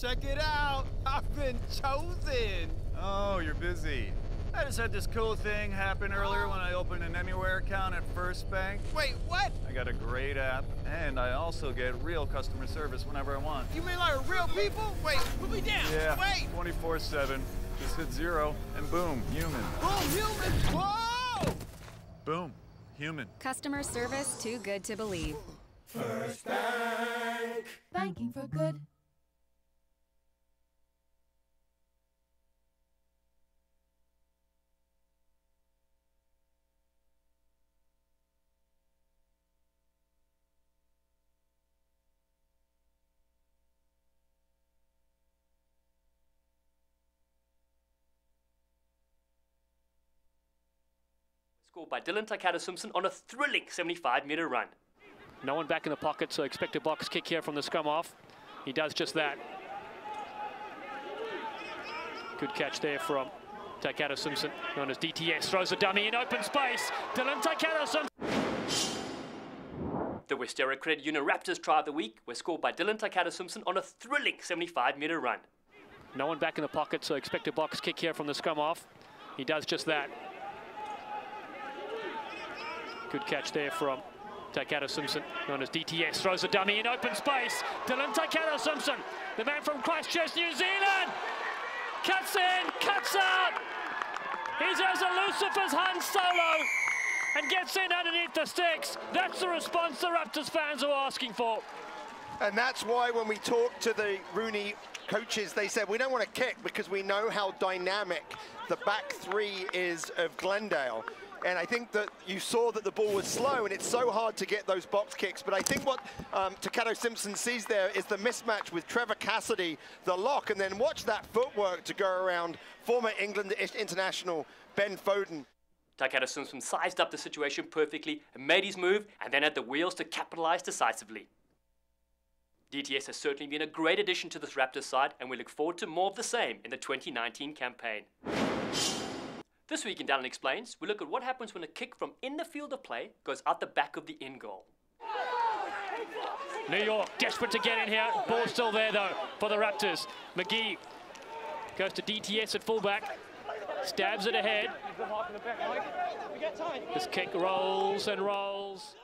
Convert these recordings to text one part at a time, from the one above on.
Check it out! I've been chosen! Oh, you're busy. I just had this cool thing happen earlier when I opened an Anywhere account at First Bank. Wait, what? I got a great app, and I also get real customer service whenever I want. You mean like real people? Wait, put me down! Yeah, Wait! 24/7. Just hit 0, and boom, human. Boom, human! Whoa! Boom, human. Customer service too good to believe. First Bank. Banking for good. Scored by Dylan Takata-Simpson on a thrilling 75-metre run. No one back in the pocket, so expect a box kick here from the scrum off. He does just that. Good catch there from Takata-Simpson, known as DTS. Throws a dummy in open space. Dylan Takata-Simpson. The West Area Credit Union Raptors try of the week were scored by Dylan Takata-Simpson on a thrilling 75-metre run. No one back in the pocket, so expect a box kick here from the scrum off. He does just that. Good catch there from Takata-Simpson, known as DTS. Throws a dummy in open space. Dylan Takata-Simpson, the man from Christchurch, New Zealand. Cuts in, cuts out. He's as elusive as Han Solo and gets in underneath the sticks. That's the response the Raptors fans are asking for. And that's why when we talked to the Rooney coaches, they said, we don't want to kick because we know how dynamic the back three is of Glendale. And I think that you saw that the ball was slow, and it's so hard to get those box kicks. But I think what Takata-Simpson sees there is the mismatch with Trevor Cassidy, the lock, and then watch that footwork to go around former England international Ben Foden. Takata-Simpson sized up the situation perfectly and made his move, and then had the wheels to capitalise decisively. DTS has certainly been a great addition to this Raptors side, and we look forward to more of the same in the 2019 campaign. This week in Dallin Explains, we look at what happens when a kick from in the field of play goes out the back of the in goal. New York desperate to get in here. Ball still there though for the Raptors. McGee goes to DTS at fullback. Stabs it ahead. This kick rolls and rolls.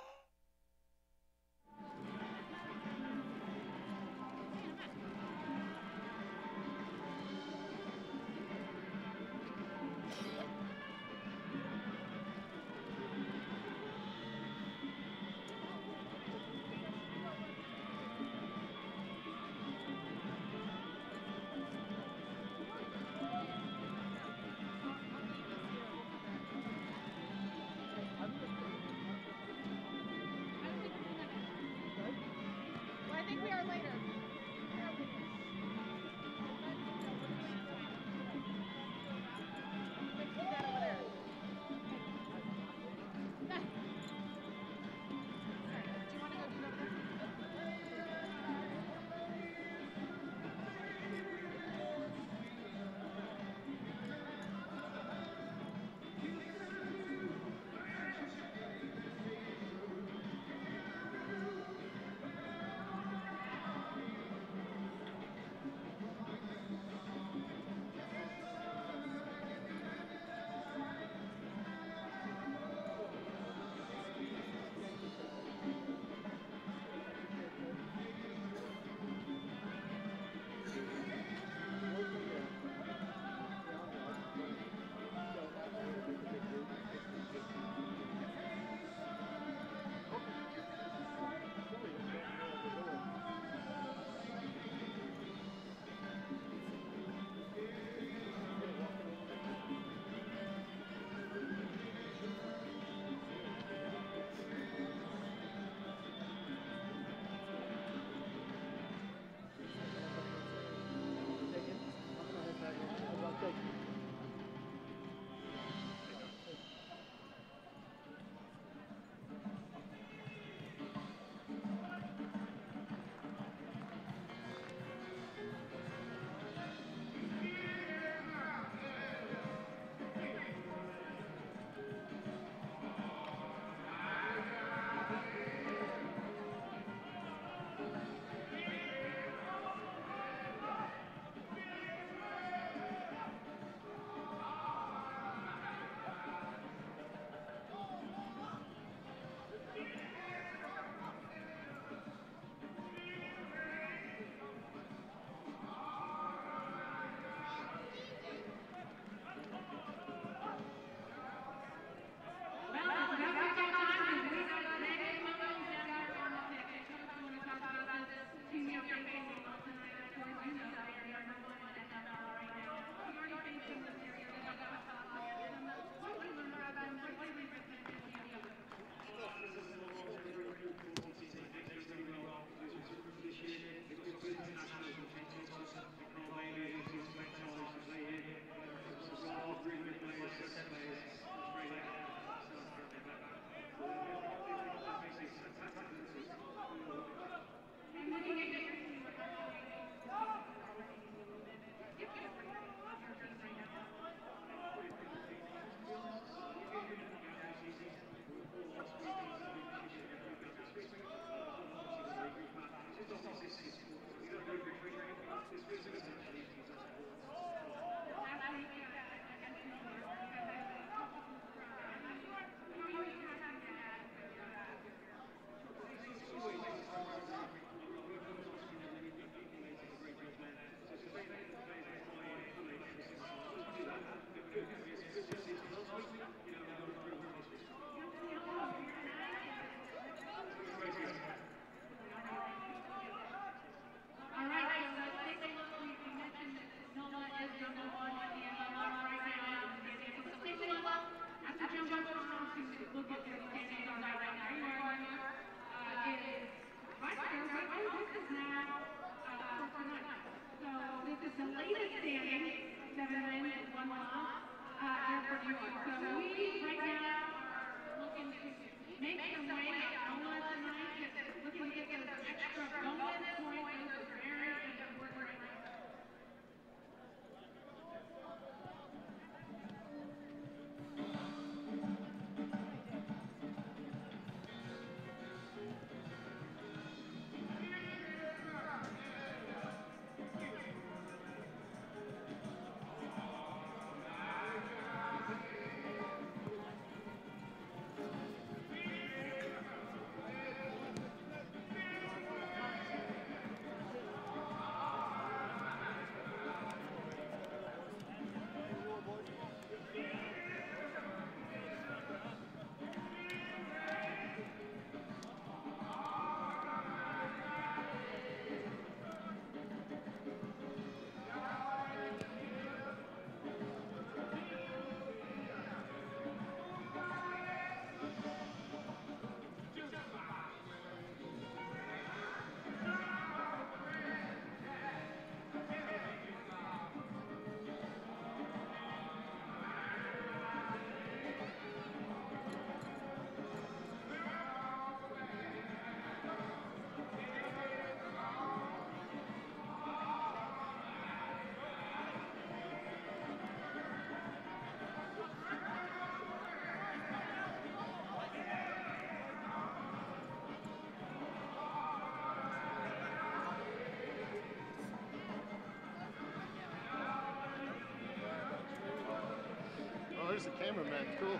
There's the cameraman. Cool.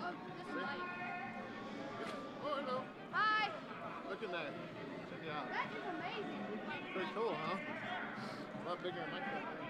Oh, this is light. Oh, hello. Hi. Look at that. Check it out. That is amazing. Pretty cool, huh? A lot bigger than my camera.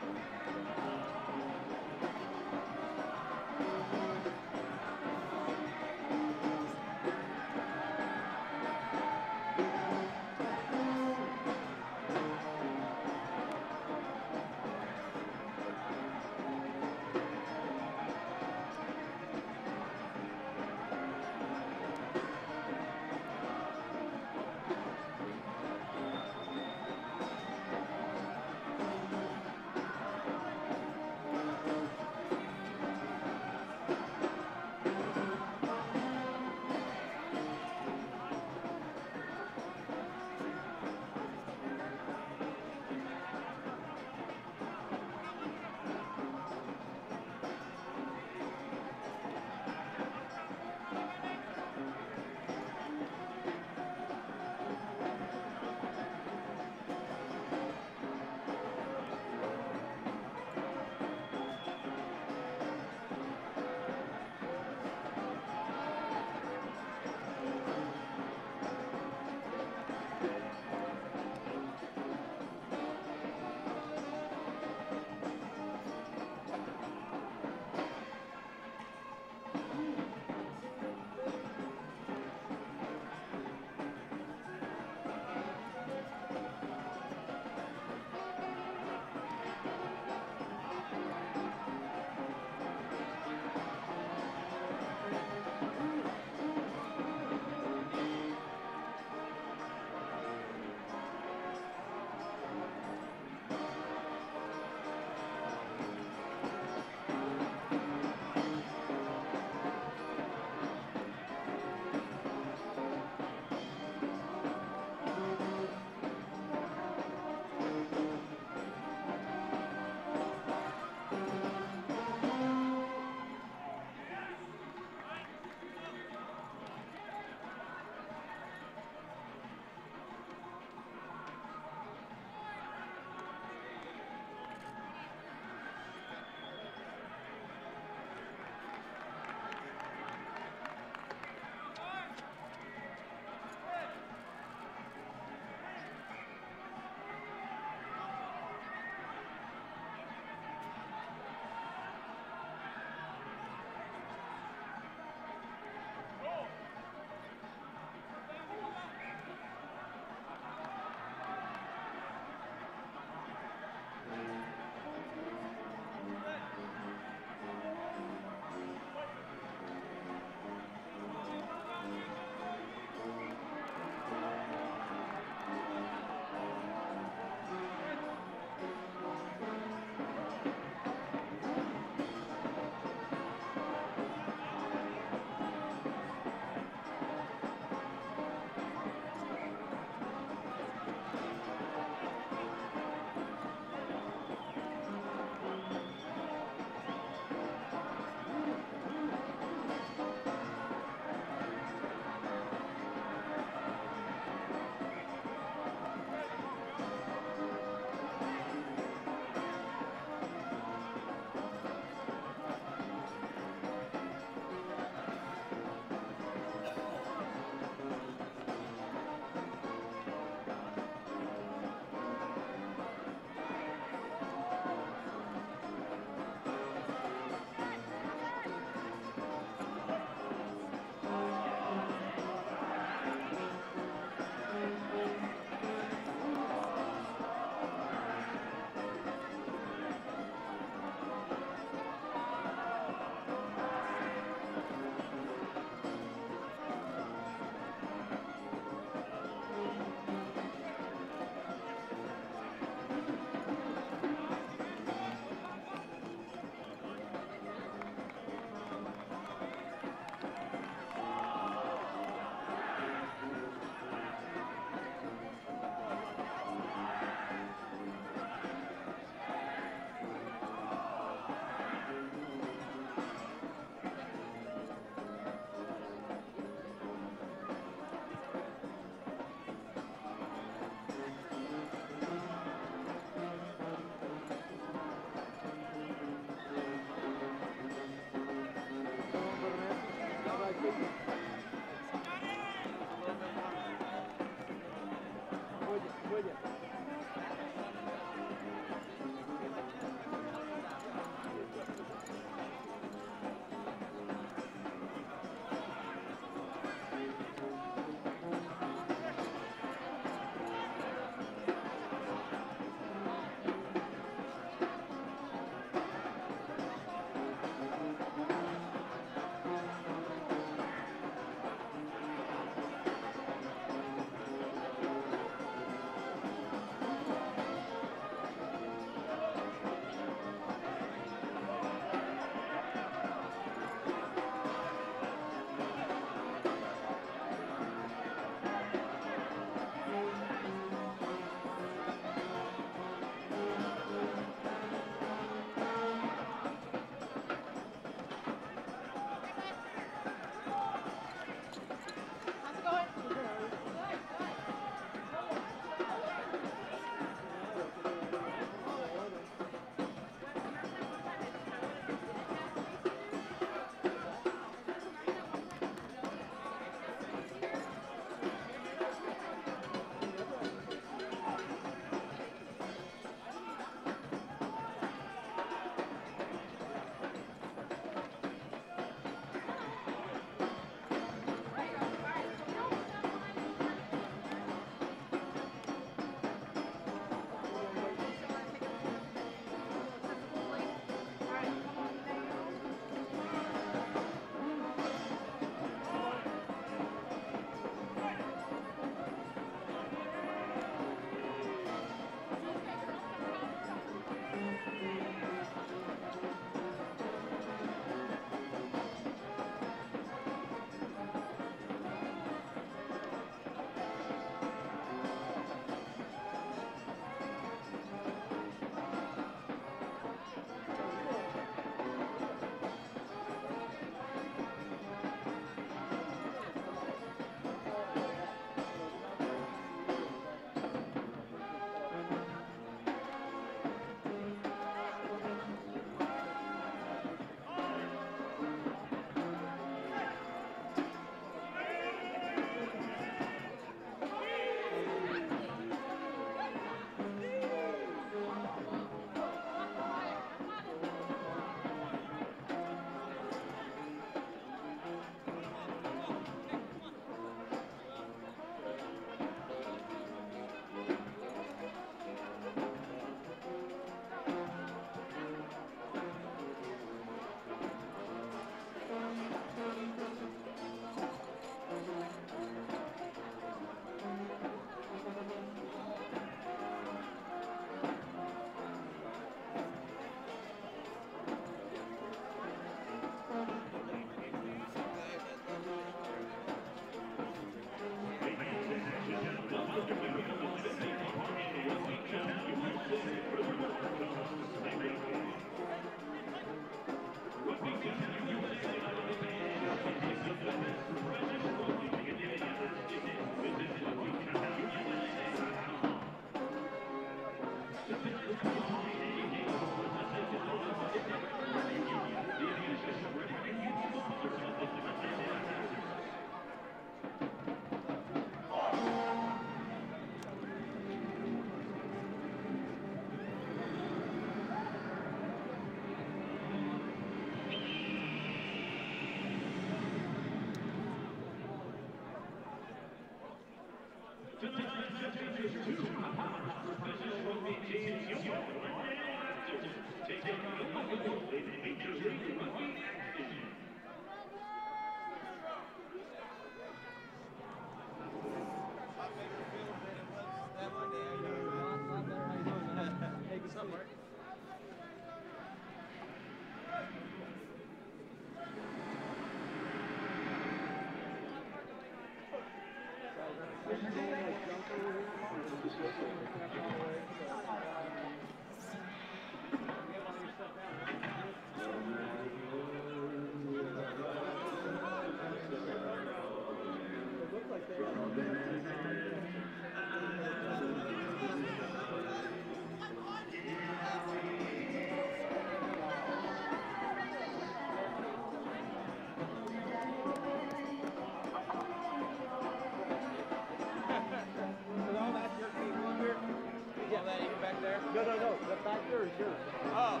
No, the back there is yours. Oh.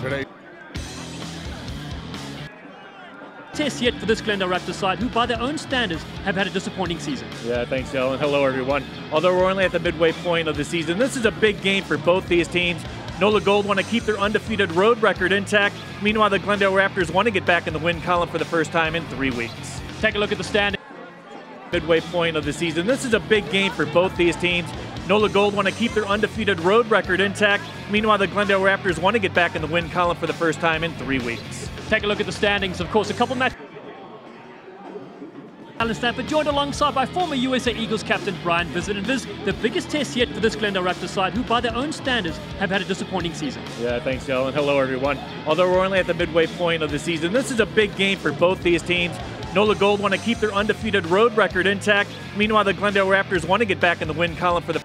Today. Test yet for this Glendale Raptors side, who by their own standards have had a disappointing season. Yeah, thanks, Alan. Hello, everyone. Although we're only at the midway point of the season, this is a big game for both these teams. NOLA Gold want to keep their undefeated road record intact. Meanwhile, the Glendale Raptors want to get back in the win column for the first time in 3 weeks. Take a look at the standings. Midway point of the season, this is a big game for both these teams. NOLA Gold want to keep their undefeated road record intact. Meanwhile, the Glendale Raptors want to get back in the win column for the first time in 3 weeks. Take a look at the standings. Of course, a couple matches. Alan Stanford joined alongside by former USA Eagles captain Brian Visit, and Viz, the biggest test yet for this Glendale Raptors side, who by their own standards have had a disappointing season. Yeah, thanks, Alan. Hello, everyone. Although we're only at the midway point of the season, this is a big game for both these teams. NOLA Gold want to keep their undefeated road record intact. Meanwhile, the Glendale Raptors want to get back in the win column for the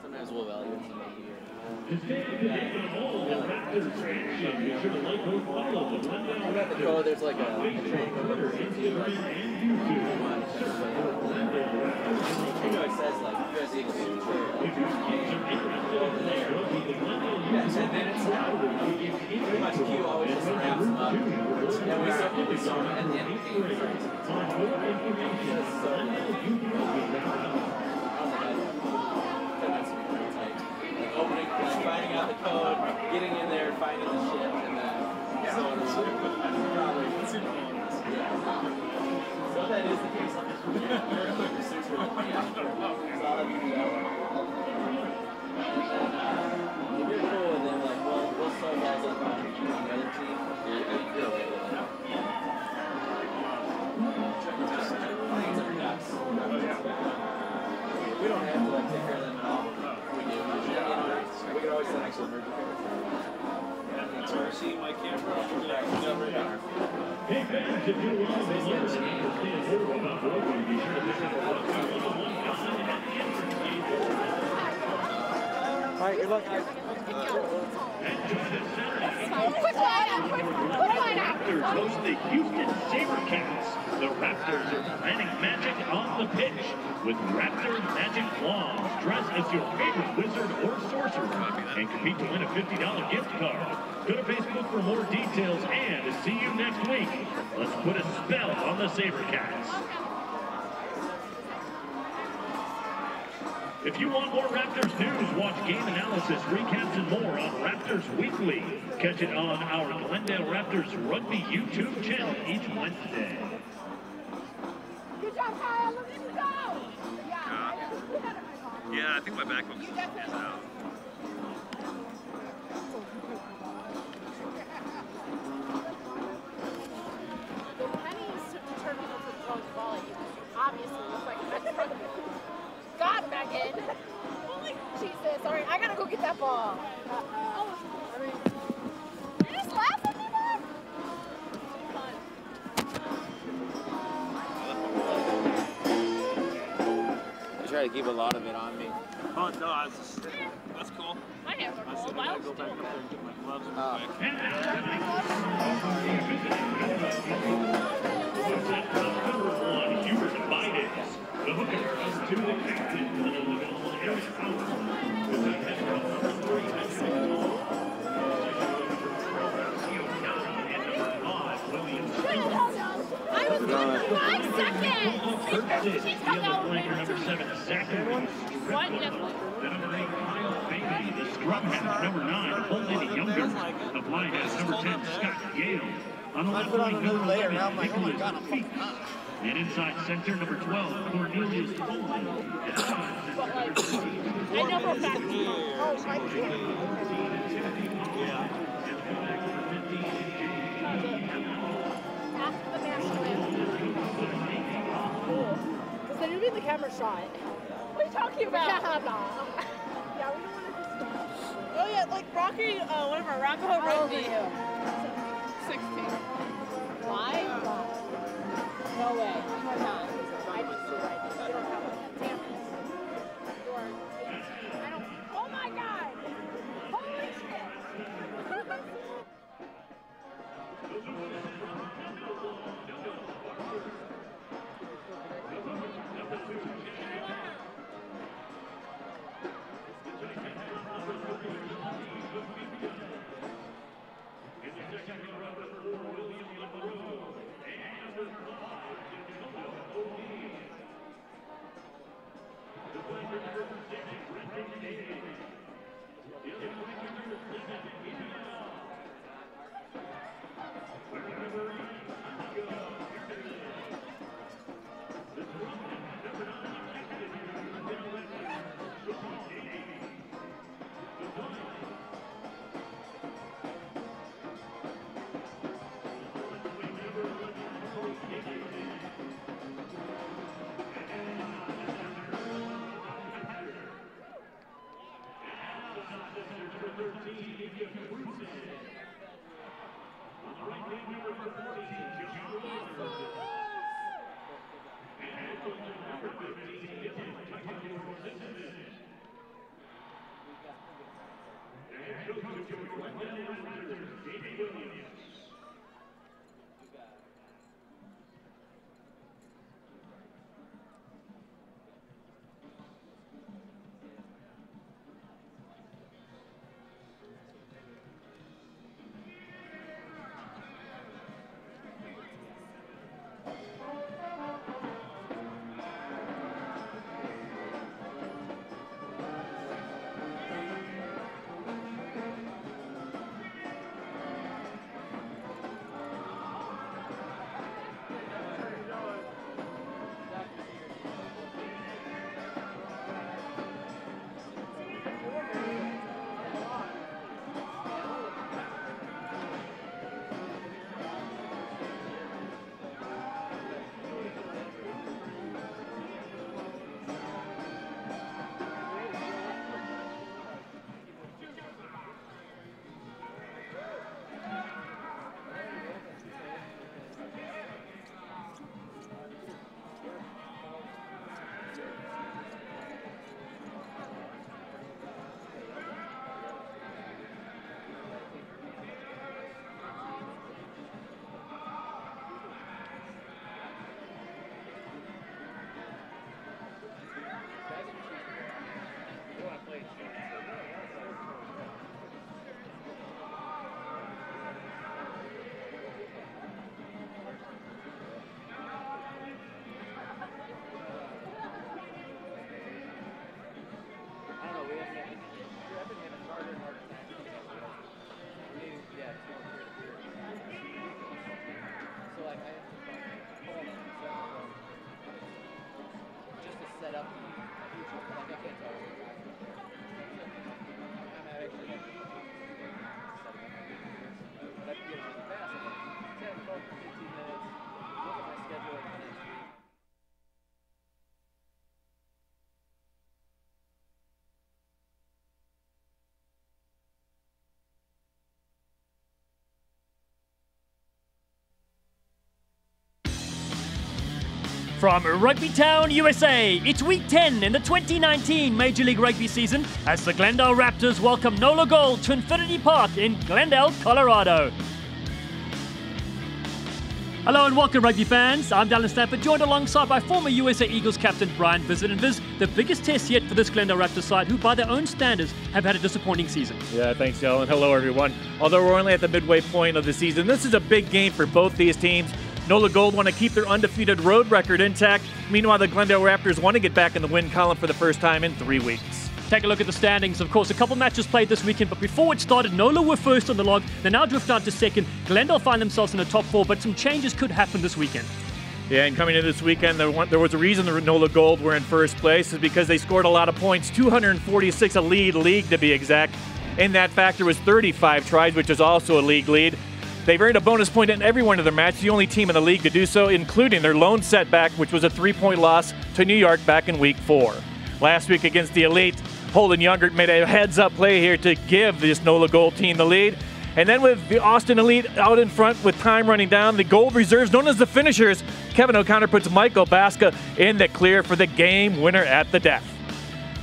Sometimes we'll evaluate somebody here. At the code, there's like a training over here. It says like US Eagles over there. Yeah, 10 minutes. Pretty much Q always just wraps them up. And we saw at the end of the game. Opening, finding out the code, getting in there, finding the shit, and then so that is the case. If you're cool with them, like, well, we'll start guys up on the other team. You're okay with that. We don't have to like take care of them at all. We do. We can always send extra emergency See my camera? Hey fans, if you want to All right, good luck, guys. Raptors host the Houston SaberCats. The Raptors are planning magic on the pitch with Raptor Magic Wands. Dress as your favorite wizard or sorcerer and compete to win a $50 gift card. Go to Facebook for more details and see you next week. Let's put a spell on the SaberCats. If you want more Raptors news, watch game analysis, recaps, and more on Raptors Weekly. Catch it on our Glendale Raptors Rugby YouTube channel each Wednesday. Good job, Kyle. Look at you go. Yeah, I think my back is out. The pennies determined if it's going to volley. Obviously, looks like it's God, Megan. Holy Jesus. All right, I gotta go get that ball. You just laugh at me, Mom? I try to keep a lot of it on me. Oh, no, that's cool. My hands are cold. I gotta go back up there and get my gloves real Number 1, Hubert Bides. The hooker is to the captain, Eric Howard. With the head number 3, and number 5, William I was going for 5 seconds. She's the other flanker, number 7, Zachary. What? Definitely. The number 8, Kyle Bailey. The scrum half, number 9, Holden Younger. The fly half, number 10, Scott Gale. On the left wing, number 11, Nicholas Feet. And inside center, number 12, Cornelius Foley. I know for a fact. Oh, my God. Yeah. After the match win. Cool. Because then you'll be in the camera shot. What are you talking about? Yeah, we don't want to just... Oh, yeah, like Rocky, whatever, Rocco Rugby. 16. Why? No way. You are not. I just see right now. You don't have a damn it. You are 18. I don't... Oh, my God. Holy shit. From Rugby Town, USA, it's Week 10 in the 2019 Major League Rugby season as the Glendale Raptors welcome NOLA Gold to Infinity Park in Glendale, Colorado. Hello and welcome, rugby fans. I'm Dallin Stafford, joined alongside by former USA Eagles captain Brian Visit and Viz, the biggest test yet for this Glendale Raptors side, who by their own standards have had a disappointing season. Yeah, thanks, Dallin. Hello, everyone. Although we're only at the midway point of the season, this is a big game for both these teams. NOLA Gold want to keep their undefeated road record intact. Meanwhile, the Glendale Raptors want to get back in the win column for the first time in 3 weeks. Take a look at the standings. Of course, a couple matches played this weekend, but before it started, NOLA were first on the log. They now drift down to second. Glendale find themselves in the top 4, but some changes could happen this weekend. Yeah, and coming into this weekend, there was a reason the NOLA Gold were in first place, is because they scored a lot of points, 246 a league to be exact. And that factor was 35 tries, which is also a league lead. They've earned a bonus point in every one of their matches, the only team in the league to do so, including their lone setback, which was a 3-point loss to New York back in Week 4. Last week against the Elite, Holden Youngert made a heads-up play here to give this NOLA Gold team the lead. And then with the Austin Elite out in front with time running down, the Gold Reserves, known as the Finishers, Kevin O'Connor puts Michael Baska in the clear for the game winner at the death.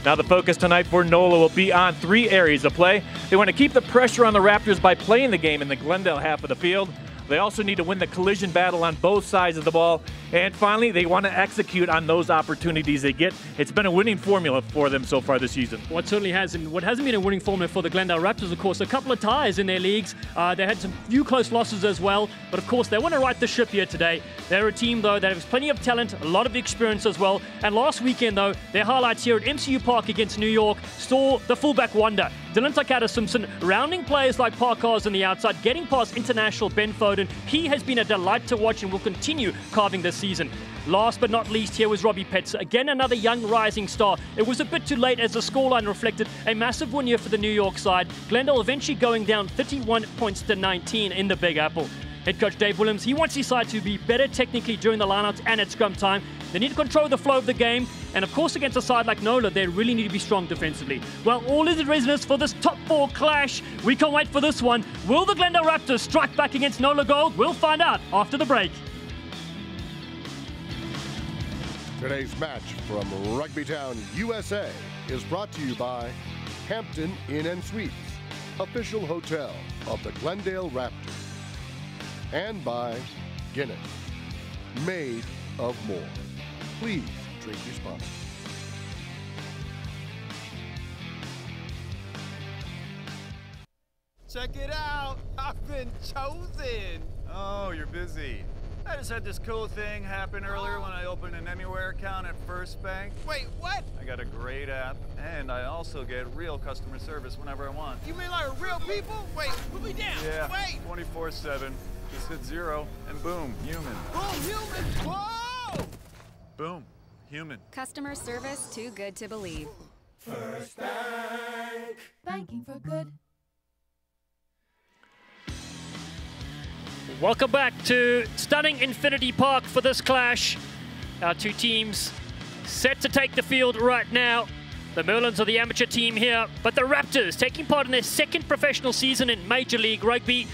Now the focus tonight for NOLA will be on 3 areas of play. They want to keep the pressure on the Raptors by playing the game in the Glendale half of the field. They also need to win the collision battle on both sides of the ball. And finally, they want to execute on those opportunities they get. It's been a winning formula for them so far this season. What certainly has, and what hasn't been a winning formula for the Glendale Raptors, of course, a couple of ties in their leagues. They had some few close losses as well, but of course, they want to right the ship here today. They're a team, though, that has plenty of talent, a lot of experience as well. And last weekend, though, their highlights here at MCU Park against New York saw the fullback wonder, Dylan Simpson, rounding players like Parkars on the outside, getting past international Ben Foden. He has been a delight to watch and will continue carving this season. Last but not least, here was Robbie Petz, again another young rising star. It was a bit too late as the scoreline reflected a massive win here for the New York side. Glendale eventually going down 31 points to 19 in the Big Apple. Head coach Dave Williams, he wants his side to be better technically during the lineouts and at scrum time. They need to control the flow of the game, and of course against a side like NOLA, they really need to be strong defensively. Well, all is in readiness for this top 4 clash. We can't wait for this one. Will the Glendale Raptors strike back against NOLA Gold? We'll find out after the break. Today's match from Rugby Town, USA is brought to you by Hampton Inn & Suites, official hotel of the Glendale Raptors, and by Guinness, made of more. Please drink responsibly. Check it out. I've been chosen. Oh, you're busy. I just had this cool thing happen earlier when I opened an Anywhere account at First Bank. Wait, what? I got a great app, and I also get real customer service whenever I want. You mean like real people? Wait, put me down. Yeah, Wait. 24/7. Just hit 0, and boom, human. Boom, human. Whoa! Boom, human. Customer service too good to believe. First Bank. Banking for good. Welcome back to stunning Infinity Park for this clash. Our two teams set to take the field right now. The Merlins are the amateur team here, but the Raptors taking part in their second professional season in Major League Rugby.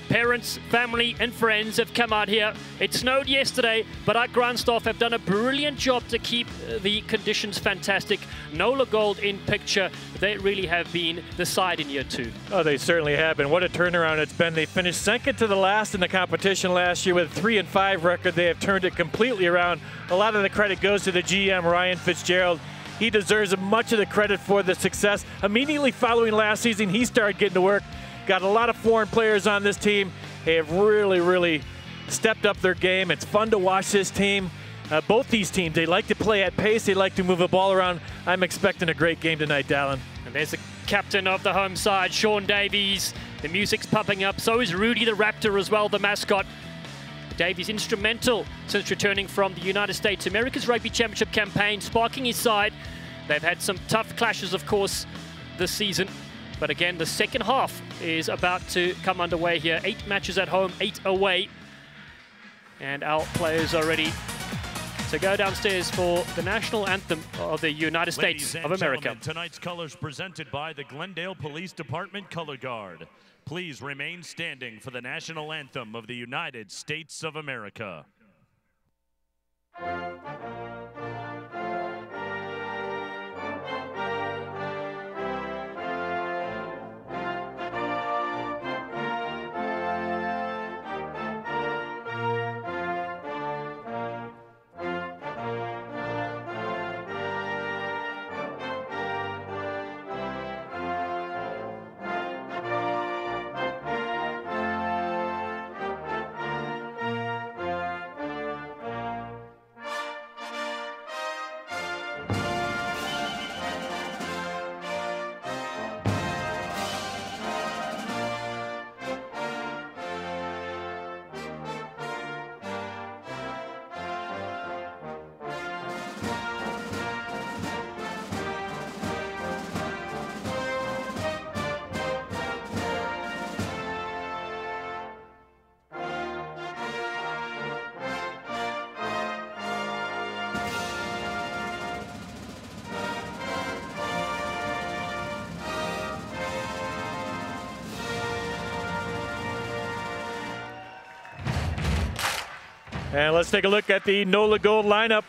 Parents, family, and friends have come out here. It snowed yesterday, but our ground staff have done a brilliant job to keep the conditions fantastic. NOLA Gold in picture. They really have been the side in year 2. Oh, they certainly have been. What a turnaround it's been. They finished second to the last in the competition last year with a 3-5 record. They have turned it completely around. A lot of the credit goes to the GM, Ryan Fitzgerald. He deserves much of the credit for the success. Immediately following last season, he started getting to work. Got a lot of foreign players on this team. They have really stepped up their game. It's fun to watch this team. Both these teams, they like to play at pace. They like to move the ball around. I'm expecting a great game tonight, Dallin. And there's the captain of the home side, Sean Davies. The music's pumping up. So is Rudy the Raptor as well, the mascot. Davies instrumental since returning from the United States America's Rugby Championship campaign, sparking his side. They've had some tough clashes, of course, this season. But again, the second half is about to come underway here. 8 matches at home, 8 away. And our players are ready to go downstairs for the national anthem of the United States of America. Tonight's colors presented by the Glendale Police Department Color Guard. Please remain standing for the national anthem of the United States of America. And let's take a look at the NOLA Gold lineup.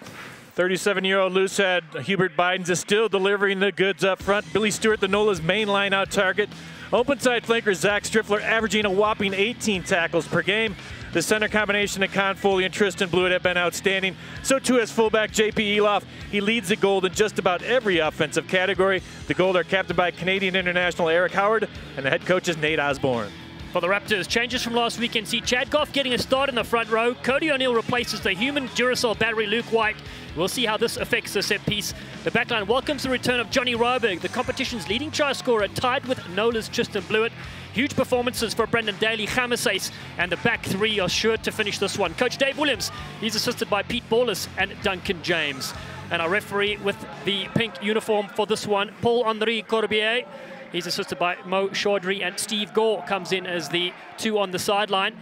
37-year-old loosehead Hubert Bidens is still delivering the goods up front. Billy Stewart, the NOLA's main line-out target. Open side flanker Zach Striffler averaging a whopping 18 tackles per game. The center combination of Con Foley and Tristan Blewett have been outstanding. So too has fullback J.P. Eloff. He leads the Gold in just about every offensive category. The Gold are captained by Canadian international Eric Howard, and the head coach is Nate Osborne. For the Raptors, changes from last weekend see Chad Goff getting a start in the front row. Cody O'Neill replaces the human Duracell battery Luke White. We'll see how this affects the set piece. The backline welcomes the return of Johnny Ryberg, the competition's leading try scorer, tied with NOLA's Tristan Blewett. Huge performances for Brendan Daly, Chamasace, and the back three are sure to finish this one. Coach Dave Williams, he's assisted by Pete Borlas and Duncan James. And our referee with the pink uniform for this one, Paul-Henri Corbier. He's assisted by Mo Chaudhry, and Steve Gore comes in as the two on the sideline.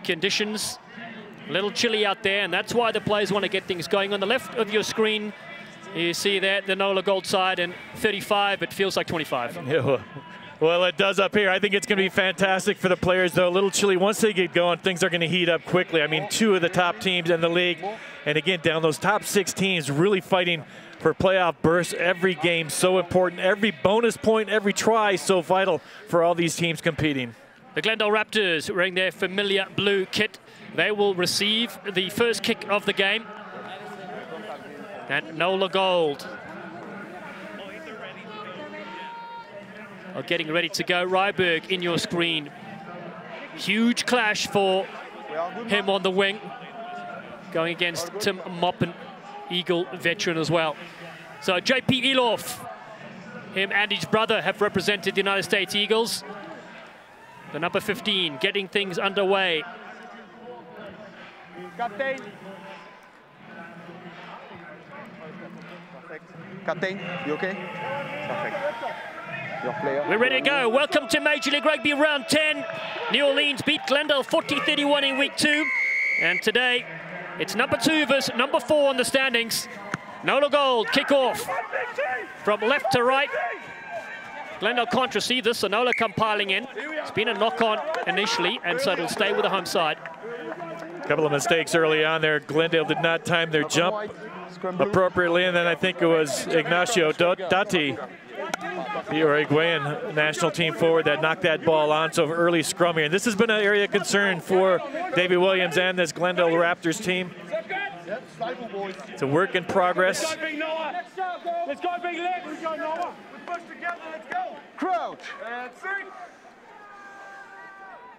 Conditions a little chilly out there, and that's why the players want to get things going. On the left of your screen, you see there the NOLA Gold side, and 35, it feels like 25. Yeah, well, it does up here. I think it's going to be fantastic for the players, though. A little chilly. Once they get going, things are going to heat up quickly. I mean, two of the top teams in the league, and again, down those top 6 teams really fighting for playoff bursts. Every game so important. Every bonus point, every try so vital for all these teams competing. The Glendale Raptors wearing their familiar blue kit. They will receive the first kick of the game. And NOLA Gold are getting ready to go. Ryberg in your screen. Huge clash for him on the wing. Going against Tim Moppin, Eagle veteran as well. So J.P. Eloff, him and his brother have represented the United States Eagles. The number 15 getting things underway. Captain. Captain, you okay? Perfect. Your player. We're ready to go. Welcome to Major League Rugby round 10. New Orleans beat Glendale 40-31 in week 2. And today, it's number 2 versus number 4 on the standings. NOLA Gold kickoff from left to right. Glendale can't receive this, so NOLA come piling in. It's been a knock-on initially, and so it'll stay with the home side. A couple of mistakes early on there. Glendale did not time their jump appropriately, and then I think it was Ignacio Dati, the Uruguayan national team forward, that knocked that ball on. So early scrum here. And this has been an area of concern for Davey Williams and this Glendale Raptors team. It's a work in progress. Let's go, big leg. Let's go, Noah. We push together. Let's go. Crouch.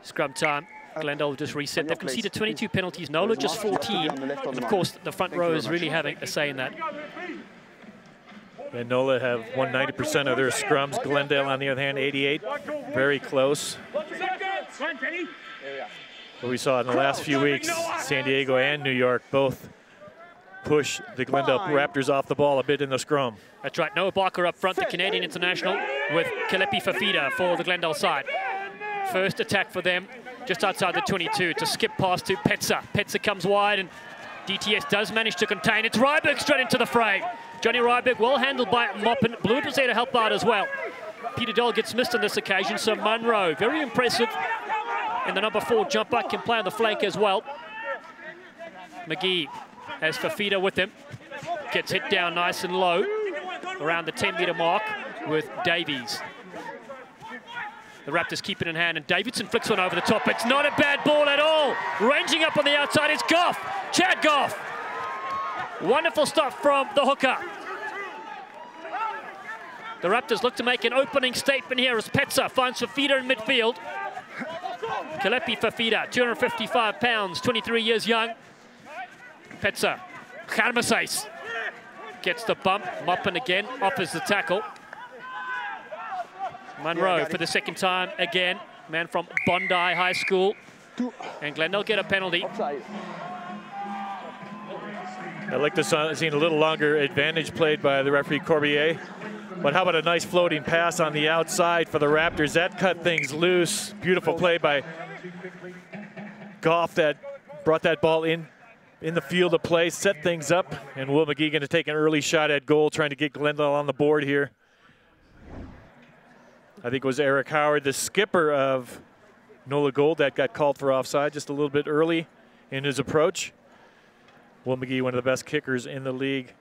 Scrum time. Glendale just reset. They've conceded 22 penalties. NOLA just 14. Of course, the front row is really having a say in that. And NOLA have won 90% of their scrums. Glendale, on the other hand, 88. Very close. What we saw in the last few weeks, San Diego and New York both push the Glendale Raptors off the ball a bit in the scrum. That's right. Noah Barker up front, the Canadian international, with Kalepi Fafita for the Glendale side. First attack for them, just outside the 22, to skip pass to Petsa. Petsa comes wide, and DTS does manage to contain. It's Ryberg straight into the fray. Johnny Ryberg, well handled by Moppin. Blewett was there to help out as well. Peter Doll gets missed on this occasion, so Munro, very impressive. And the number 4 jumper can play on the flank as well. McGee As Fafita with him. Gets hit down nice and low around the 10-meter mark with Davies. The Raptors keep it in hand, and Davidson flicks one over the top. It's not a bad ball at all. Ranging up on the outside is Goff. Chad Goff. Wonderful stuff from the hooker. The Raptors look to make an opening statement here as Petsa finds Fafita in midfield. Kalepi Fafita, 255 pounds, 23 years young. Petsa, Kharmasais gets the bump. Moppin again, offers the tackle. Munro for the second time again. Man from Bondi High School. And Glendale get a penalty. I'd like to see a little longer advantage played by the referee Corbier. But how about a nice floating pass on the outside for the Raptors? That cut things loose. Beautiful play by Goff that brought that ball in the field of play, set things up. And Will McGee going to take an early shot at goal, trying to get Glendale on the board here. I think it was Eric Howard, the skipper of NOLA Gold, that got called for offside just a little bit early in his approach. Will McGee, one of the best kickers in the league.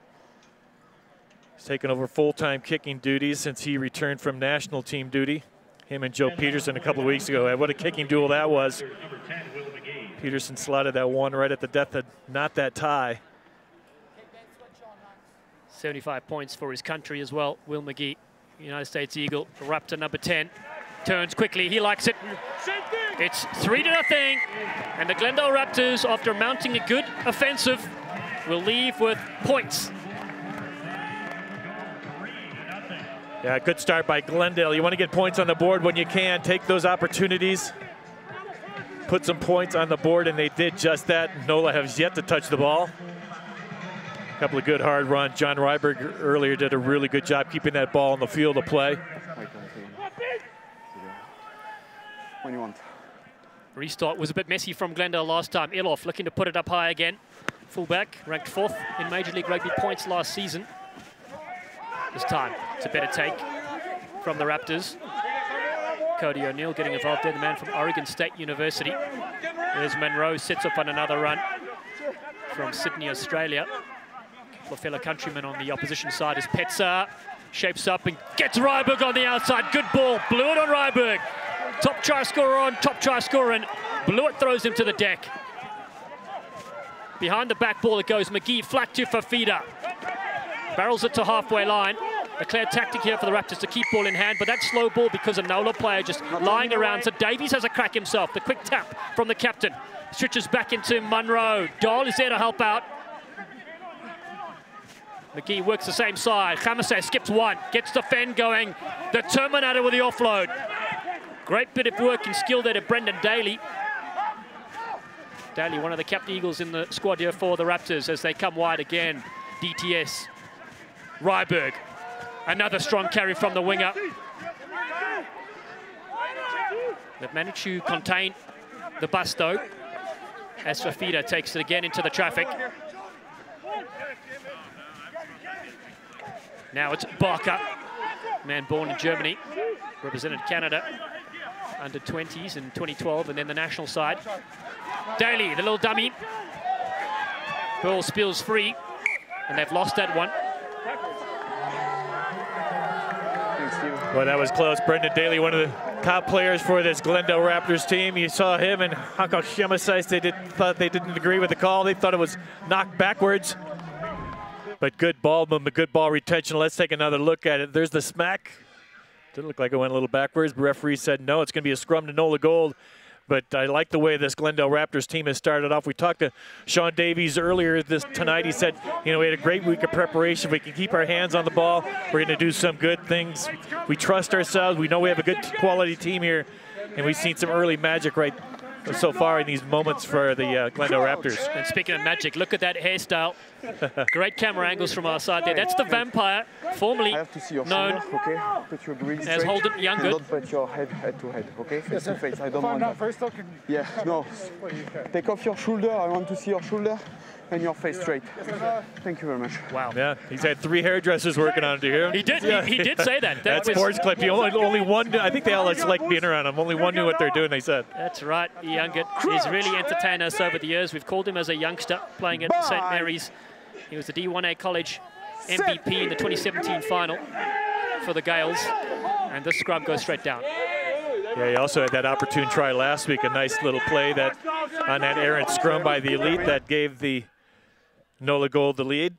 He's taken over full-time kicking duties since he returned from national team duty. Him and Joe Peterson a couple of weeks ago. What a kicking duel that was. Peterson slotted that one right at the death of not that tie. 75 points for his country as well, Will McGee. United States Eagle, Raptor number 10. Turns quickly, he likes it. It's 3-0. And the Glendale Raptors, after mounting a good offensive, will leave with points. Yeah, good start by Glendale. You want to get points on the board when you can. Take those opportunities. Put some points on the board, and they did just that. NOLA has yet to touch the ball. A couple of good hard runs. John Ryberg earlier did a really good job keeping that ball in the field of play. Restart was a bit messy from Glendale last time. Eloff looking to put it up high again. Fullback, ranked 4th in Major League Rugby points last season. This time, it's a better take from the Raptors. Cody O'Neill getting involved there, the man from Oregon State University. There's Monroe, sets up on another run from Sydney, Australia. A fellow countrymen on the opposition side is Petsa. Shapes up and gets Ryberg on the outside. Good ball, blew it on Ryberg. Top try scorer on, top try scorer, and blew it, throws him to the deck. Behind the back ball it goes, McGee flat to Fafita. Barrels it to halfway line. A clear tactic here for the Raptors to keep ball in hand, but that slow ball because a NOLA player just lying around. So Davies has a crack himself. The quick tap from the captain. Switches back into Munro. Dahl is there to help out. McGee works the same side. Khamase skips one, gets the fend going. The Terminator with the offload. Great bit of work and skill there to Brendan Daly. Daly, one of the capped Eagles in the squad here for the Raptors as they come wide again. DTS. Ryberg. Another strong carry from the winger. They've managed to contain the bus though, as Fafita takes it again into the traffic. Now it's Barker, man born in Germany, represented Canada under 20s in 2012 and then the national side. Daly, the little dummy. Ball spills free and they've lost that one. Well, that was close. Brendan Daly, one of the top players for this Glendale Raptors team. You saw him and Hako Shemasais, thought they didn't agree with the call. They thought it was knocked backwards. But good ball movement, good ball retention. Let's take another look at it. There's the smack. Didn't look like it went a little backwards. The referee said no, it's going to be a scrum to NOLA Gold. But I like the way this Glendale Raptors team has started off. We talked to Sean Davies earlier tonight. He said, you know, we had a great week of preparation. We can keep our hands on the ball. We're going to do some good things. We trust ourselves. We know we have a good quality team here. And we've seen some early magic so far in these moments for the Glendale Raptors. And speaking of magic, look at that hairstyle Great camera angles from our side there. That's the vampire, formerly known as Holden Younggood. Don't put your head to head, okay? Face to face. I don't want that. First, yeah, no. Take off your shoulder. I want to see your shoulder and your face straight. Thank you very much. Wow. Yeah, he's had 3 hairdressers working on it here. He did. Yeah. He did say that. That sports clip. He only one. I think they all just like being around him. Only one knew what they're doing. They said. That's right. Younggood. He's really entertained us over the years. We've called him as a youngster playing at St. Mary's. He was the D1A College MVP in the 2017 final for the Gales, and this scrub goes straight down. Yeah, he also had that opportune try last week. A nice little play that on that errant scrum by the elite that gave the NOLA Gold the lead.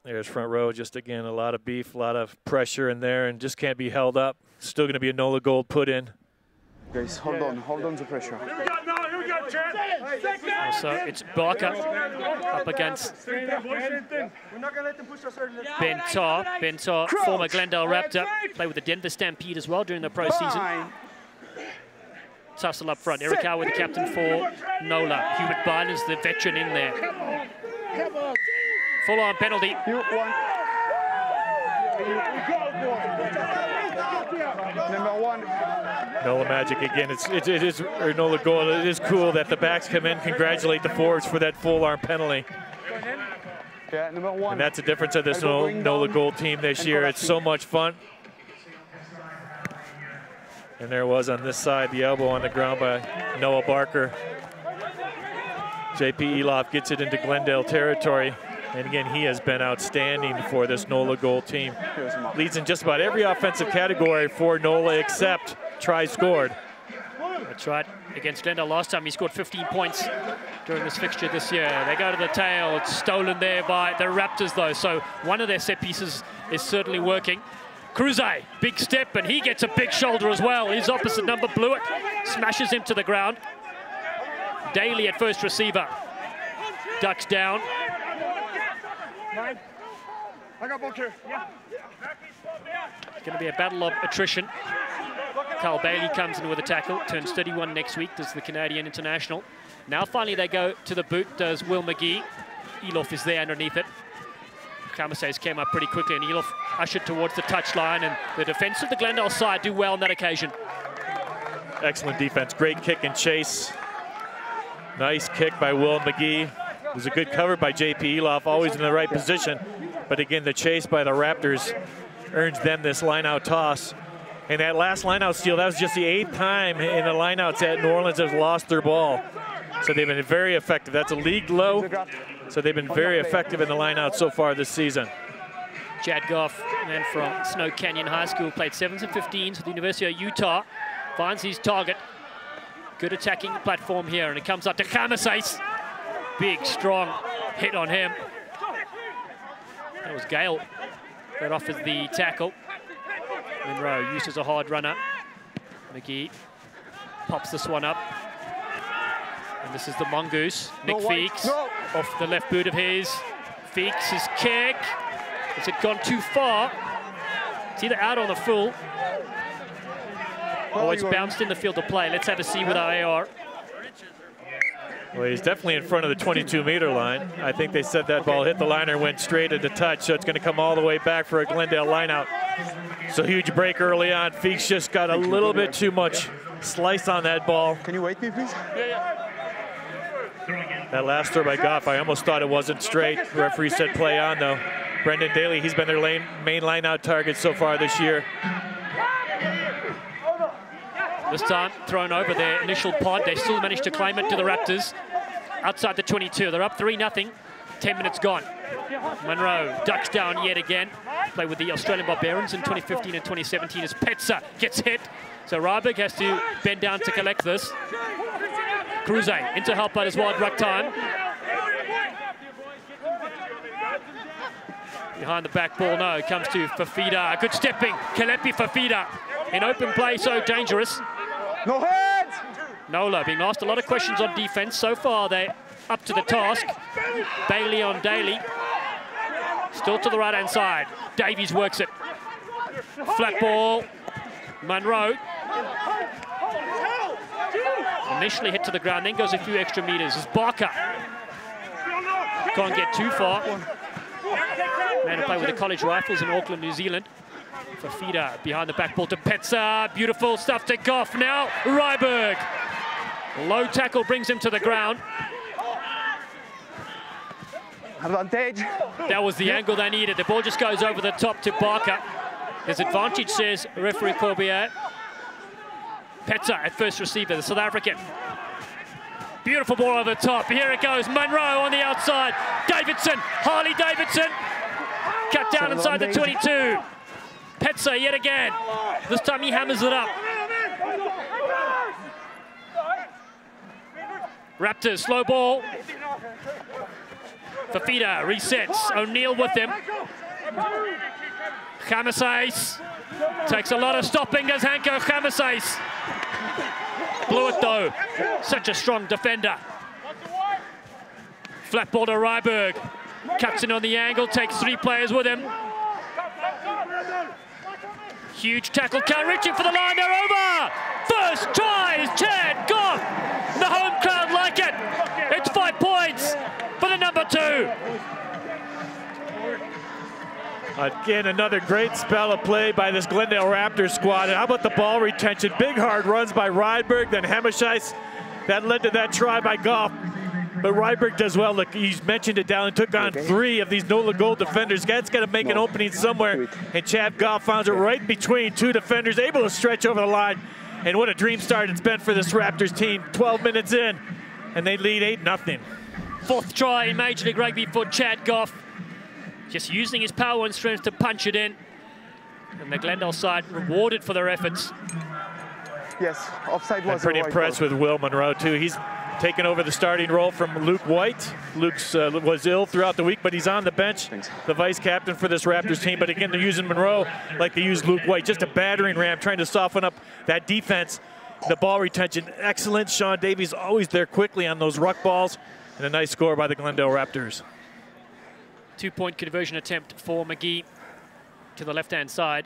There's front row, just again, a lot of beef, a lot of pressure in there, and just can't be held up. Still going to be a NOLA Gold put in. Guys, hold on the pressure. So it's Barker up against Ben Tarr. Ben Tarr, former Glendale Raptor, played with the Denver Stampede as well during the pro season. Tussle up front. Eric Howard, the captain for NOLA. Hubert Bynes, the veteran in there. Full-on penalty. Number 1. NOLA Magic again. It is or NOLA Gold. It is cool that the backs come in, congratulate the forwards for that full arm penalty. Yeah, number 1. And that's the difference of this NOLA Gold team this year. It's so much fun. And there was on this side the elbow on the ground by Noah Barker. JP Eloff gets it into Glendale territory. And again, he has been outstanding for this NOLA Gold team. Leads in just about every offensive category for NOLA except tries scored. That's right. Against Glendale last time, he scored 15 points during this fixture this year. They go to the tail. It's stolen there by the Raptors, though. So one of their set pieces is certainly working. Cruze, big step, and he gets a big shoulder as well. His opposite number blew it, smashes him to the ground. Daly at first receiver. Ducks down. I got book here. Yeah. It's going to be a battle of attrition. Carl Bailey comes in with a tackle, turns 31 next week, does the Canadian International. Now finally they go to the boot, does Will McGee. Eloff is there underneath it. Kamases came up pretty quickly, and Eloff ushered towards the touchline, and the defense of the Glendale side do well on that occasion. Excellent defense, great kick and chase. Nice kick by Will McGee. It was a good cover by JP Eloff, always in the right position. But again, the chase by the Raptors earns them this line-out toss. And that last line-out steal, that was just the 8th time in the line-outs at New Orleans has lost their ball. So they've been very effective. That's a league low. So they've been very effective in the line-out so far this season. Chad Goff, man from Snow Canyon High School, played 7s and 15s with the University of Utah. Finds his target. Good attacking platform here, and it comes up to Kamases. Big, strong hit on him. That was Gale that offers the tackle. Monroe used as a hard runner. McGee pops this one up. And this is the Mongoose. Nick Feeks off the left boot of his. Feeks' kick. Has it gone too far? It's either out on the full. Oh, it's bounced in the field of play. Let's have a see with our AR. Well, he's definitely in front of the 22-meter line. I think they said that ball hit the liner, went straight into touch, so it's going to come all the way back for a Glendale lineout. So huge break early on. Feeks just got a little bit too much slice on that ball. Can you wait me, please? That last throw by Goff, I almost thought it wasn't straight. The referee said play on, though. Brendan Daly, he's been their main lineout target so far this year. This time thrown over their initial pod. They still managed to claim it to the Raptors outside the 22. They're up 3-0. 10 minutes gone. Monroe ducks down yet again. Played with the Australian Barbarians in 2015 and 2017 as Petsa gets hit. So Ryberg has to bend down to collect this. Cruze into help out as well at ruck time. Behind the back ball, no, it comes to Fafida. Good stepping, Kalepi Fafida. In open play, so dangerous. No hands! NOLA being asked a lot of questions on defense. So far, they're up to the task. Bailey on Daly. Still to the right-hand side. Davies works it. Flat ball. Monroe. Initially hit to the ground, then goes a few extra meters. It's Barker. Can't get too far. Man to play with the College Rifles in Auckland, New Zealand. Fafita behind the back ball to Petsa. Beautiful stuff to Goff. Now Ryberg. Low tackle brings him to the ground. Advantage. That was the angle they needed. The ball just goes over the top to Barker. There's advantage, says referee Corbier. Petsa at first receiver, the South African. Beautiful ball over the top. Here it goes. Munro on the outside. Davidson. Harley Davidson. Cut down inside the 22. Petsa yet again. This time he hammers it up. Raptors, slow ball. Fafita resets. O'Neill with him. Chamasais takes a lot of stopping, does Hanko Chamasais. Blew it though. Such a strong defender. Flat ball to Ryberg. Cuts in on the angle, takes 3 players with him. Huge tackle, can't reach it for the line, they're over! First try is Chad Goff! The home crowd like it! It's 5 points for the number 2. Again, another great spell of play by this Glendale Raptors squad. And how about the ball retention? Big hard runs by Rydberg, then Hemishais. That led to that try by Goff. But Rydberg does well. Look, he's mentioned it down and took on 3 of these NOLA Gold defenders. That's got to make an opening somewhere. And Chad Goff finds it right between 2 defenders, able to stretch over the line. And what a dream start it's been for this Raptors team. 12 minutes in, and they lead 8-0. 4th try in Major League Rugby for Chad Goff. Just using his power and strength to punch it in. And the Glendale side rewarded for their efforts. Yes, offside was I'm pretty impressed with Will Monroe, too. He's taken over the starting role from Luke White. Luke was ill throughout the week, but he's on the bench, the vice captain for this Raptors team. But again, they're using Monroe like they use Luke White, just a battering ram, trying to soften up that defense. The ball retention, excellent. Sean Davies always there quickly on those ruck balls. And a nice score by the Glendale Raptors. 2-point conversion attempt for McGee to the left-hand side.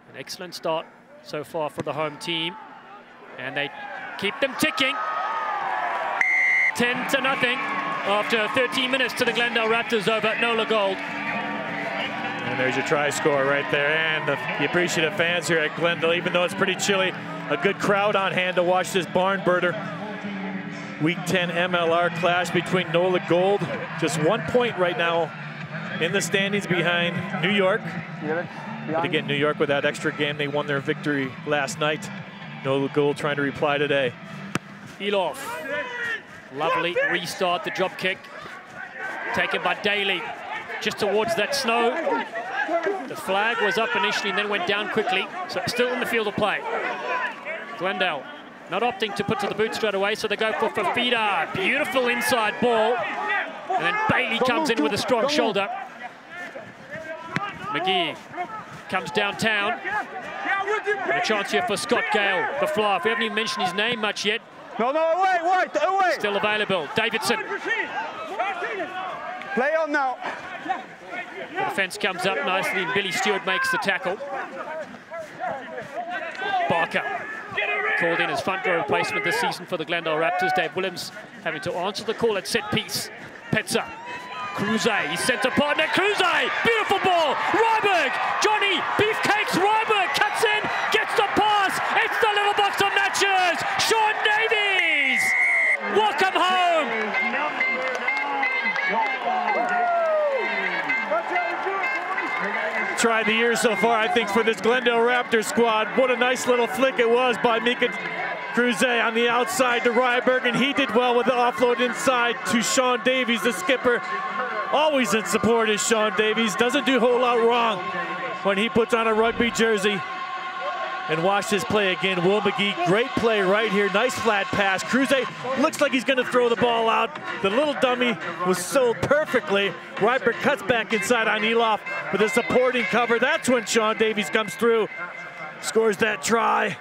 An excellent start so far for the home team. And they keep them ticking. 10-0 after 13 minutes to the Glendale Raptors over at NOLA Gold. And there's your try score right there. And the appreciative fans here at Glendale, even though it's pretty chilly, a good crowd on hand to watch this barn birder. Week 10 MLR clash between NOLA Gold. Just 1 point right now in the standings behind New York. But again, New York with that extra game, they won their victory last night. NOLA Gold trying to reply today. Elov. Lovely restart, the drop kick. Taken by Daly. Just towards that snow. The flag was up initially and then went down quickly. So still in the field of play. Glendale not opting to put to the boot straight away, so they go for Fafita. Beautiful inside ball. And then Bailey comes in with a strong shoulder. McGee comes downtown. And a chance here for Scott Gale, the flyer. We haven't even mentioned his name much yet. No, away. Still available. Davidson. Play on now. The defense comes up nicely and Billy Stewart makes the tackle. Barker called in as front row replacement this season for the Glendale Raptors. Dave Williams having to answer the call at set piece. Petsa. Cruze, his centre partner, Cruze, beautiful ball, Ryberg, Johnny, Beefcakes, Ryberg cuts in, gets the pass, it's the little box of matches, Sean Davies, welcome home. Try the year so far, I think, for this Glendale Raptors squad. What a nice little flick it was by Mika Cruze on the outside to Ryberg, and he did well with the offload inside to Sean Davies, the skipper. Always in support is Sean Davies. Doesn't do a whole lot wrong when he puts on a rugby jersey. And watch this play again. Will McGee, great play right here. Nice flat pass. Cruze looks like he's going to throw the ball out. The little dummy was sold perfectly. Ryberg cuts back inside on Elof with a supporting cover. That's when Sean Davies comes through, scores that try.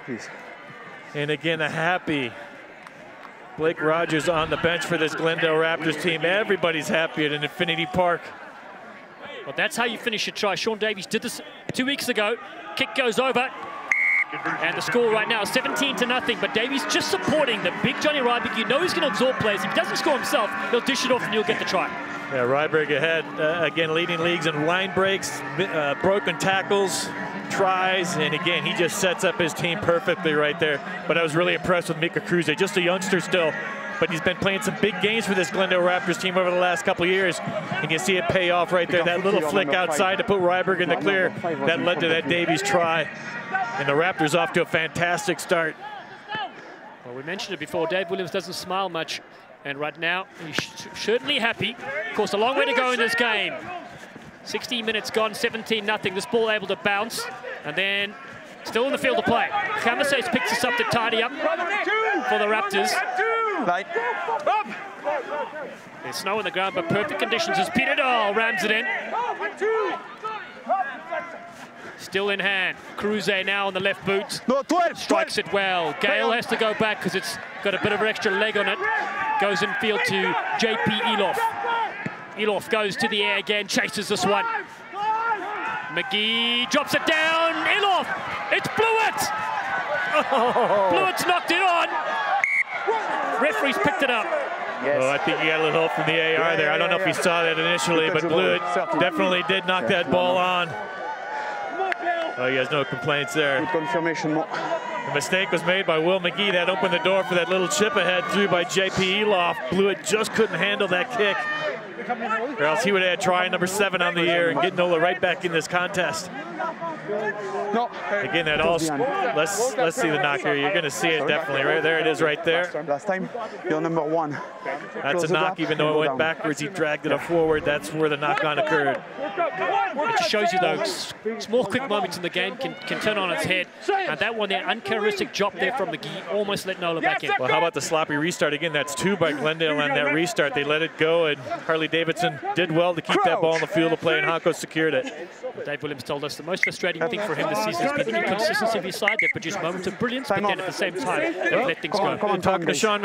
And again, a happy Blake Rogers on the bench for this Glendale Raptors team. Everybody's happy at an Infinity Park. Well, that's how you finish a try. Sean Davies did this 2 weeks ago. Kick goes over. And the score right now, 17-0, but Davies just supporting the big Johnny Ryberg. You know he's going to absorb plays. If he doesn't score himself, he'll dish it off and you'll get the try. Yeah, Ryberg ahead, again, leading leagues in line breaks, broken tackles, tries, and again, he just sets up his team perfectly right there. But I was really impressed with Mika Kruse, just a youngster still, but he's been playing some big games for this Glendale Raptors team over the last couple of years. And you see it pay off right there. That little flick outside to put Ryberg in the clear, that led to that Davies try. And the Raptors off to a fantastic start. Well, we mentioned it before, Dave Williams doesn't smile much. And right now, he's certainly happy. Of course, a long way to go in this game. 16 minutes gone, 17-0. This ball able to bounce. And then, still in the field of play. Camasace picks us up to tidy up for the Raptors. There's snow on the ground, but perfect conditions as Peter Dahl rams it in. Still in hand. Kruse now on the left boot. Strikes it well. Gale has to go back because it's got a bit of an extra leg on it. Goes in field to JP Eloff. Eloff goes to the air again, chases this one. McGee drops it down. Eloff! It's Blewett! Oh. Blewett's knocked it on. Referee's picked it up. Yes. Oh, I think he got a little help from the AR there. I don't know if he saw that initially, but Blewett definitely did knock that ball on. Oh, he has no complaints there. Good confirmation. The mistake was made by Will McGee. That opened the door for that little chip ahead through by JP Eloff. Blewett just couldn't handle that kick, or else he would have had try number 7 on the year and get NOLA right back in this contest. No. Again, that all. Let's see the knock here. You're going to see it definitely. Right there, it is right there. Last time, you're number 1. That's a knock, even though it went backwards. He dragged it up forward. That's where the knock-on occurred. It just shows you those small, quick moments in the game can turn on its head. And that one there, uncharacteristic drop there from McGee, almost let NOLA back in. Well, how about the sloppy restart again? That's 2 by Glendale on that restart. They let it go, and Harley Davidson did well to keep that ball in the field of play, and Hanko secured it. Well, Dave Williams told us the most frustrating thing for him this season has been the inconsistency of his side. They produced moments of brilliance, but then at the same time, they let things go. Talking to Sean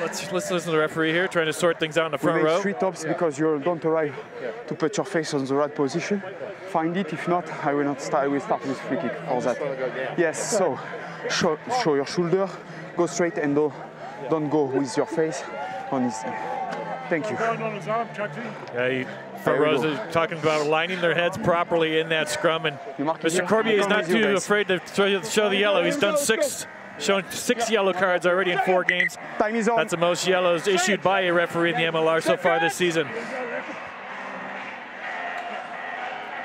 let's listen to the referee here, trying to sort things out in the front row. 3 tops because you don't arrive to put your face on the right position. Find it. If not, I will not start. I will start with free kick for that. Yes. So show your shoulder. Go straight and don't go with your face on his. Thank you. Yeah, front rows are talking about aligning their heads properly in that scrum, and Mr. Corbier is not too afraid to show the yellow. He's done shown 6 yellow cards already in 4 games. That's the most yellows issued by a referee in the MLR so far this season.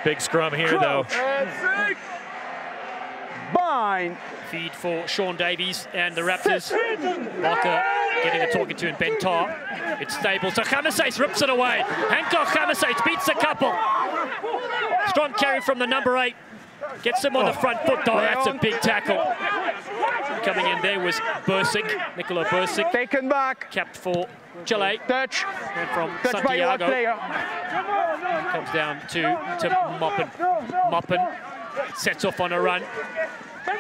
Big scrum here, though. Bind. Feed for Sean Davies and the Raptors. Walker getting a talking to in Ben Tar. It's stable, so Camasace rips it away. Hancock Camasace beats a couple. Strong carry from the number 8. Gets him on the front foot, though. That's a big tackle. Coming in there was Bursic, Nicola Bursic. Taken back. Capped for Chile. Touch. And from Touch by your player. Comes down to Moppin. Moppin sets off on a run. The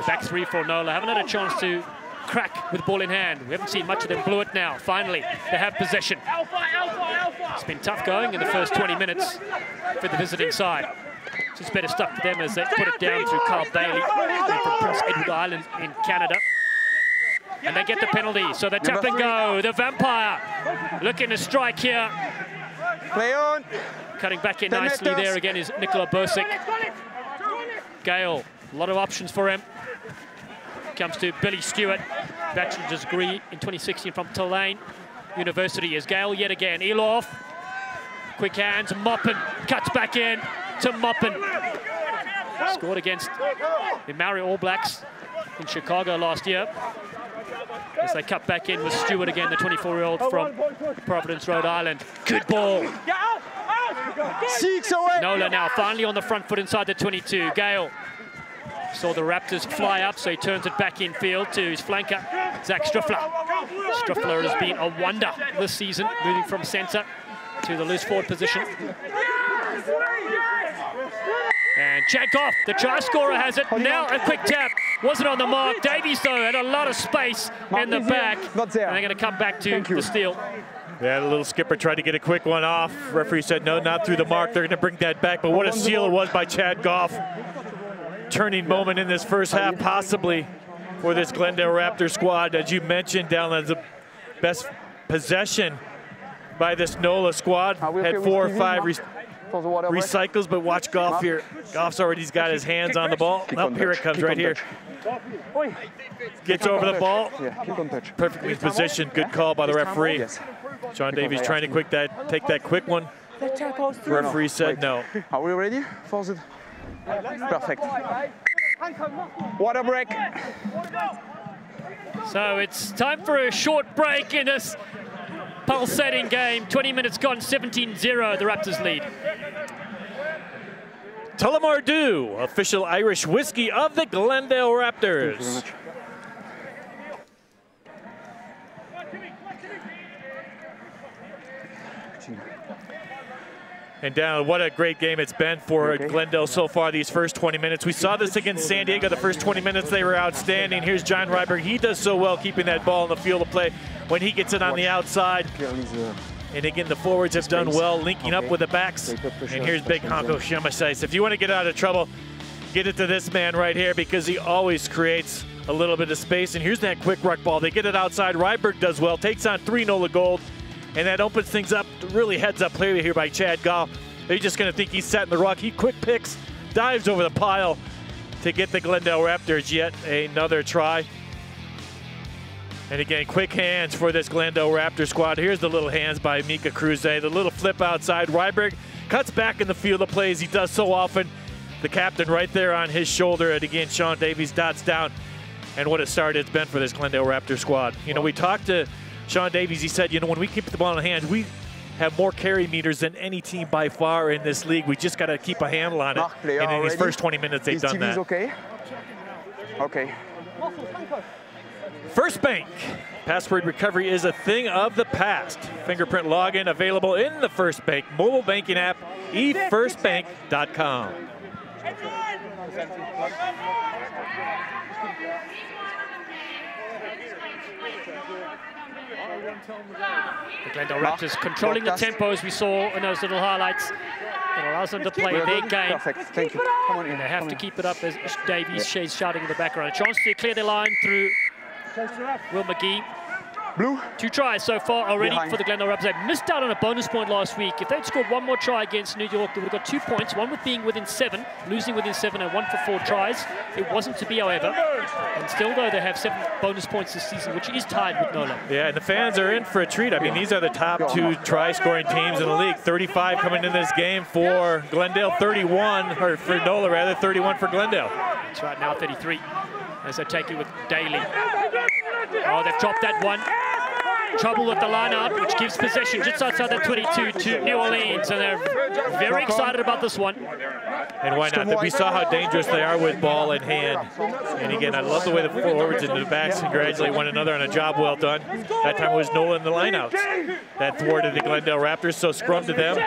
back 3 for NOLA. Haven't had a chance to crack with ball in hand. We haven't seen much of them. Blewett now. Finally, they have possession. It's been tough going in the first 20 minutes for the visiting side. Just better stuff for them as they put it down to Carl Bailey from Prince Edward Island in Canada. And they get the penalty, so they tap and go. The Vampire looking to strike here. Play on. Cutting back in nicely there again is Nicola Bursic. Gale, a lot of options for him. Comes to Billy Stewart, bachelor's degree in 2016 from Tulane University. Is Gale yet again. Eloff, quick hands, Moppin cuts back in to Moppin. Scored against the Maori All Blacks in Chicago last year. As they cut back in with Stewart again, the 24-year-old from Providence, Rhode Island. Good ball. 6 away. NOLA now finally on the front foot inside the 22. Gale saw the Raptors fly up, so he turns it back in field to his flanker, Zach Struffler. Struffler has been a wonder this season, moving from centre to the loose forward position. And Chankov, the try scorer, has it. Now a quick tap. Wasn't on the mark. Davies, though, had a lot of space in the back. Not there. And they're going to come back to the steal. Yeah, the little skipper tried to get a quick one off. Referee said no, not through the mark. They're going to bring that back, but what a steal it was by Chad Goff. Turning moment in this first half, possibly, for this Glendale Raptors squad. As you mentioned, down as the best possession by this NOLA squad. Had 4 or 5 recycles, but watch Goff here. Goff's already got his hands on the ball. Oh, here it comes right here. Gets over the ball. Perfectly positioned. Good call by the referee. Sean Davies trying to take that quick one. Referee said no. Are we ready for the... Perfect. Water break. So it's time for a short break in this pulsating game. 20 minutes gone, 17-0, the Raptors lead. Tullamore Dew, official Irish whiskey of the Glendale Raptors. And down, what a great game it's been for Glendale so far these first 20 minutes. We saw this against San Diego. The first 20 minutes, they were outstanding. Here's John Ryberg. He does so well keeping that ball in the field of play when he gets it on the outside. And again, the forwards have done well linking up with the backs. And here's Big Honko Shemasais. If you want to get out of trouble, get it to this man right here because he always creates a little bit of space. And here's that quick ruck ball. They get it outside. Ryberg does well, takes on 3 NOLA Gold. And that opens things up, really heads up play here by Chad Goff. They're just going to think he's setting the ruck. He quick picks, dives over the pile to get the Glendale Raptors yet another try. And again, quick hands for this Glendale Raptor squad. Here's the little hands by Mika Cruze. The little flip outside. Ryberg cuts back in the field of play as he does so often. The captain right there on his shoulder. And again, Sean Davies dots down. And what a start it's been for this Glendale Raptor squad. You know, we talked to Sean Davies. He said, you know, when we keep the ball in hand, we have more carry meters than any team by far in this league. We just got to keep a handle on it. And in these first 20 minutes, they've done that. Okay. Okay. First Bank. Password recovery is a thing of the past. Fingerprint login available in the First Bank mobile banking app, efirstbank.com. The Glendale Raptors controlling the tempo as we saw in those little highlights. It allows them to play their game. Perfect. Thank you. Come on in. They have to keep it up as Davies is shouting in the background. A chance to clear their line through Will McGee. Blue. 2 tries so far already for the Glendale Raptors. They missed out on a bonus point last week. If they'd scored 1 more try against New York, they would have got 2 points. One with being within 7, losing within 7, and 1 for 4 tries. It wasn't to be, however. And still, though, they have 7 bonus points this season, which is tied with NOLA. Yeah, and the fans are in for a treat. I mean, these are the top 2 try-scoring teams in the league. 35 coming in this game for Glendale, 31, or for NOLA rather, 31 for Glendale. It's right now 33 as they take it with Daly. Oh, they've dropped that one. Trouble with the line out, which gives possession just outside that 22 to New Orleans, and they're very excited about this one. And why not? We saw how dangerous they are with ball in hand. And again, I love the way the forwards and the backs congratulate one another on a job well done. That time it was NOLA in the lineouts that thwarted the Glendale Raptors, so scrum to them.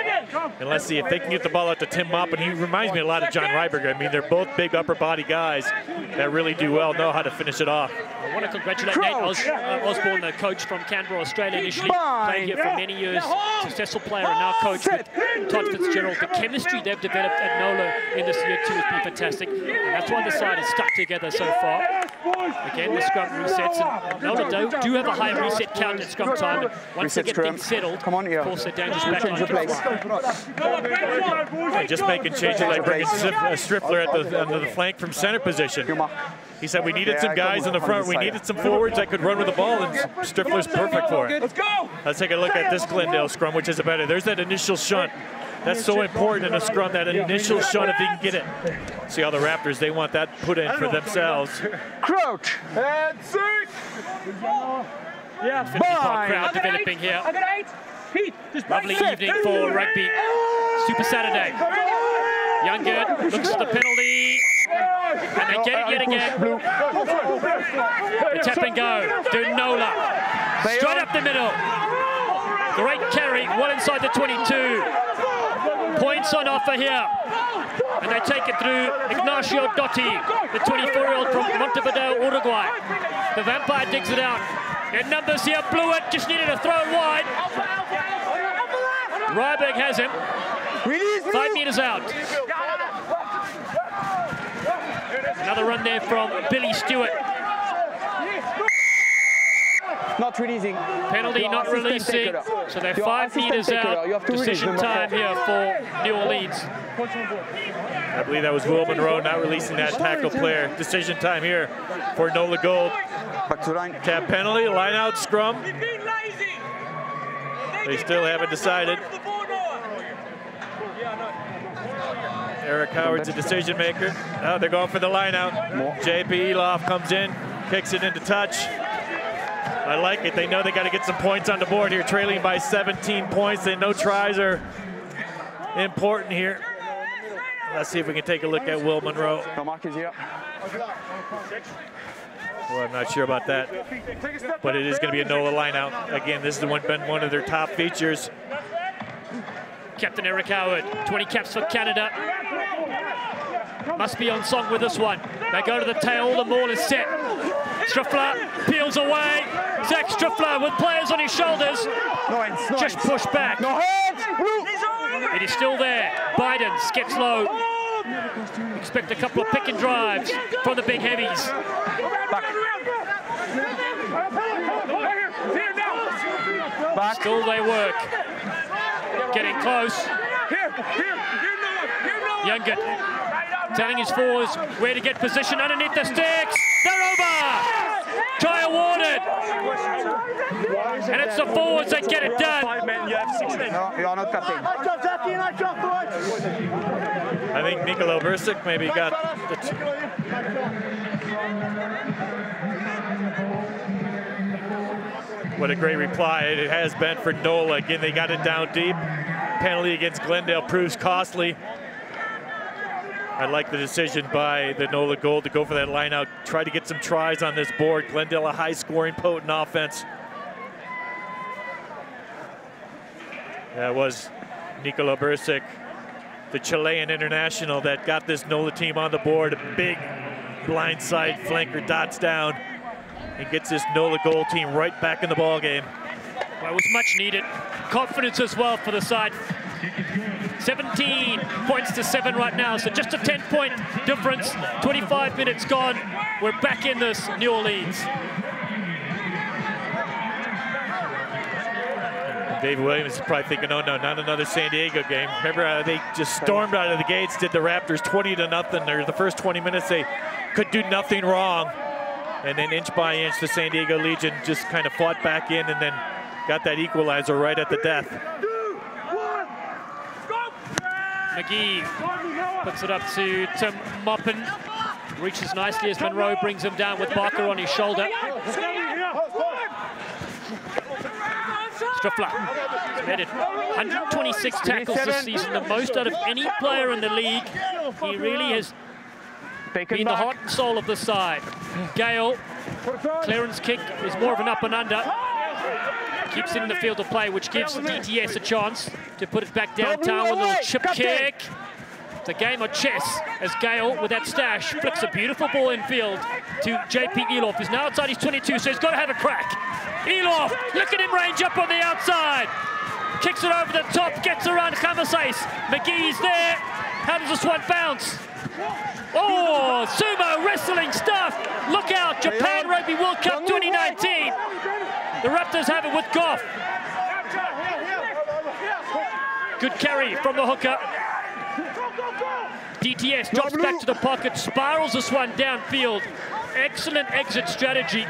And let's see if they can get the ball out to Tim Mopp. And he reminds me a lot of John Ryberg. I mean, they're both big upper body guys that really do well know how to finish it off. I want to congratulate Nate Osborne, the coach from Canberra, Australia, initially playing here for many years, successful player, and now coach with Todd Fitzgerald. The chemistry they've developed at NOLA in this year too has been fantastic, and that's why the side is stuck together so far. Again, the scrum resets, and NOLA do have a high reset count at scrum time. And once they get things settled, of course, they're dangerous back on. Just making changes like bringing Striffler under the flank from center position. He said we needed some guys in the front. We needed some forwards that could run with the ball, and Striffler's perfect for it. Let's go. Let's take a look at this Glendale scrum, which is a better. There's that initial shunt. That's so important in a scrum, that initial shunt if you can get it. See how the Raptors, they want that put in for themselves. Crouch. And sink. Yeah, 50-part crowd developing here. Lovely evening for rugby. Super Saturday. Youngert looks at the penalty. And they get it yet again. The tap and go to NOLA. Straight up the middle. Great carry, well inside the 22. Points on offer here. And they take it through Ignacio Dotti, the 24-year-old from Montevideo, Uruguay. The Vampire digs it out. In numbers here, blew it, just needed a throw wide. Ryberg has him. 5 meters out. Another run there from Billy Stewart. Not releasing. Penalty not releasing. So they're 5 meters out. Decision time here for New Orleans. I believe that was Will Monroe not releasing that tackle player. Decision time here for NOLA Gold. Back to line. Tap penalty, line out scrum. They still haven't decided. Eric Howard's a decision maker. Now they're going for the line out. JP Eloff comes in, kicks it into touch. I like it. They know they got to get some points on the board here, trailing by 17 points. They know tries are important here. Let's see if we can take a look at Will Monroe. Mark is here. Well, I'm not sure about that, but it is going to be a NOLA line out. Again, this has been one of their top features. Captain Eric Howard, 20 caps for Canada. Must be on song with this one. They go to the tail, the maul is set. Striffler peels away. Zach Striffler with players on his shoulders. Just push back. It is still there. Biden gets low. Expect a couple of pick and drives from the big heavies. Back. Still they work. Getting close. Youngert telling his forwards where to get position underneath the sticks. They're over. Try awarded. And it's the forwards that get it done. No, you are not captain. I think Nikola Bursic maybe got the What a great reply it has been for NOLA. Again, they got it down deep. Penalty against Glendale proves costly. I like the decision by the NOLA Gold to go for that line out, try to get some tries on this board. Glendale, a high-scoring, potent offense. That was Nikola Bursic, the Chilean international that got this NOLA team on the board. A big blindside flanker dots down and gets this NOLA Gold team right back in the ball game. Well, it was much needed. Confidence as well for the side. 17 points to 7 right now, so just a 10-point difference. 25 minutes gone. We're back in this, New Orleans. David Williams is probably thinking, oh no, not another San Diego game. Remember, they just stormed out of the gates, did the Raptors 20-0. Or the first 20 minutes, they could do nothing wrong. And then inch by inch, the San Diego Legion just kind of fought back in and then got that equalizer right at the death. McGee puts it up to Tim Moppin. Reaches nicely as Monroe brings him down with Barker on his shoulder. Striffler has made it 126 tackles this season, the most out of any player in the league. He really has been the heart and soul of the side. Gale, clearance kick is more of an up and under. Keeps it in the field of play, which gives DTS a chance to put it back downtown with a little chip kick. It's a game of chess as Gale, with that stash, flicks a beautiful ball in field to JP Eloff, who's now outside his 22, so he's got to have a crack. Eloff, look at him range up on the outside. Kicks it over the top, gets around Khamasais. McGee's there. How does this one bounce? Oh, sumo wrestling stuff. Look out, Japan Rugby World Cup 2019. The Raptors have it with Goff. Good carry from the hooker. DTS drops back to the pocket, spirals this one downfield. Excellent exit strategy.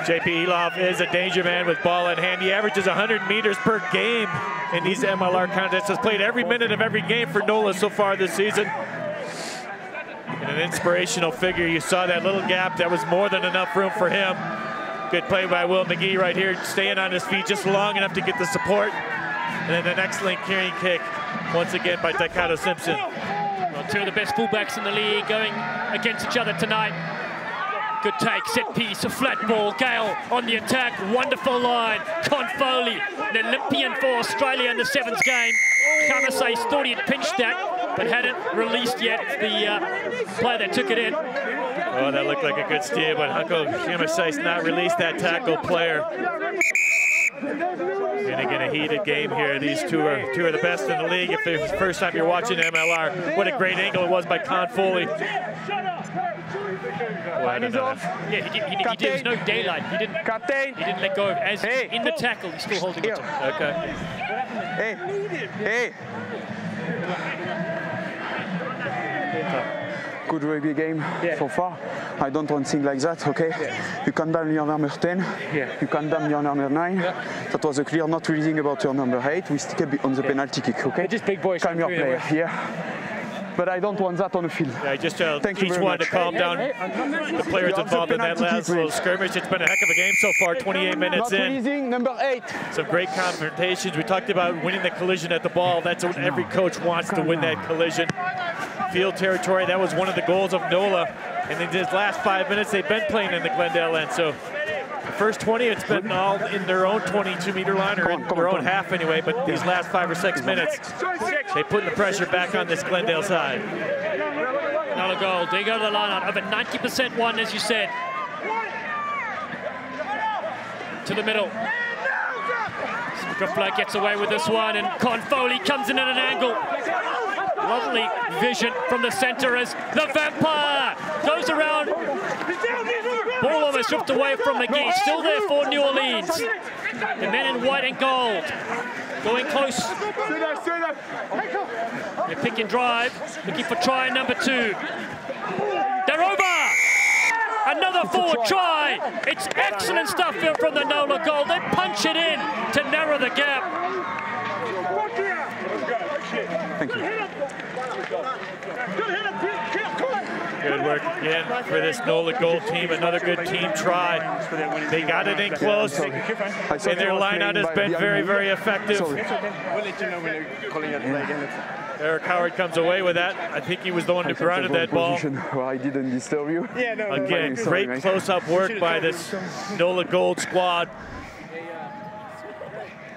JP Eloff is a danger man with ball in hand. He averages 100 meters per game in these MLR contests. Has played every minute of every game for NOLA so far this season. And an inspirational figure. You saw that little gap. That was more than enough room for him. Good play by Will McGee right here, staying on his feet just long enough to get the support. And then an excellent carrying kick, once again by Takato Simpson. Well, two of the best fullbacks in the league going against each other tonight. Good take, set piece, a flat ball. Gale on the attack, wonderful line. Confoley, an Olympian for Australia in the sevens game. Khamasais thought he had pinched that, but hadn't released yet the player that took it in. Oh, that looked like a good steal, but Hunko Khamasais not released that tackle player. And again, a heated game here. These two are the best in the league. If it's the first time you're watching MLR, what a great angle it was by Con Foley. Yeah, he did. There's no daylight. He didn't let go. As in the tackle, he's still holding it. Okay. Hey. Good rugby game so far. I don't want things like that, okay? You can damn your number 10. You can damn your number 9. That was a clear not reading about your number 8. We stick on the penalty kick, okay? Just big boys. Calm your player, But I don't want that on the field. Yeah, just each one to calm down the players involved in that last little skirmish. It's been a heck of a game so far, 28 minutes in. Releasing, number 8. Some great confrontations. We talked about winning the collision at the ball. That's what every coach wants, to win that collision. Field territory, that was one of the goals of NOLA. And in these last 5 minutes, they've been playing in the Glendale end. So the first 20, it's been all in their own 22-meter line, or in their own half anyway, but these last 5 or 6 minutes, they put the pressure back on this Glendale side. NOLA Gold, they go to the line out. Over 90% won, as you said. To the middle. Griffler gets away with this one, and Con Foley comes in at an angle. Lovely vision from the center as the Vampire goes around. Ball almost ripped away from McGee. Still there for New Orleans. The men in white and gold going close. They pick and drive, looking for try number 2. They're over. Another forward try. It's excellent stuff from the NOLA Gold. They punch it in to narrow the gap. Thank you. Good work again for this NOLA Gold team. Another good team try. They got it in close, and their lineout has been very, very effective. Eric Howard comes away with that. I think he was the one who grounded that ball. I didn't disturb you. Again, great close-up work by this NOLA Gold squad.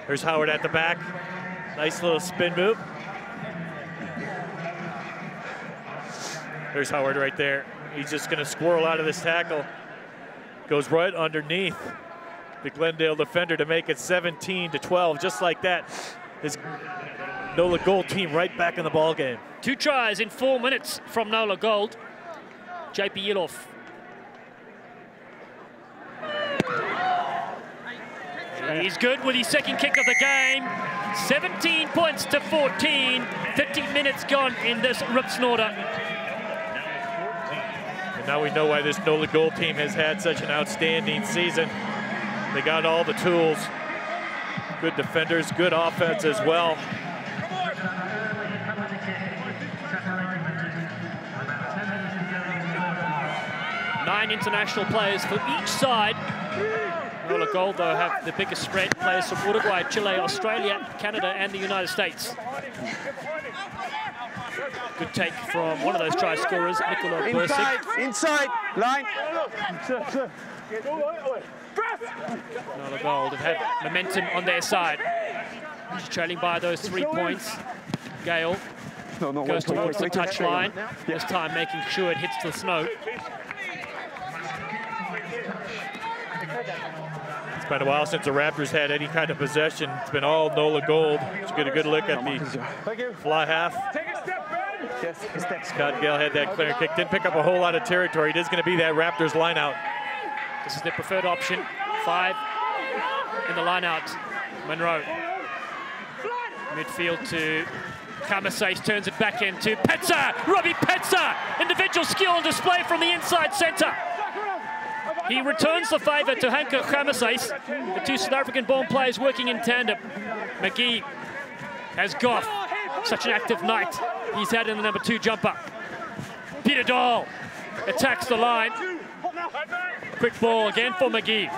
There's Howard at the back. Nice little spin move. There's Howard right there. He's just going to squirrel out of this tackle. Goes right underneath the Glendale defender to make it 17-12. Just like that, this NOLA Gold team right back in the ball game. 2 tries in 4 minutes from NOLA Gold. JP Yiloff. He's good with his second kick of the game. 17 points to 14. 15 minutes gone in this rip snorter. And now we know why this NOLA Gold team has had such an outstanding season. They got all the tools. Good defenders, good offense as well. Nine international players for each side. NOLA Gold, though, have the biggest spread. Players from Uruguay, Chile, Australia, Canada, and the United States. Good take from one of those try scorers, Nicola Bursic. Inside, line. NOLA Gold have had momentum on their side. Just trailing by those 3 points. Gale goes towards the touchline. This time making sure it hits the snow. It's been a while since the Raptors had any kind of possession. It's been all NOLA Gold. Let's get a good look at the fly half. Scott Gale had that clear kick. Didn't pick up a whole lot of territory. It is going to be that Raptors line out. This is their preferred option. 5 in the line out. Monroe. Midfield to Camasace, turns it back into Petsa. Robbie Petsa. Individual skill on display from the inside centre. He returns the favour to Hanko Camasace. The 2 South African-born players working in tandem. McGee has Goff. Such an active night he's had in the number 2 jumper. Peter Dahl attacks the line. Quick ball again for McGee.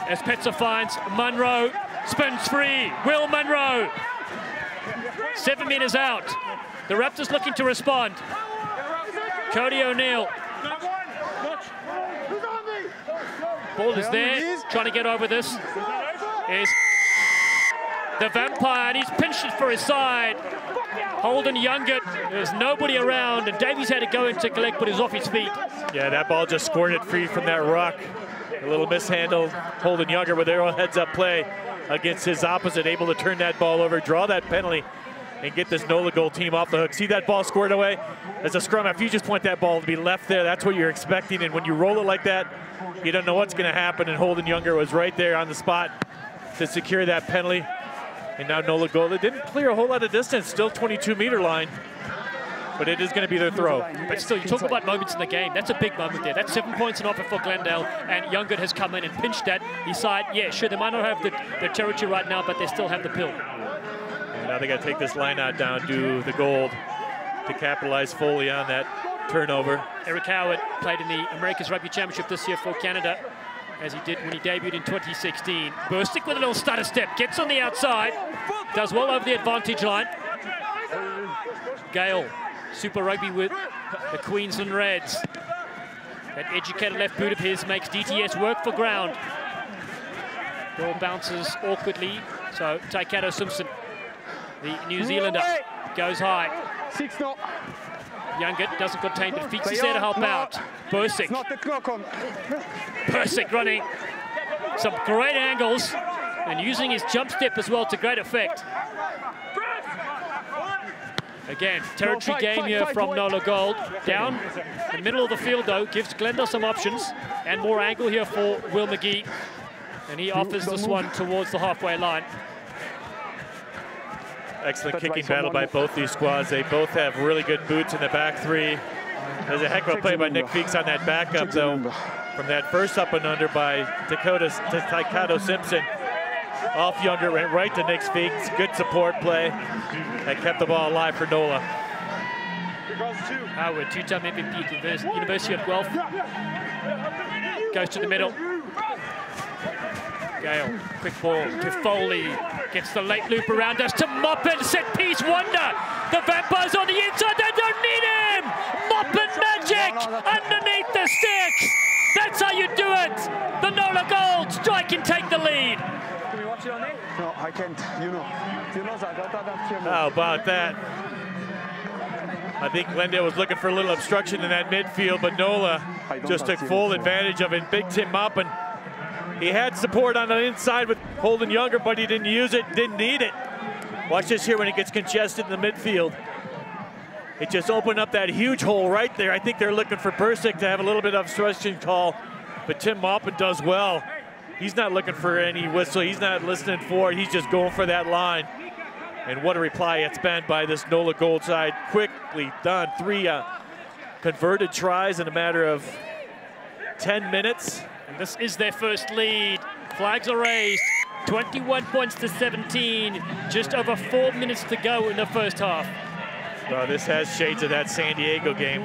As Petsa finds Munro, spins free. Will Munro. 7 metres out. The Raptors looking to respond. Cody O'Neill. Ball is there, trying to get over this. Is the Vampire, and he's pinched it for his side. Holden Youngert, there's nobody around, and Davies had to go in to collect, but he was off his feet. Yeah, that ball just squirted free from that rock. A little mishandle. Holden Youngert with their own heads-up play. against his opposite, able to turn that ball over, draw that penalty, and get this NOLA Gold team off the hook. See that ball squared away? As a scrum, if you just want that ball to be left there, that's what you're expecting. And when you roll it like that, you don't know what's going to happen. And Holden Younger was right there on the spot to secure that penalty. And now NOLA Gold, it didn't clear a whole lot of distance, still 22-meter line. But it is going to be their throw. But still, you talk about moments in the game. That's a big moment there. That's 7 points in offer for Glendale, and Younger has come in and pinched that. His side, yeah, sure, they might not have the territory right now, but they still have the pill. And now they got to take this line out down, do the Gold to capitalize fully on that turnover. Eric Howard played in the America's Rugby Championship this year for Canada, as he did when he debuted in 2016. Burstick with a little stutter step, gets on the outside, does well over the advantage line. Gale, Super Rugby with the Queensland Reds. That educated left boot of his makes DTS work for ground. Ball bounces awkwardly, so Taikato Simpson, the New Zealander, goes high. Younger doesn't contain, but Feeks is there to help out. Bursick. Bursick running some great angles and using his jump step as well to great effect. Again, territory game here from NOLA Gold. Down in the middle of the field, though, gives Glendale some options and more angle here for Will McGee. And he offers this one towards the halfway line. Excellent kicking battle by both these squads. They both have really good boots in the back three. There's a heck of a play by Nick Feeks on that backup, though. From that first up and under by Taikato Simpson. Off Younger, went right to Nick Feeks. Good support play. That kept the ball alive for NOLA. Howard, two-time MVP at the University of Guelph. Goes to the middle. Gale, quick ball to Foley. Gets the late loop around us to Moppin, set-piece wonder. The Vampires on the inside, they don't need him! Moppin magic underneath the sticks. That's how you do it. The NOLA Gold strike and take the lead. Can we watch it on there? No, I can't. You know that. How about that? I think Glendale was looking for a little obstruction in that midfield, but NOLA just took full advantage of it. Big Tim Moppin. He had support on the inside with Holden Younger, but he didn't use it, didn't need it. Watch this here when it gets congested in the midfield. It just opened up that huge hole right there. I think they're looking for Bursick to have a little bit of obstruction call, but Tim Moppin does well. He's not looking for any whistle. He's not listening for it. He's just going for that line. And what a reply it's been by this NOLA Gold side. Quickly done. 3 converted tries in a matter of 10 minutes. And this is their first lead. Flags are raised. 21 points to 17. Just over 4 minutes to go in the first half. Well, this has shades of that San Diego game.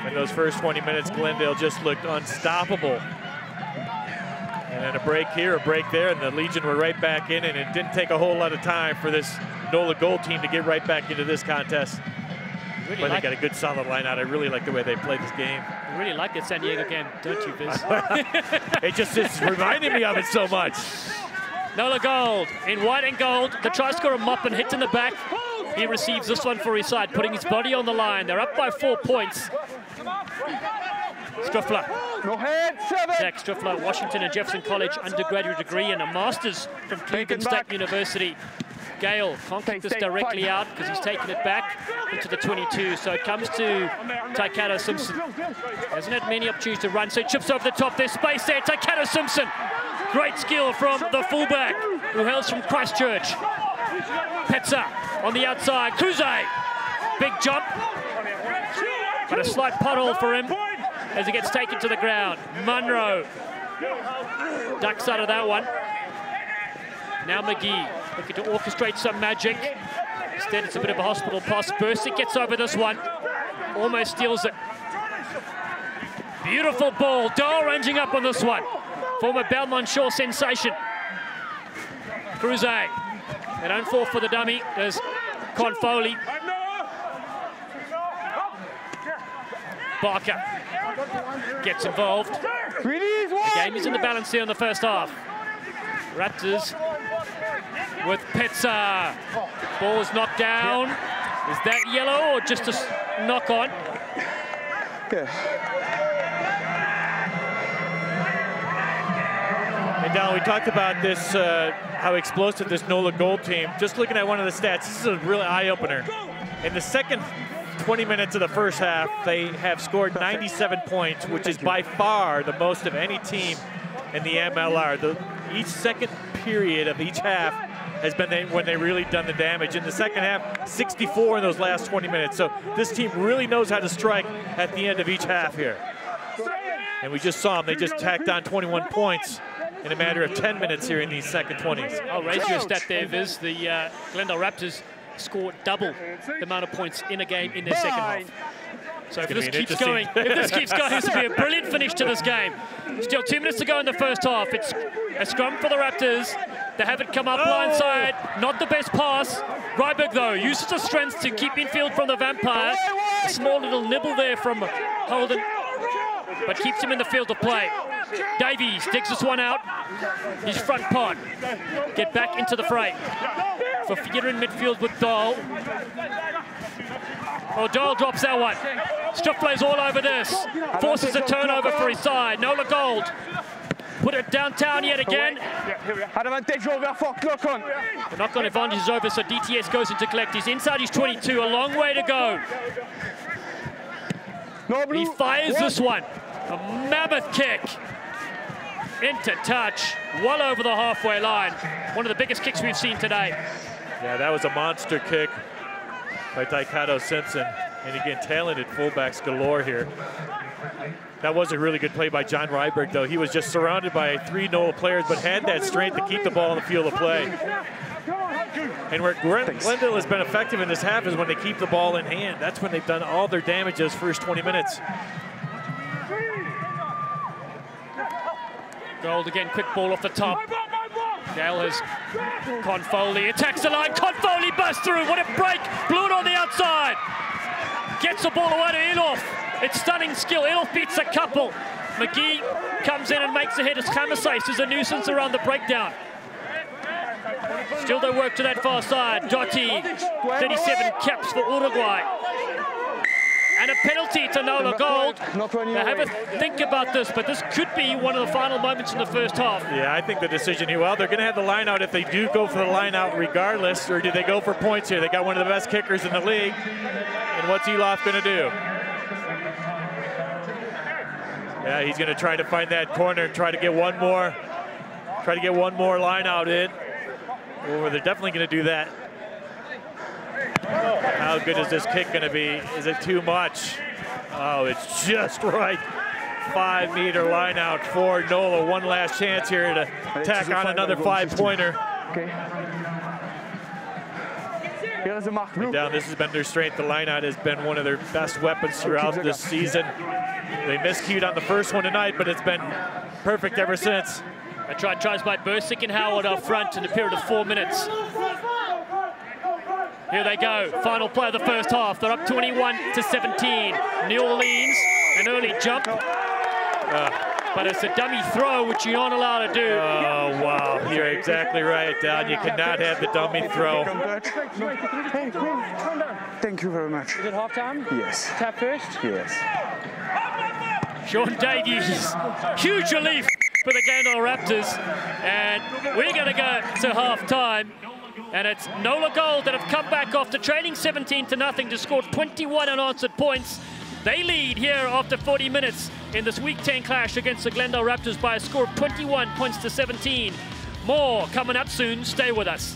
In those first 20 minutes, Glendale just looked unstoppable. And then a break here, a break there, and the Legion were right back in, and it didn't take a whole lot of time for this NOLA Gold team to get right back into this contest. Really but they got a good solid line out. I really like the way they played this game. You really like that San Diego game, don't you, Viz? It's reminding me of it so much. NOLA Gold in white and gold. The try scorer Moppin hits in the back. He receives this one for his side, putting his body on the line. They're up by 4 points. Struffler. No head, 7. Zach Struffler, Washington and Jefferson College undergraduate degree and a master's from Cleveland State University. Gale can't kick this directly out because he's taken it back into the 22. So it comes to Taikato Simpson. Hasn't had many opportunities to run, so he chips over the top. There's space there. Taikato Simpson. Great skill from the fullback who hails from Christchurch. Petza on the outside. Cruze. Big jump. But a slight pothole for him as he gets taken to the ground. Munro ducks out of that one. Now McGee looking to orchestrate some magic. Instead, it's a bit of a hospital pass. Bursick gets over this one. Almost steals it. Beautiful ball. Dahl ranging up on this one. Former Belmont Shore sensation. Cruze. They don't fall for the dummy. There's Confoley. Barker gets involved. The game is in the balance here in the first half. Raptors with Petza. Ball is knocked down. Is that yellow or just a knock on? And Don, we talked about this, how explosive this NOLA Gold team. Just looking at one of the stats, this is a really eye-opener. In the second 20 minutes of the first half, they have scored 97 points, which is by far the most of any team in the MLR. Each second period of each half has been when they really done the damage. In the second half, 64 in those last 20 minutes. So this team really knows how to strike at the end of each half here. And we just saw them, they just tacked on 21 points in a matter of 10 minutes here in these second 20s. I'll raise you a stat there, Viz. The Glendale Raptors scored double the amount of points in a game in their second half. So if this keeps going, this will be a brilliant finish to this game. Still 2 minutes to go in the first half. It's a scrum for the Raptors. They have it come up blindside. Not the best pass. Ryberg, though, uses his strength to keep infield from the Vampire. A small little nibble there from Holden, but keeps him in the field of play. Davies digs this one out. His front part. Get back into the fray. For Figueroa in midfield with Dahl. Oh, Dahl drops that one. Striffley's all over this. Forces a turnover for his side. NOLA Gold. Put it downtown yet again. Advantage over for Knock-on. The knock-on advantage is over, so DTS goes into collect. He's inside his 22, a long way to go. He fires this one. A mammoth kick. Into touch, well over the halfway line. One of the biggest kicks we've seen today. Yeah, that was a monster kick by Taikato Simpson. And again, talented fullbacks galore here. That was a really good play by John Ryberg, though. He was just surrounded by 3 NOLA players, but had that strength to keep the ball in the field of play. And where Glendale has been effective in this half is when they keep the ball in hand. That's when they've done all their damage those first 20 minutes. Gold again, quick ball off the top. Gale has Confoley, attacks the line, Confoley busts through, what a break, blew it on the outside. Gets the ball away to Elof. It's stunning skill, Elof beats a couple. McGee comes in and makes a hit as Climactic is a nuisance around the breakdown. Still they work to that far side. Dotti, 37 caps for Uruguay. And a penalty to NOLA Gold. They have a think about this, but this could be one of the final moments in the first half. Yeah, I think the decision here, well, they're going to have the line out if they do go for the line out regardless, or do they go for points here? They got one of the best kickers in the league. And what's Elof going to do? Yeah, he's going to try to find that corner and try to get one more line out in. Well, they're definitely going to do that. How good is this kick going to be? Is it too much? Oh, it's just right. 5-meter line out for NOLA. One last chance here to tack on another 5-pointer. Okay. Here's the mark. Down, this has been their strength. The line out has been one of their best weapons throughout this season. They miscued on the first one tonight, but it's been perfect ever since. A tries by Bursick and Howard up front in a period of 4 minutes. Here they go, final play of the first half. They're up 21-17. New Orleans, an early jump. But it's a dummy throw, which you're not allowed to do. Oh, wow, you're exactly right, Don. You cannot have the dummy throw. Thank you very much. Is it half time? Yes. Tap first? Yes. Sean Davies, huge relief for the Glendale Raptors. And we're going to go to half time. And it's NOLA Gold that have come back after trailing 17-0 to score 21 unanswered points. They lead here after 40 minutes in this Week 10 clash against the Glendale Raptors by a score of 21 points to 17. More coming up soon. Stay with us.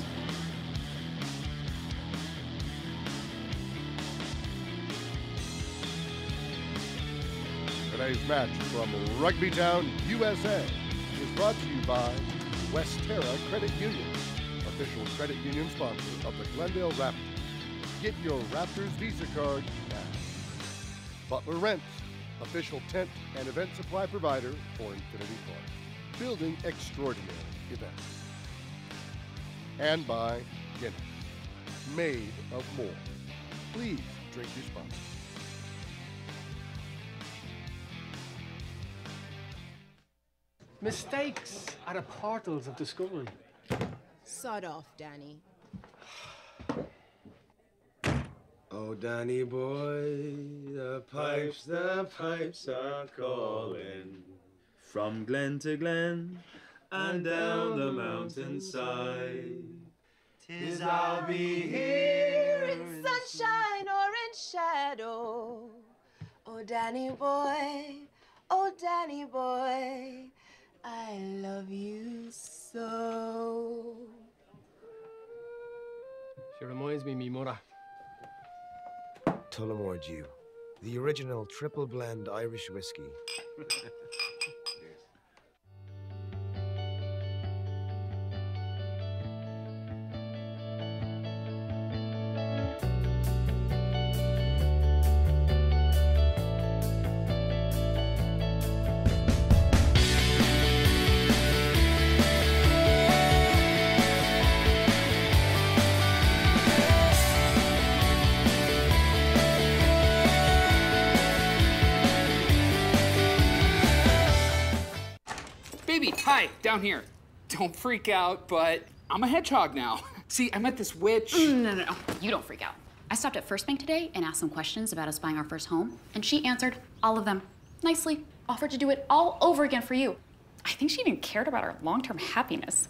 Today's match from Rugby Town, USA is brought to you by Westera Credit Union, official credit union sponsor of the Glendale Raptors. Get your Raptors Visa card now. Butler Rents, official tent and event supply provider for Infinity Park, building extraordinary events. And by Guinness, made of more. Please drink responsibly. Mistakes are the portals of discovery. Sod off, Danny. Oh, Danny boy, the pipes are calling. From glen to glen, and down the mountainside. 'Tis I'll be here in sunshine or in shadow. Oh, Danny boy, I love you so. She reminds me, me mother. Tullamore Dew, the original triple blend Irish whiskey. Baby, hi, down here. Don't freak out, but I'm a hedgehog now. See, I met this witch. No. You don't freak out. I stopped at First Bank today and asked some questions about us buying our first home, and she answered all of them nicely, offered to do it all over again for you. I think she even cared about our long-term happiness.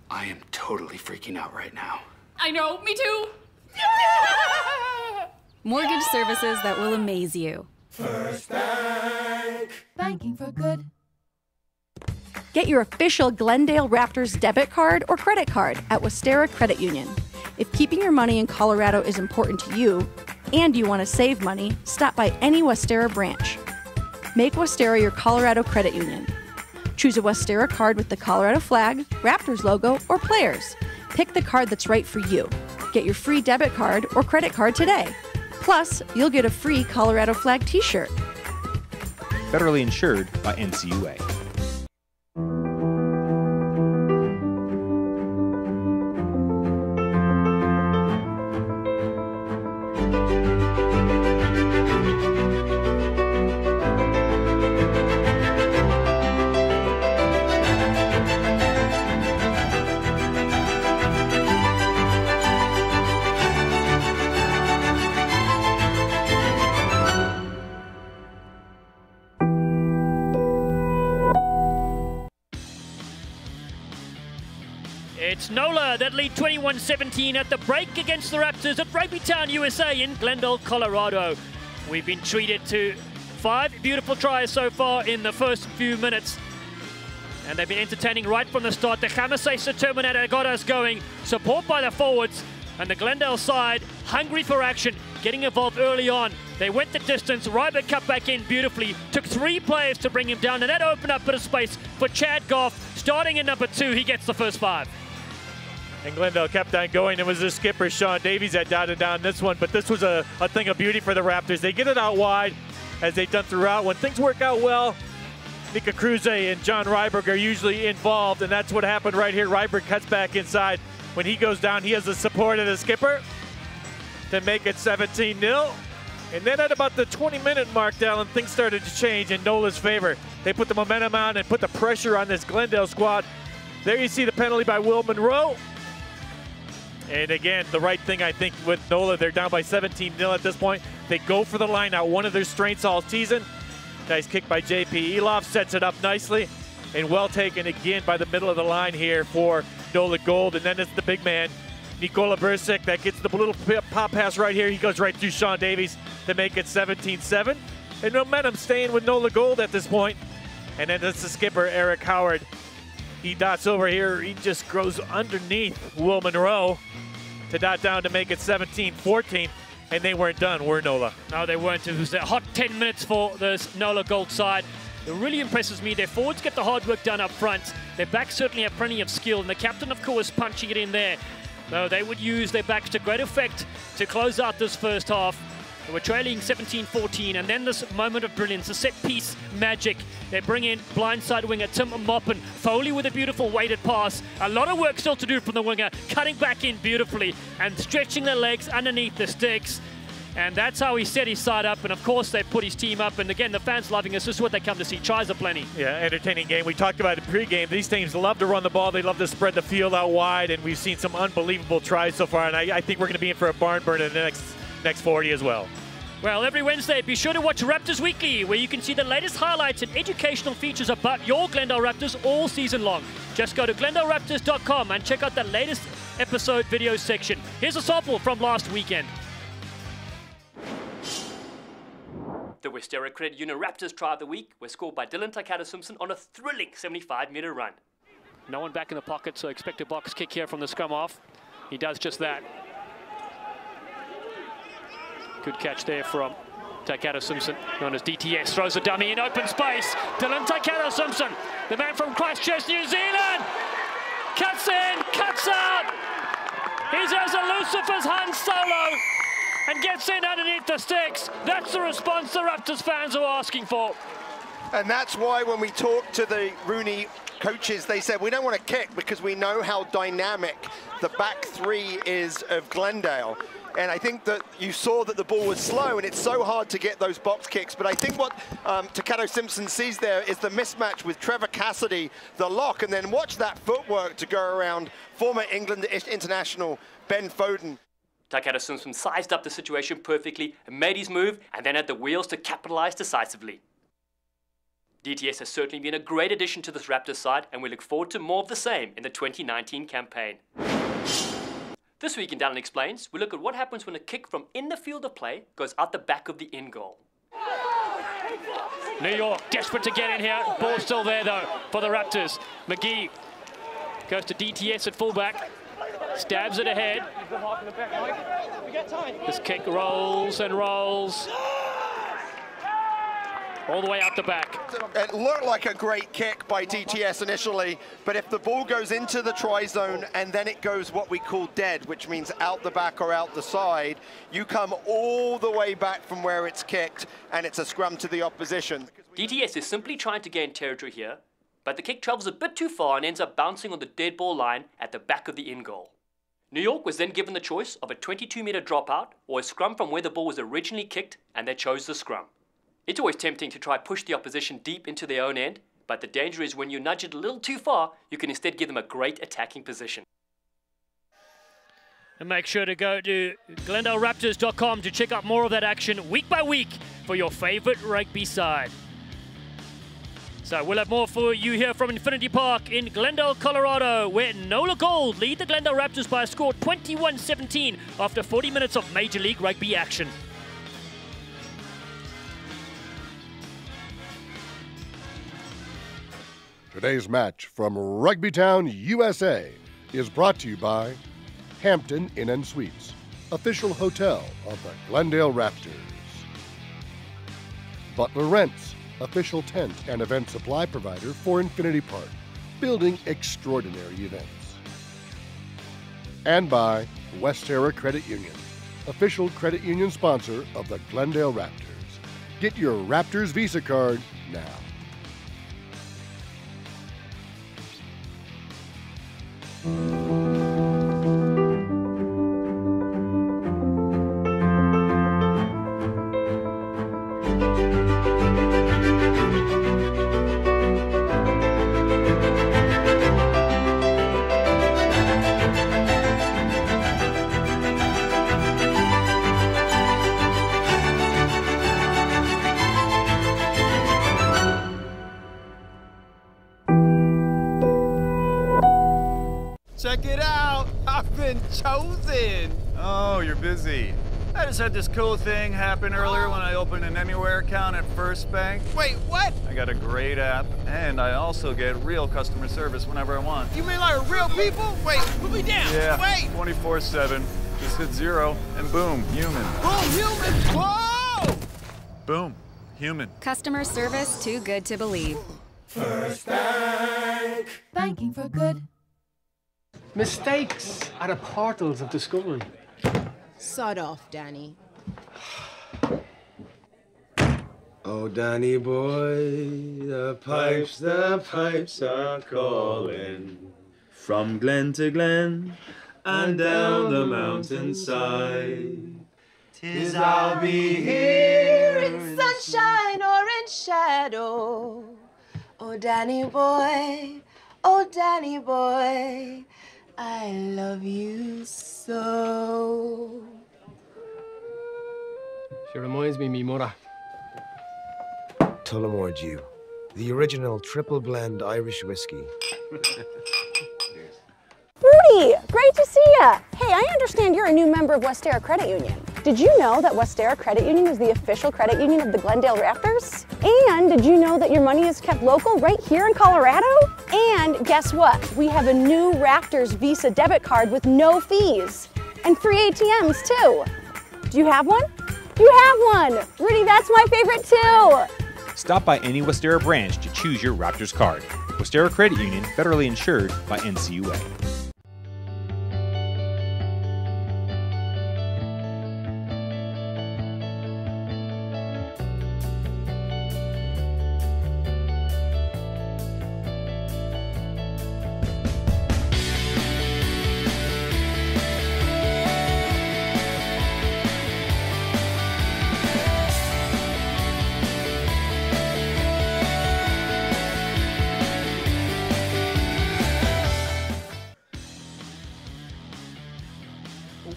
I am totally freaking out right now. I know, me too. Mortgage services that will amaze you. First Bank. Banking for good. Get your official Glendale Raptors debit card or credit card at Westera Credit Union. If keeping your money in Colorado is important to you and you want to save money, stop by any Westera branch. Make Westera your Colorado credit union. Choose a Westera card with the Colorado flag, Raptors logo, or players. Pick the card that's right for you. Get your free debit card or credit card today. Plus, you'll get a free Colorado flag t-shirt. Federally insured by NCUA. It's NOLA that lead 21-17 at the break against the Raptors at Rugby Town, USA in Glendale, Colorado. We've been treated to 5 beautiful tries so far in the first few minutes. And they've been entertaining right from the start. The Climactic Terminator got us going. Support by the forwards. And the Glendale side, hungry for action, getting involved early on. They went the distance. Ryber cut back in beautifully. Took 3 players to bring him down. And that opened up a bit of space for Chad Goff. Starting in number 2, he gets the first 5. And Glendale kept on going. It was the skipper, Sean Davies, that dotted down this one. But this was a thing of beauty for the Raptors. They get it out wide, as they've done throughout. When things work out well, Nika Kruse and John Ryberg are usually involved, and that's what happened right here. Ryberg cuts back inside. When he goes down, he has the support of the skipper to make it 17-0. And then at about the 20-minute mark, Dallin, things started to change in NOLA's favor. They put the momentum on and put the pressure on this Glendale squad. There you see the penalty by Will Monroe. And again, the right thing, I think, with NOLA, they're down by 17-0 at this point. They go for the line out, one of their strengths all season. Nice kick by J.P. Eloff, sets it up nicely. And well taken again by the middle of the line here for NOLA Gold. And then it's the big man, Nikola Bursic, that gets the little pop pass right here. He goes right through Sean Davies to make it 17-7. And momentum staying with NOLA Gold at this point. And then it's the skipper, Eric Howard. He dots over here. He just goes underneath Will Monroe to dot down to make it 17-14. And they weren't done, were NOLA? No, they weren't. It was a hot 10 minutes for the NOLA Gold side. It really impresses me. Their forwards get the hard work done up front. Their backs certainly have plenty of skill. And the captain, of course, punching it in there. So they would use their backs to great effect to close out this first half. They were trailing 17-14, and then this moment of brilliance, the set-piece magic. They bring in blindside winger Tim Moppin. Foley with a beautiful weighted pass. A lot of work still to do from the winger, cutting back in beautifully and stretching their legs underneath the sticks. And that's how he set his side up, and of course they put his team up. And again, the fans loving us. This is what they come to see. Tries are plenty. Yeah, entertaining game. We talked about it pregame. These teams love to run the ball. They love to spread the field out wide, and we've seen some unbelievable tries so far. And I think we're going to be in for a barn burner in the next 40 as well. Well, every Wednesday, be sure to watch Raptors Weekly, where you can see the latest highlights and educational features about your Glendale Raptors all season long. Just go to GlendaleRaptors.com and check out the latest episode video section. Here's a sample from last weekend. The Westera Credit Union Raptors try of the week was scored by Dylan Takata-Simpson on a thrilling 75-meter run. No one back in the pocket, so expect a box kick here from the scrum half. He does just that. Good catch there from Takata-Simpson, known as DTS, throws a dummy in open space. Dylan Takata-Simpson, the man from Christchurch, New Zealand, cuts in, cuts out. He's as elusive as Han Solo and gets in underneath the sticks. That's the response the Raptors fans are asking for. And that's why when we talked to the Rooney coaches, they said, we don't want to kick because we know how dynamic the back three is of Glendale. And I think that you saw that the ball was slow, and it's so hard to get those box kicks. But I think what Takata-Simpson sees there is the mismatch with Trevor Cassidy, the lock, and then watch that footwork to go around former England international Ben Foden. Takata-Simpson sized up the situation perfectly and made his move, and then had the wheels to capitalize decisively. DTS has certainly been a great addition to this Raptors side, and we look forward to more of the same in the 2019 campaign. This week in Dallin Explains, we look at what happens when a kick from in the field of play goes out the back of the in goal. New York desperate to get in here. Ball still there though for the Raptors. McGee goes to DTS at fullback, stabs it ahead. This kick rolls and rolls all the way out the back. It looked like a great kick by DTS initially, but if the ball goes into the try zone and then it goes what we call dead, which means out the back or out the side, you come all the way back from where it's kicked, and it's a scrum to the opposition. DTS is simply trying to gain territory here, but the kick travels a bit too far and ends up bouncing on the dead ball line at the back of the in goal. New York was then given the choice of a 22-meter dropout or a scrum from where the ball was originally kicked, and they chose the scrum. It's always tempting to try push the opposition deep into their own end, but the danger is when you nudge it a little too far, you can instead give them a great attacking position. And make sure to go to GlendaleRaptors.com to check out more of that action week by week for your favorite rugby side. So we'll have more for you here from Infinity Park in Glendale, Colorado, where NOLA Gold lead the Glendale Raptors by a score 21-17 after 40 minutes of Major League Rugby action. Today's match from Rugby Town, USA is brought to you by Hampton Inn & Suites, official hotel of the Glendale Raptors. Butler Rents, official tent and event supply provider for Infinity Park, building extraordinary events. And by Westera Credit Union, official credit union sponsor of the Glendale Raptors. Get your Raptors Visa card now. Check it out! I've been chosen! Oh, you're busy. I just had this cool thing happen earlier when I opened an Anywhere account at First Bank. Wait, what? I got a great app, and I also get real customer service whenever I want. You mean like real people? Wait, put me down! Yeah, Wait! 24/7. Just hit 0, and boom, human. Boom, human! Whoa! Boom, human. Customer service too good to believe. First Bank. Banking for good. Mistakes are the portals of discovery. Sod off, Danny. Oh, Danny boy, the pipes are calling. From glen to glen and down the mountainside. 'Tis I'll be here In sunshine or in shadow. Oh, Danny boy, oh, Danny boy, I love you so. She reminds me, Mimura. Tullamore Dew. The original triple blend Irish whiskey. Rudy, great to see ya. Hey, I understand you're a new member of Westera Credit Union. Did you know that Westera Credit Union is the official credit union of the Glendale Raptors? And did you know that your money is kept local right here in Colorado? And guess what? We have a new Raptors Visa debit card with no fees. And free ATMs too. Do you have one? You have one! Rudy, that's my favorite too! Stop by any Westera branch to choose your Raptors card. Westera Credit Union, federally insured by NCUA.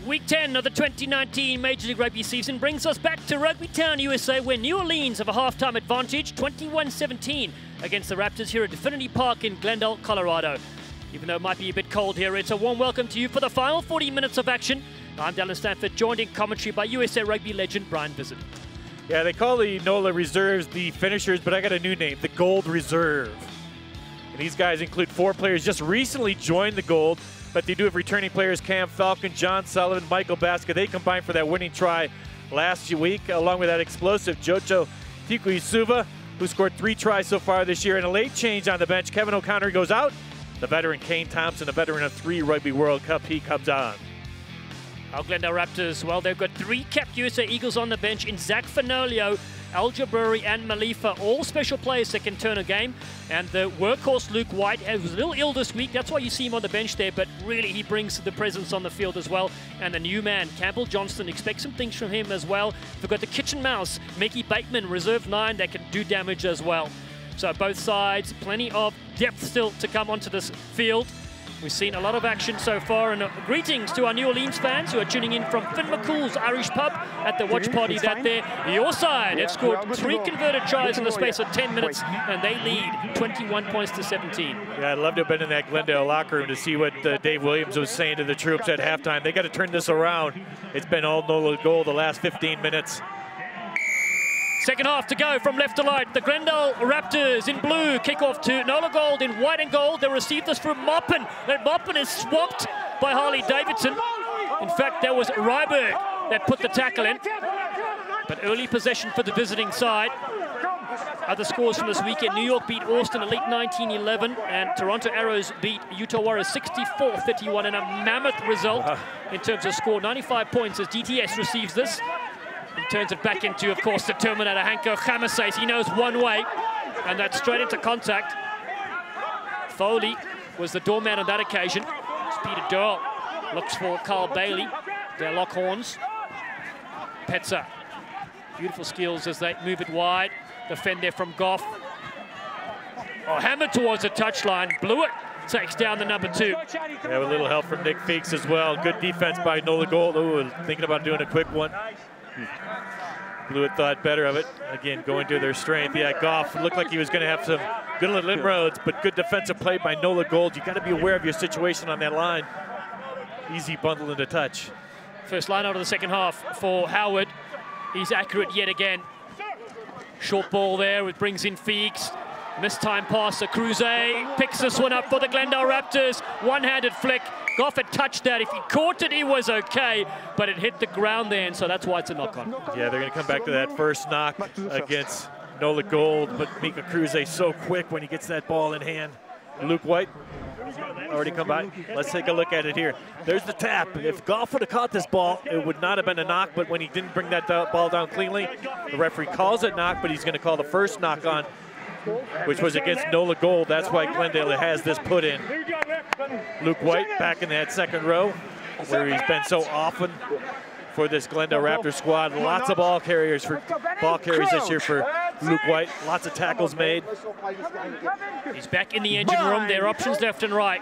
Week 10 of the 2019 Major League Rugby season brings us back to Rugby Town, USA, where New Orleans have a halftime advantage, 21-17, against the Raptors here at Infinity Park in Glendale, Colorado. Even though it might be a bit cold here, it's a warm welcome to you for the final 40 minutes of action. I'm Dallin Stanford, joined in commentary by USA Rugby legend Brian Visit. Yeah, they call the NOLA Reserves the finishers, but I got a new name, the Gold Reserve. And these guys include 4 players just recently joined the Gold, but they do have returning players Cam Falcon, John Sullivan, Michael Baska. They combined for that winning try last week, along with that explosive Jojo Tikuisuva, who scored 3 tries so far this year. And a late change on the bench, Kevin O'Connor goes out. The veteran Kane Thompson, a veteran of 3 Rugby World Cup, he comes on. Our Glendale Raptors, well, they've got 3 capped USA Eagles on the bench in Zach Fanolio, Al Jaburi and Malifa, all special players that can turn a game. And the workhorse Luke White was a little ill this week. That's why you see him on the bench there, but really he brings the presence on the field as well. And the new man, Campbell Johnston, expect some things from him as well. We've got the kitchen mouse, Mickey Bateman, reserve 9, that can do damage as well. So both sides, plenty of depth still to come onto this field. We've seen a lot of action so far, and greetings to our New Orleans fans who are tuning in from Finn McCool's Irish Pub at the watch party that there. Your side have scored 3 converted tries in the space of 10 minutes, and they lead 21 points to 17. Yeah, I'd love to have been in that Glendale locker room to see what Dave Williams was saying to the troops at halftime. They got to turn this around. It's been all NOLA Gold the last 15 minutes. Second half to go from left to right. The Glendale Raptors in blue kick off to NOLA Gold in white and gold. They receive this from Moppin. That Moppin is swamped by Harley Davidson. In fact, that was Ryberg that put the tackle in. But early possession for the visiting side. Other scores from this weekend: New York beat Austin Elite 19-11, and Toronto Arrows beat Utah Warriors 64-31 in a mammoth result in terms of score. 95 points as DTS receives this. He turns it back into, of course, the Terminator, Hanko Khamases. He knows one way, and that's straight into contact. Foley was the doorman on that occasion. It's Peter Durrell looks for Carl Bailey. They lock horns. Petzer, beautiful skills as they move it wide. Defend there from Goff. Oh, hammered towards the touchline. Blew it. Takes down the number 2. Yeah, with a little help from Nick Feeks as well. Good defense by NOLA Gold. Ooh, thinking about doing a quick one. Blewett thought better of it. Again, going to their strength. Yeah, Goff looked like he was going to have some good inroads, but good defensive play by NOLA Gold. You got to be aware of your situation on that line. Easy bundle into touch. First line out of the second half for Howard. He's accurate yet again. Short ball there, it brings in Feeks. Missed time pass, Cruze picks this one up for the Glendale Raptors. One-handed flick. Goff had touched that. If he caught it, he was okay, but it hit the ground there, and so that's why it's a knock-on. Yeah, they're going to come back to that first knock against NOLA Gold, but Mika Cruze so quick when he gets that ball in hand. Luke White already come by. Let's take a look at it here. There's the tap. If Goff would have caught this ball, it would not have been a knock, but when he didn't bring that ball down cleanly, the referee calls it knock, but he's going to call the first knock on, which was against NOLA Gold. That's why Glendale has this put in. Luke White back in that second row, where he's been so often for this Glendale Raptors squad. Lots of ball carriers this year for Luke White. Lots of tackles made. He's back in the engine room. There are options left and right.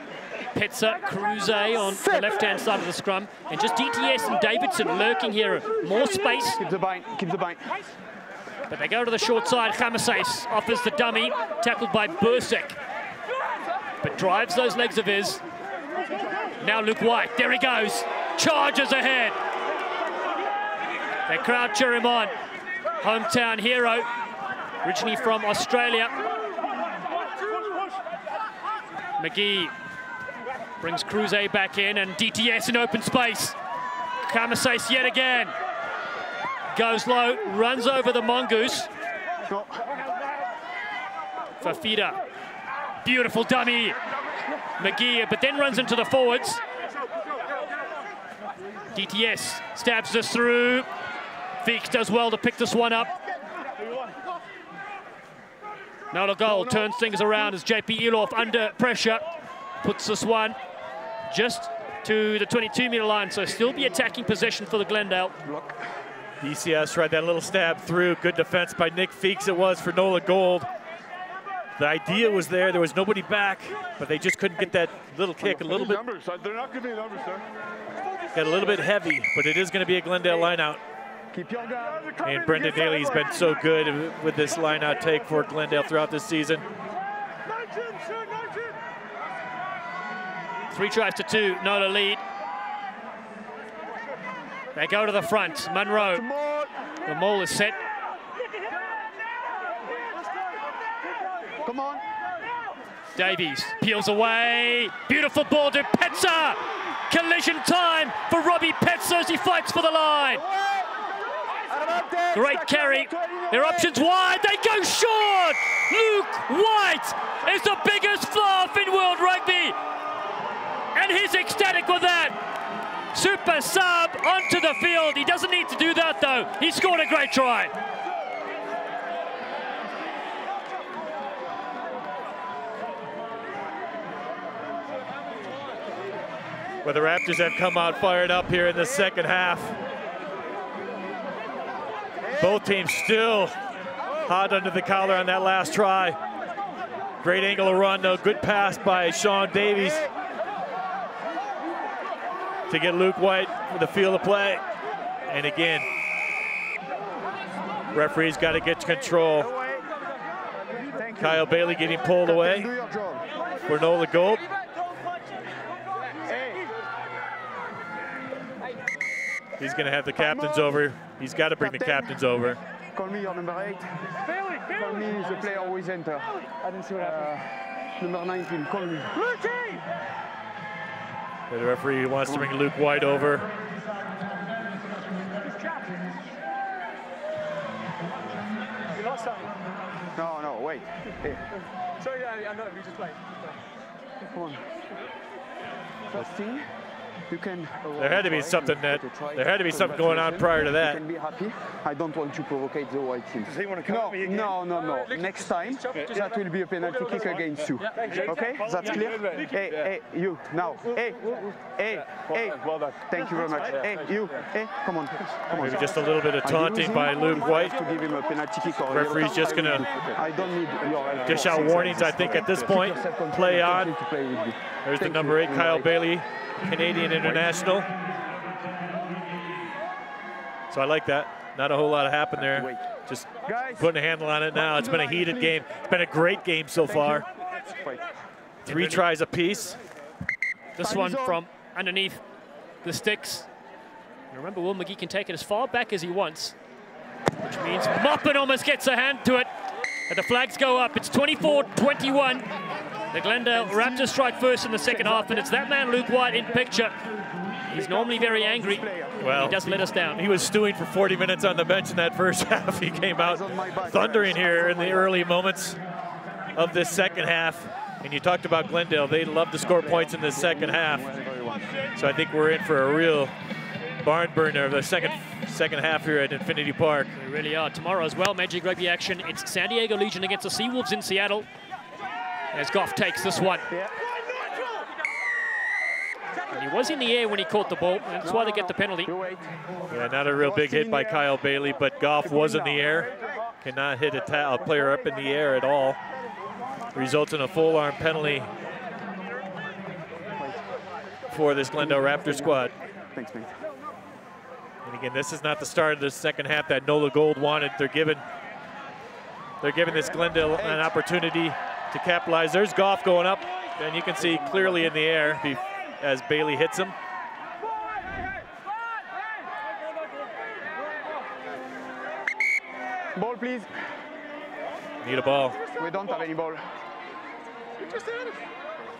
Petzer, Kruse on the left-hand side of the scrum, and just DTS and Davidson lurking here. More space. Keep the bind, keep the bind. But they go to the short side. Chamasais offers the dummy, tackled by Bursik, but drives those legs of his. Now Luke White, there he goes. Charges ahead. They crowd cheer him on. Hometown hero, originally from Australia. McGee brings Kruse back in, and DTS in open space. Chamasais yet again. Goes low, runs over the mongoose. Fafita, beautiful dummy. McGee, but then runs into the forwards. DTS stabs this through. Feeks does well to pick this one up. NOLA Gold turns things around as JP Elof under pressure puts this one just to the 22-meter line, so still be attacking possession for the Glendale. DCS tried that little stab through. Good defense by Nick Feeks it was for NOLA Gold. The idea was there was nobody back, but they just couldn't get that little kick a little bit. They're not giving numbers, sir. Got a little bit heavy, but it is going to be a Glendale line-out. And Brendan Daly's been so good with this line-out take for Glendale throughout this season. 3 tries to 2, NOLA lead. They go to the front. Munro. The maul is set. Come on. Davies peels away. Beautiful ball to Petzer. Collision time for Robbie Petzer as he fights for the line. Great carry. Their options wide. They go short. Luke White is the biggest fluff in World Rugby. And he's ecstatic with that. Super sub onto the field. He doesn't need to do that though. He scored a great try. Well, the Raptors have come out fired up here in the second half. Both teams still hot under the collar on that last try. Great angle of run though. Good pass by Sean Davies to get Luke White for the field of play. And again, referee's got to get to control. Kyle Bailey getting pulled away for NOLA Gold. He's going to have the captains over. He's got to bring the captains over. Call me your number 8. Call me the player who is enter. I didn't see what happened. Number 19, call me. The referee wants to bring Luke White over. No, wait. Hey. Sorry, I know, we just played. Come on. First thing, you can. There had to be something going on prior to that. You can be happy. I don't want to provocate the white team. Does he want to come at me again? No. Next time, that will be a penalty kick against you. Okay? That's clear? Hey, you, now. Hey. Well done. Thank you very much. Hey, you. Hey, come on. Maybe just a little bit of taunting by Luke White. To give him a penalty kick or referee's just going to dish out warnings, I think, at this point. Play on. There's the number 8, Kyle Bailey, Canadian international. So I like that. Not a whole lot happened there. Just putting a handle on it now. It's been a heated game. It's been a great game so far. 3 tries apiece. This one from underneath the sticks. And remember, Will McGee can take it as far back as he wants, which means Moppin almost gets a hand to it. And the flags go up. It's 24-21. The Glendale Raptors strike first in the second half, and it's that man, Luke White, in picture. He's normally very angry. Well, he doesn't let us down. He was stewing for 40 minutes on the bench in that first half. He came out thundering here in the early moments of this second half. And you talked about Glendale. They love to score points in the second half. So I think we're in for a real barn burner of the second half here at Infinity Park. We really are. Tomorrow as well, Magic Rugby action. It's San Diego Legion against the Seawolves in Seattle. As Goff takes this one. And he was in the air when he caught the ball. That's why they get the penalty. Yeah, not a real big hit by Kyle Bailey, but Goff was in the air. Cannot hit a player up in the air at all. Results in a full arm penalty for this Glendale Raptors squad. Thanks, mate. And again, this is not the start of the second half that NOLA Gold wanted. They're giving this Glendale an opportunity to capitalize. There's Goff going up, and you can see clearly in the air as Bailey hits him. Ball, please. Need a ball. We don't have any ball.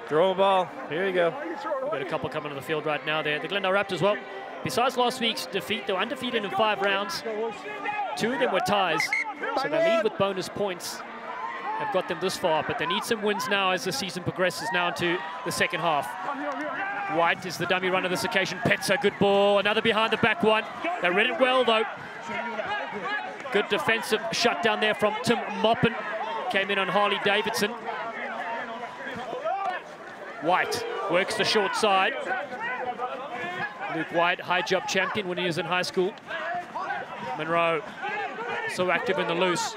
Throw a ball. Here you go. We've got a couple coming on the field right now there. The Glendale Raptors, well, besides last week's defeat, they were undefeated in 5 rounds. 2 of them were ties, so they lead with bonus points. Have got them this far, but they need some wins now as the season progresses now into the second half. White is the dummy runner this occasion. Pet's a good ball. Another behind the back one. They read it well, though. Good defensive shutdown there from Tim Moppin. Came in on Harley Davidson. White works the short side. Luke White, high jump champion when he was in high school. Monroe, so active in the loose.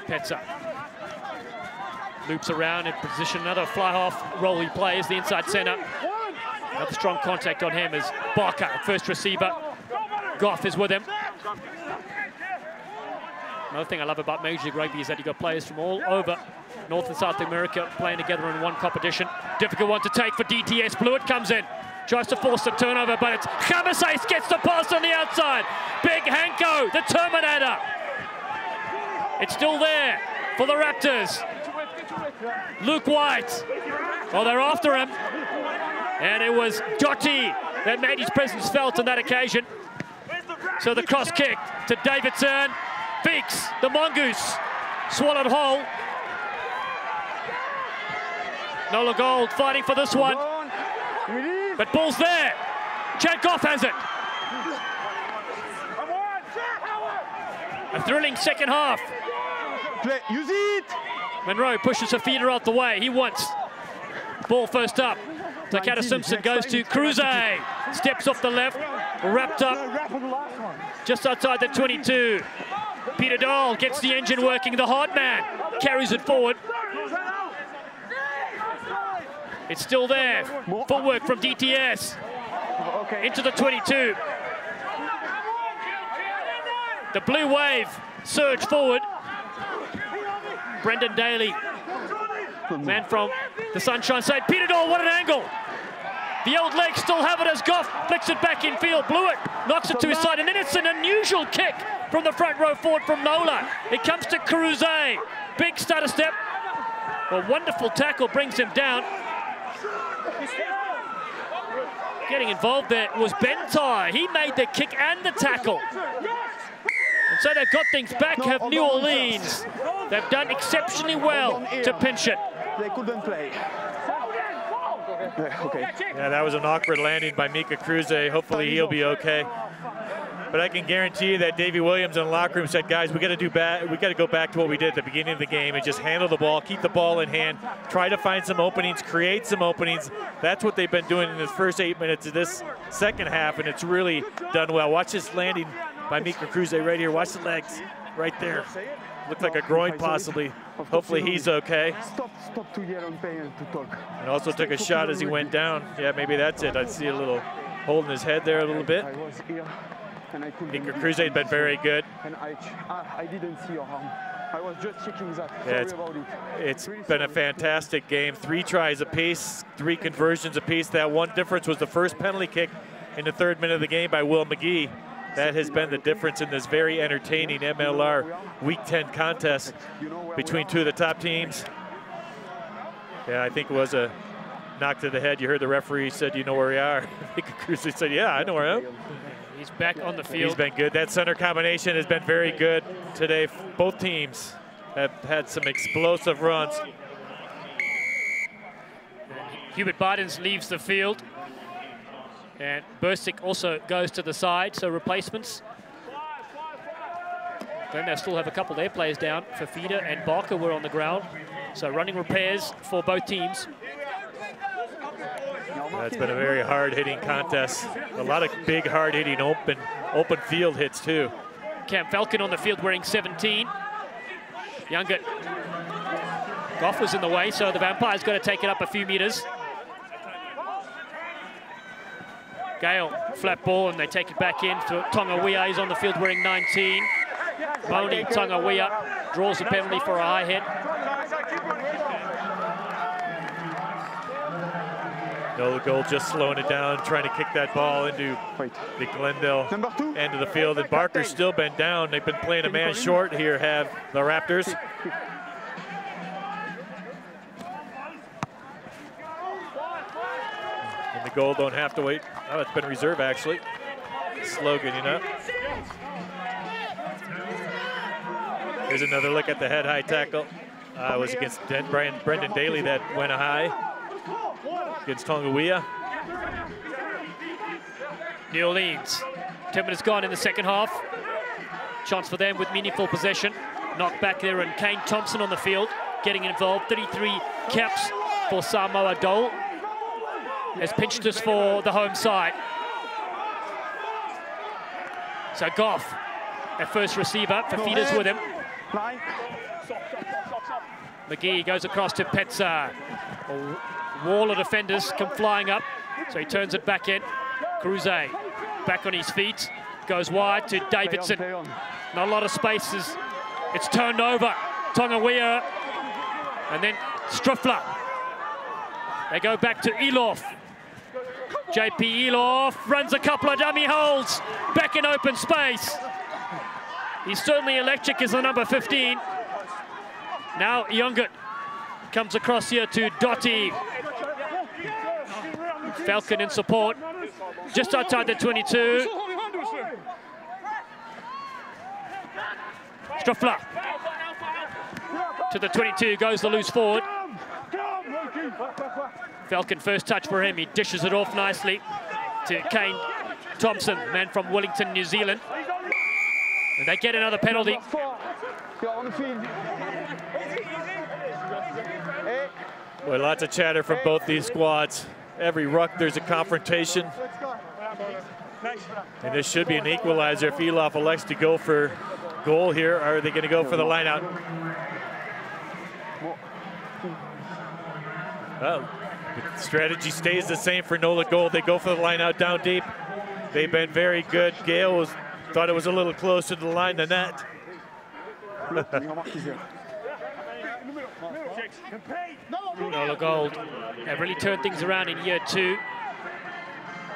Petza loops around in position. Another fly-half role he plays, the inside center. Another strong contact on him as Barker, first receiver. Goff is with him. Another thing I love about Major League Rugby is that you've got players from all over North and South America playing together in one competition. Difficult one to take for DTS. Blewett comes in, tries to force the turnover, but it's Chamasais gets the pass on the outside. Big Hanko, the Terminator. It's still there for the Raptors. Luke White. Well, they're after him. And it was Jotty that made his presence felt on that occasion. So the cross kick to Davidson. Beaks, the Mongoose, swallowed whole. NOLA Gold fighting for this one. But ball's there. Chad Goff has it. A thrilling second half. Use it. Monroe pushes a feeder out the way. He wants. Ball first up. Takata Simpson goes to Cruze. Steps off the left. Wrapped up just outside the 22. Peter Dahl gets the engine working. The hard man carries it forward. It's still there. Footwork from DTS. Into the 22. The blue wave surge forward. Brendan Daly, man from the Sunshine State. Peter Dahl, what an angle. The old legs still have it as Goff flicks it back in field. Blewett knocks it to his side, and then it's an unusual kick from the front row forward from NOLA. It comes to Cruze. Big stutter step. A wonderful tackle brings him down. Getting involved there was Bentai. He made the kick and the tackle. And so they've got things back, have New Orleans. They've done exceptionally well to pinch it. They couldn't play. Okay. Yeah, that was an awkward landing by Mika Cruze. Hopefully he'll be okay. But I can guarantee you that Davey Williams in the locker room said, guys, we got to go back to what we did at the beginning of the game and just handle the ball, keep the ball in hand, try to find some openings, create some openings. That's what they've been doing in the first 8 minutes of this second half, and it's really done well. Watch this landing by Mika Cruze right here. Watch the legs right there. Looked like a groin possibly. Hopefully he's okay. Stop to yell and pay and to talk. And also took a shot as he went down. Yeah, maybe that's it. I see a little holding his head there a little bit. Mika Cruze has been very good. And I didn't see your arm. I was just checking that. Yeah, Sorry about it. It's been a fantastic game. 3 tries apiece, 3 conversions apiece. That one difference was the first penalty kick in the 3rd minute of the game by Will McGee. That has been the difference in this very entertaining MLR Week 10 contest between 2 of the top teams. Yeah, I think it was a knock to the head. You heard the referee said, you know where we are. Mika Cruze said, yeah, I know where I am. He's back on the field. He's been good. That center combination has been very good today. Both teams have had some explosive runs. Hubert Bidens leaves the field. And Bursick also goes to the side, so replacements. Glendale still have a couple of their players down. Fafita and Barker were on the ground. So running repairs for both teams. It's been a very hard-hitting contest. A lot of big, hard-hitting open field hits, too. Cam Falcon on the field wearing 17. Youngert. Goff was in the way, so the Vampires got to take it up a few meters. Gale, flat ball, and they take it back in for Tonga. He's on the field wearing 19. Moni Tonga draws the penalty for a high hit. NOLA Gold just slowing it down, trying to kick that ball into the Glendale end of the field. And Barker's still been down. They've been playing a man short here, have the Raptors. And the Gold don't have to wait. Oh, it's been reserve, actually. Slogan, you know. Here's another look at the head high tackle. It was against Brendan Daly that went high against Tonga. New Orleans, 10 minutes gone in the second half. Chance for them with meaningful possession. Knocked back there, and Kane Thompson on the field getting involved. 33 caps for Samoa Dole. Has pinched us for the home side. So Goff, at first receiver, Fafita's with him. McGee goes across to Petza. A wall of defenders come flying up, so he turns it back in. Cruze back on his feet, goes wide to Davidson. Not a lot of spaces. It's turned over. Tonga, and then Struffler. They go back to Elof. JP Elof runs a couple of dummy holes, back in open space. He's certainly electric as the number 15. Now Youngert comes across here to Dotti. Falcon in support, just outside the 22. Struffler to the 22, goes the loose forward. Falcon first touch for him, he dishes it off nicely to Kane Thompson, man from Wellington, New Zealand. And they get another penalty. Boy, lots of chatter from both these squads. Every ruck, there's a confrontation. And this should be an equalizer if Elof elects to go for goal here. Or are they going to go for the line out? Well, the strategy stays the same for NOLA Gold. They go for the line out down deep. They've been very good. Gale thought it was a little closer to the line than that. NOLA Gold have really turned things around in year 2.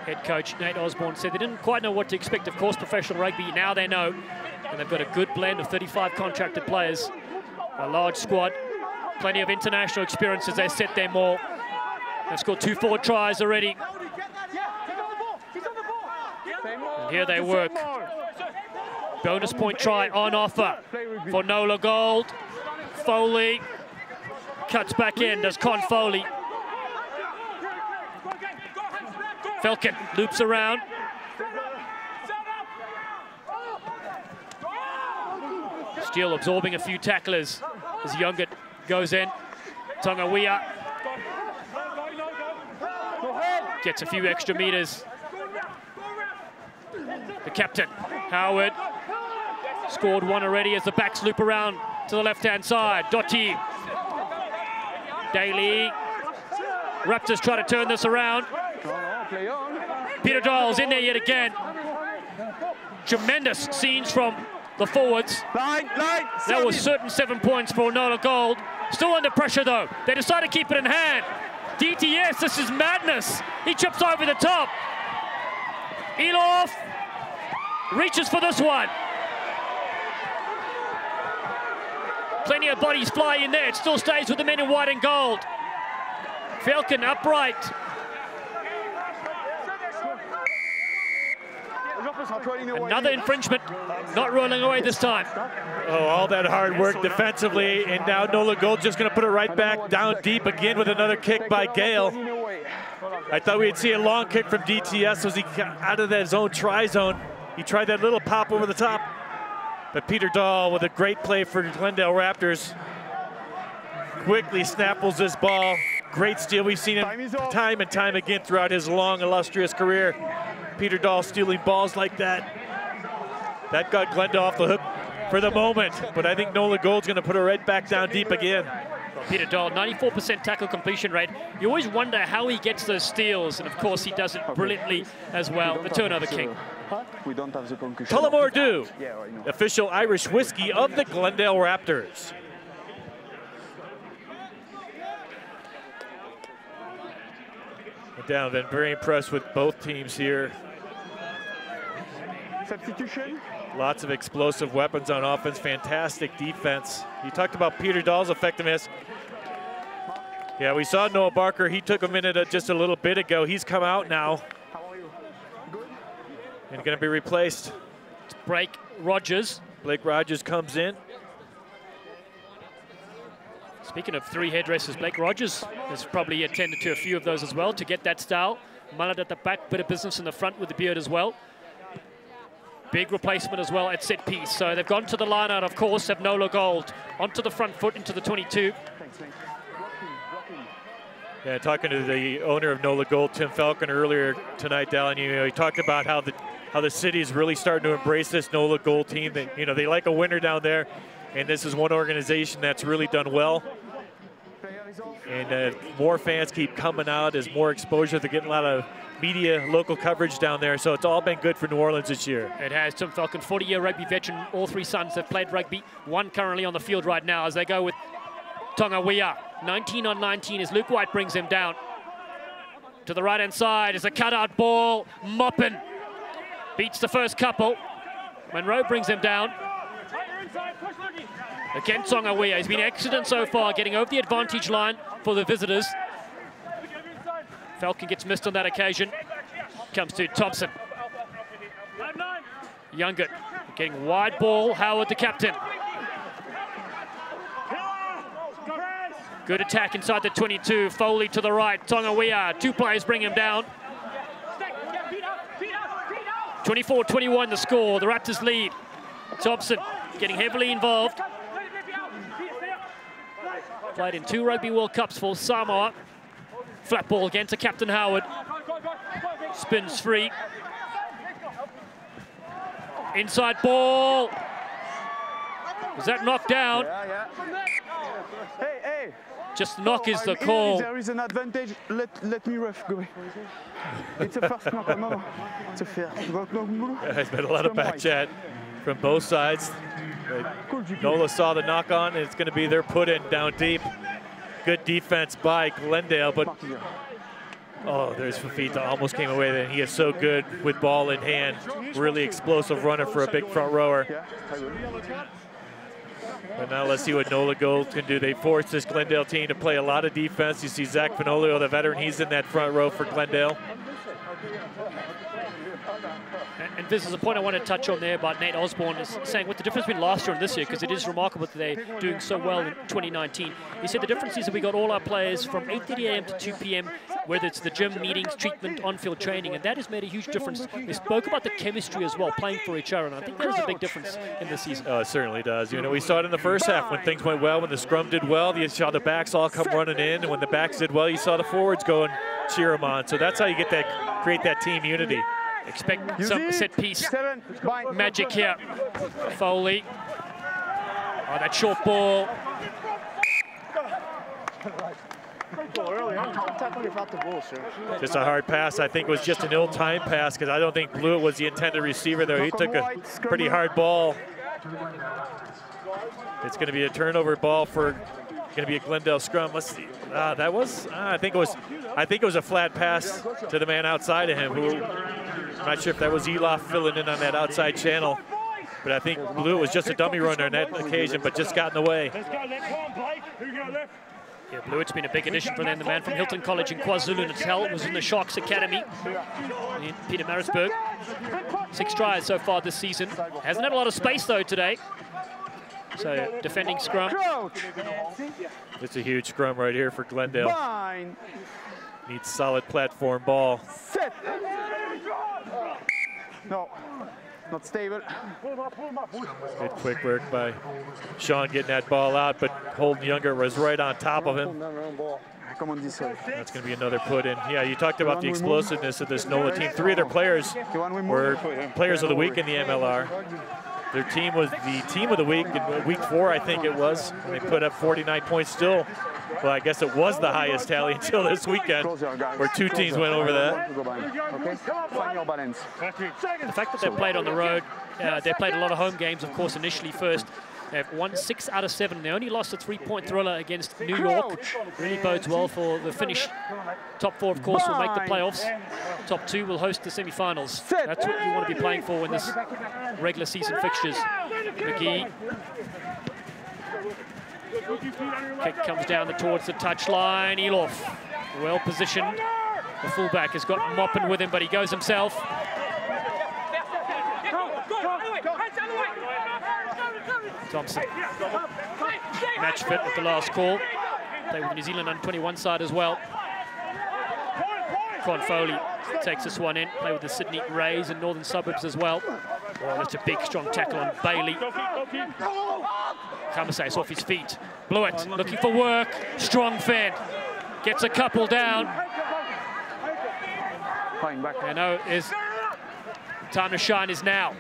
Head coach Nate Osborne said they didn't quite know what to expect, of course, professional rugby. Now they know, and they've got a good blend of 35 contracted players, a large squad, plenty of international experience as they set their maul. They've scored 2 forward tries already. And here they work. Bonus point try on offer for NOLA Gold. Foley cuts back in, does Con Foley. Falcon loops around. Steele absorbing a few tacklers as Youngert goes in. Tonga gets a few extra meters. The captain, Howard, scored 1 already as the backs loop around to the left-hand side. Dotti, Daly. Raptors try to turn this around. Peter Doyle's in there yet again. Tremendous scenes from the forwards. That was certain 7 points for NOLA Gold. Still under pressure though. They decide to keep it in hand. DTS, this is madness. He chips over the top. Elof reaches for this one. Plenty of bodies fly in there. It still stays with the men in white and gold. Falcon upright. Another infringement, not rolling away this time. Oh, all that hard work defensively, and now NOLA Gold just going to put it right back down deep again with another kick by Gale. I thought we'd see a long kick from DTS as he got out of that zone, try zone. He tried that little pop over the top. But Peter Dahl with a great play for Glendale Raptors. Quickly snapples this ball. Great steal. We've seen him time and time again throughout his long, illustrious career. Peter Dahl stealing balls like that. That got Glendale off the hook for the moment. But I think NOLA Gold's going to put it right back down deep again. Well, Peter Dahl, 94% tackle completion rate. You always wonder how he gets those steals, and of course he does it brilliantly as well. The turnover king. We don't have the concussion. Tullamore Dew, official Irish whiskey of the Glendale Raptors. Donovan, very impressed with both teams here. Substitution. Lots of explosive weapons on offense, fantastic defense. You talked about Peter Dahl's effectiveness. Yeah, we saw Noah Barker. He took a minute just a little bit ago. He's come out now. And going to be replaced. It's Blake Rogers. Blake Rogers comes in. Speaking of three headdresses, Blake Rogers has probably attended to a few of those as well to get that style. Mullet at the back, bit of business in the front with the beard as well. Big replacement as well at set piece. So they've gone to the line out, of course, have NOLA Gold. Onto the front foot, into the 22. Yeah, talking to the owner of NOLA Gold, Tim Falconer, earlier tonight, Dallin, he talked about how the city is really starting to embrace this NOLA Gold team. That they like a winner down there, and this is one organization that's really done well. And more fans keep coming out as more exposure. They're getting a lot of media, local coverage down there, so it's all been good for New Orleans this year. It has. Tim Falcon, 40-year rugby veteran. All three sons have played rugby. One currently on the field right now as they go with Tonga Wea. 19 on 19 as Luke White brings him down. To the right-hand side is a cutout ball. Moppin beats the first couple. Monroe brings him down. Again, Tonga Wea. He's been excellent so far, getting over the advantage line for the visitors. Falcon gets missed on that occasion. Comes to Thompson. Youngert getting wide ball. Howard, the captain. Good attack inside the 22. Foley to the right. Tonga Wea. Two players bring him down. 24-21 the score. The Raptors lead. Thompson getting heavily involved. Played in 2 Rugby World Cups for Samoa. Flat ball again to Captain Howard. Spins free. Inside ball. Was that knocked down? Hey. Just knock is the call. There is an advantage. Let me ref go. It's a first knock. It's a fair. There's been a lot of back chat from both sides. NOLA saw the knock on, and it's going to be their put in down deep. Good defense by Glendale, but oh, there's Fafita, almost came away there. He is so good with ball in hand. Really explosive runner for a big front rower. But now let's see what NOLA Gold can do. They forced this Glendale team to play a lot of defense. You see Zach Fenolio, the veteran, he's in that front row for Glendale. And this is a point I want to touch on there about Nate Osborne, is saying what the difference between last year and this year, because it is remarkable that they're doing so well in 2019. He said the difference is that we got all our players from 8:30 a.m. to 2 p.m., whether it's the gym, meetings, treatment, on-field training, and that has made a huge difference. They spoke about the chemistry as well, playing for each other, and I think that is a big difference in this season. Oh, it certainly does. We saw it in the first half when things went well, when the scrum did well, you saw the backs all come running in, and when the backs did well, you saw the forwards go and cheer them on. So that's how you get that, create that team unity. Expect some set piece magic here. Foley. Oh, that short ball. Just a hard pass. I think it was just an ill-timed pass because I don't think Blewett was the intended receiver there. He took a pretty hard ball. It's going to be a turnover ball for going to be a Glendale scrum. Let's see. That was. I think it was a flat pass to the man outside of him. Who I'm not sure if that was Elof filling in on that outside channel, but I think Blewett was just a dummy runner on that occasion, but just got in the way. Yeah, Blewett's been a big addition for them. The man from Hilton College in KwaZulu-Natal was in the Sharks Academy in Pietermaritzburg. 6 tries so far this season. Hasn't had a lot of space though today. So defending scrum. It's a huge scrum right here for Glendale. Needs solid platform ball. Set. No, not stable. Good quick work by Sean getting that ball out, but Holden Younger was right on top of him. That's going to be another put in. Yeah, you talked about the explosiveness of this NOLA team. 3 of their players were players of the week in the MLR. Their team was the team of the week in week 4, I think it was. And they put up 49 points still. Well, I guess it was the highest tally until this weekend, where 2 teams went over that. The fact that they played on the road, they played a lot of home games, of course, initially first. They've won 6 out of 7. They only lost a 3-point thriller against New York. Really bodes well for the finish. Top 4, of course, will make the playoffs. Top 2 will host the semifinals. That's what you want to be playing for in this regular season fixtures. McGee. Kick comes down towards the touchline. Eloff, well positioned. The fullback has got Moppin with him, but he goes himself. Thompson. Match fit at the last call. Play with the New Zealand under-21 side as well. Con Foley takes this one in. Play with the Sydney Rays in Northern Suburbs as well. Oh, that's a big, strong tackle on Bailey. Kamasai is off his feet. Blewett looking for work. Strong fend. Gets a couple down. I know is time to shine is now.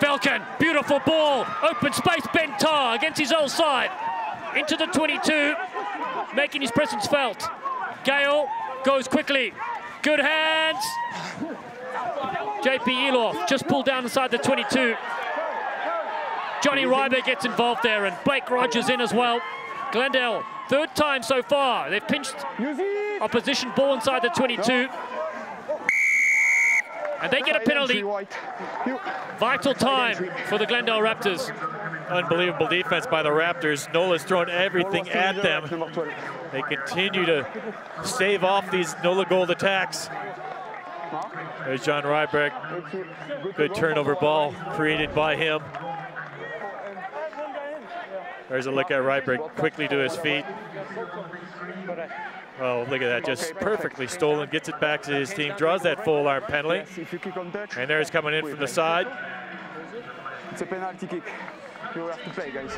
Falcon, beautiful ball. Open space, Ben Tar against his old side. Into the 22, making his presence felt. Gale goes quickly. Good hands. JP Eloff just pulled down inside the 22. Johnny Ryber gets involved there, and Blake Rogers in as well. Glendale, 3rd time so far. They've pinched opposition ball inside the 22. And they get a penalty. Vital time for the Glendale Raptors. Unbelievable defense by the Raptors. NOLA's thrown everything at them. They continue to stave off these NOLA Gold attacks. There's John Ryberg. Good turnover ball created by him. There's a look at Ryberg quickly to his feet. Oh, look at that, just perfectly stolen, gets it back to his team, draws that full arm penalty. And there's coming in from the side. It's a penalty kick. You have to play, guys.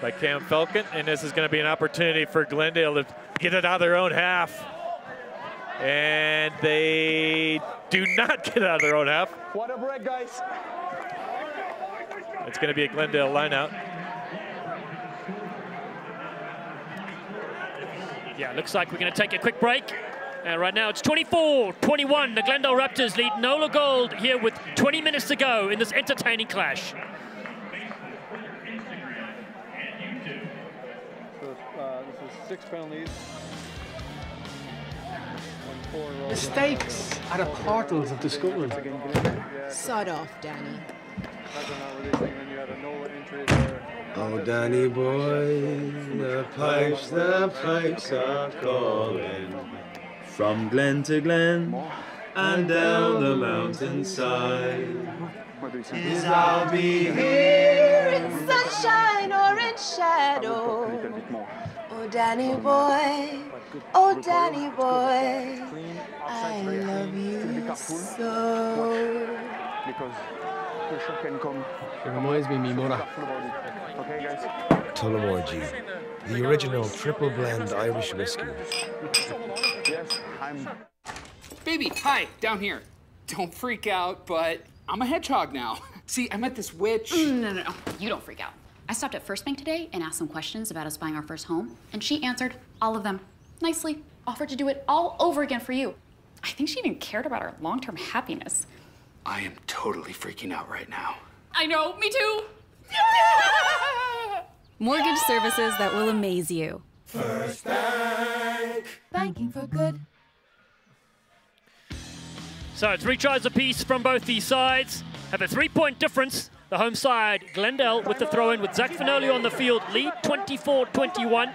By Cam Falcon, and this is going to be an opportunity for Glendale to get it out of their own half. And they do not get it out of their own half. What a break, guys. It's going to be a Glendale lineout. Yeah, looks like we're going to take a quick break. And right now it's 24-21. The Glendale Raptors lead NOLA Gold here with 20 minutes to go in this entertaining clash. So this is 6 penalties. Mistakes are the portals of discovery. Sod off, Danny. Oh, Danny boy, the pipes are calling. From glen to glen and down the mountainside. Is I'll be Here in sunshine or in shadow. Oh, Danny boy, oh, Danny boy, I love you so. Because the shot can come. It reminds me of Mimura. Okay, guys. Tullamore G, the original triple blend Irish whiskey. Yes, I'm... Baby, hi, down here. Don't freak out, but I'm a hedgehog now. See, I met this witch. No. You don't freak out. I stopped at First Bank today and asked some questions about us buying our first home, and she answered all of them nicely. Offered to do it all over again for you. I think she even cared about our long-term happiness. I am totally freaking out right now. I know, me too. Mortgage services that will amaze you. First Bank. Banking for good. So it's 3 tries apiece from both these sides. Have a 3-point difference. The home side, Glendale with the throw-in with Zach Finoli on the field. Lead 24-21.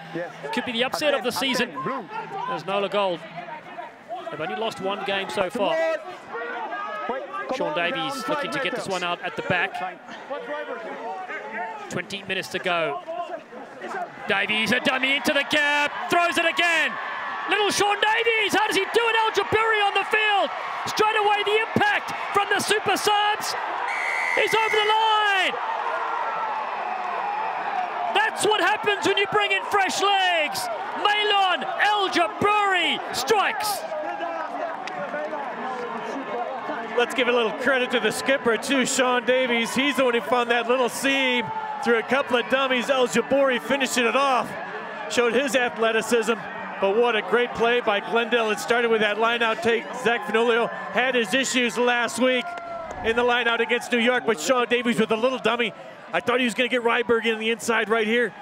Could be the upset of the season. There's NOLA Gold. They've only lost 1 game so far. Sean Davies looking to get this one out at the back. 20 minutes to go. Davies, a dummy into the gap, throws it again. Little Sean Davies, how does he do it? El Jabiri on the field. Straight away the impact from the super subs. He's over the line. That's what happens when you bring in fresh legs. Malon El Jabiri strikes. let's give a little credit to the skipper too, Sean Davies. He's the one who found that little seam through a couple of dummies. El Jabbouri finishing it off. Showed his athleticism, but what a great play by Glendale. It started with that line-out take. Zach Fenolio had his issues last week in the line-out against New York, but Sean Davies with a little dummy. I thought he was going to get Ryberg in the inside right here.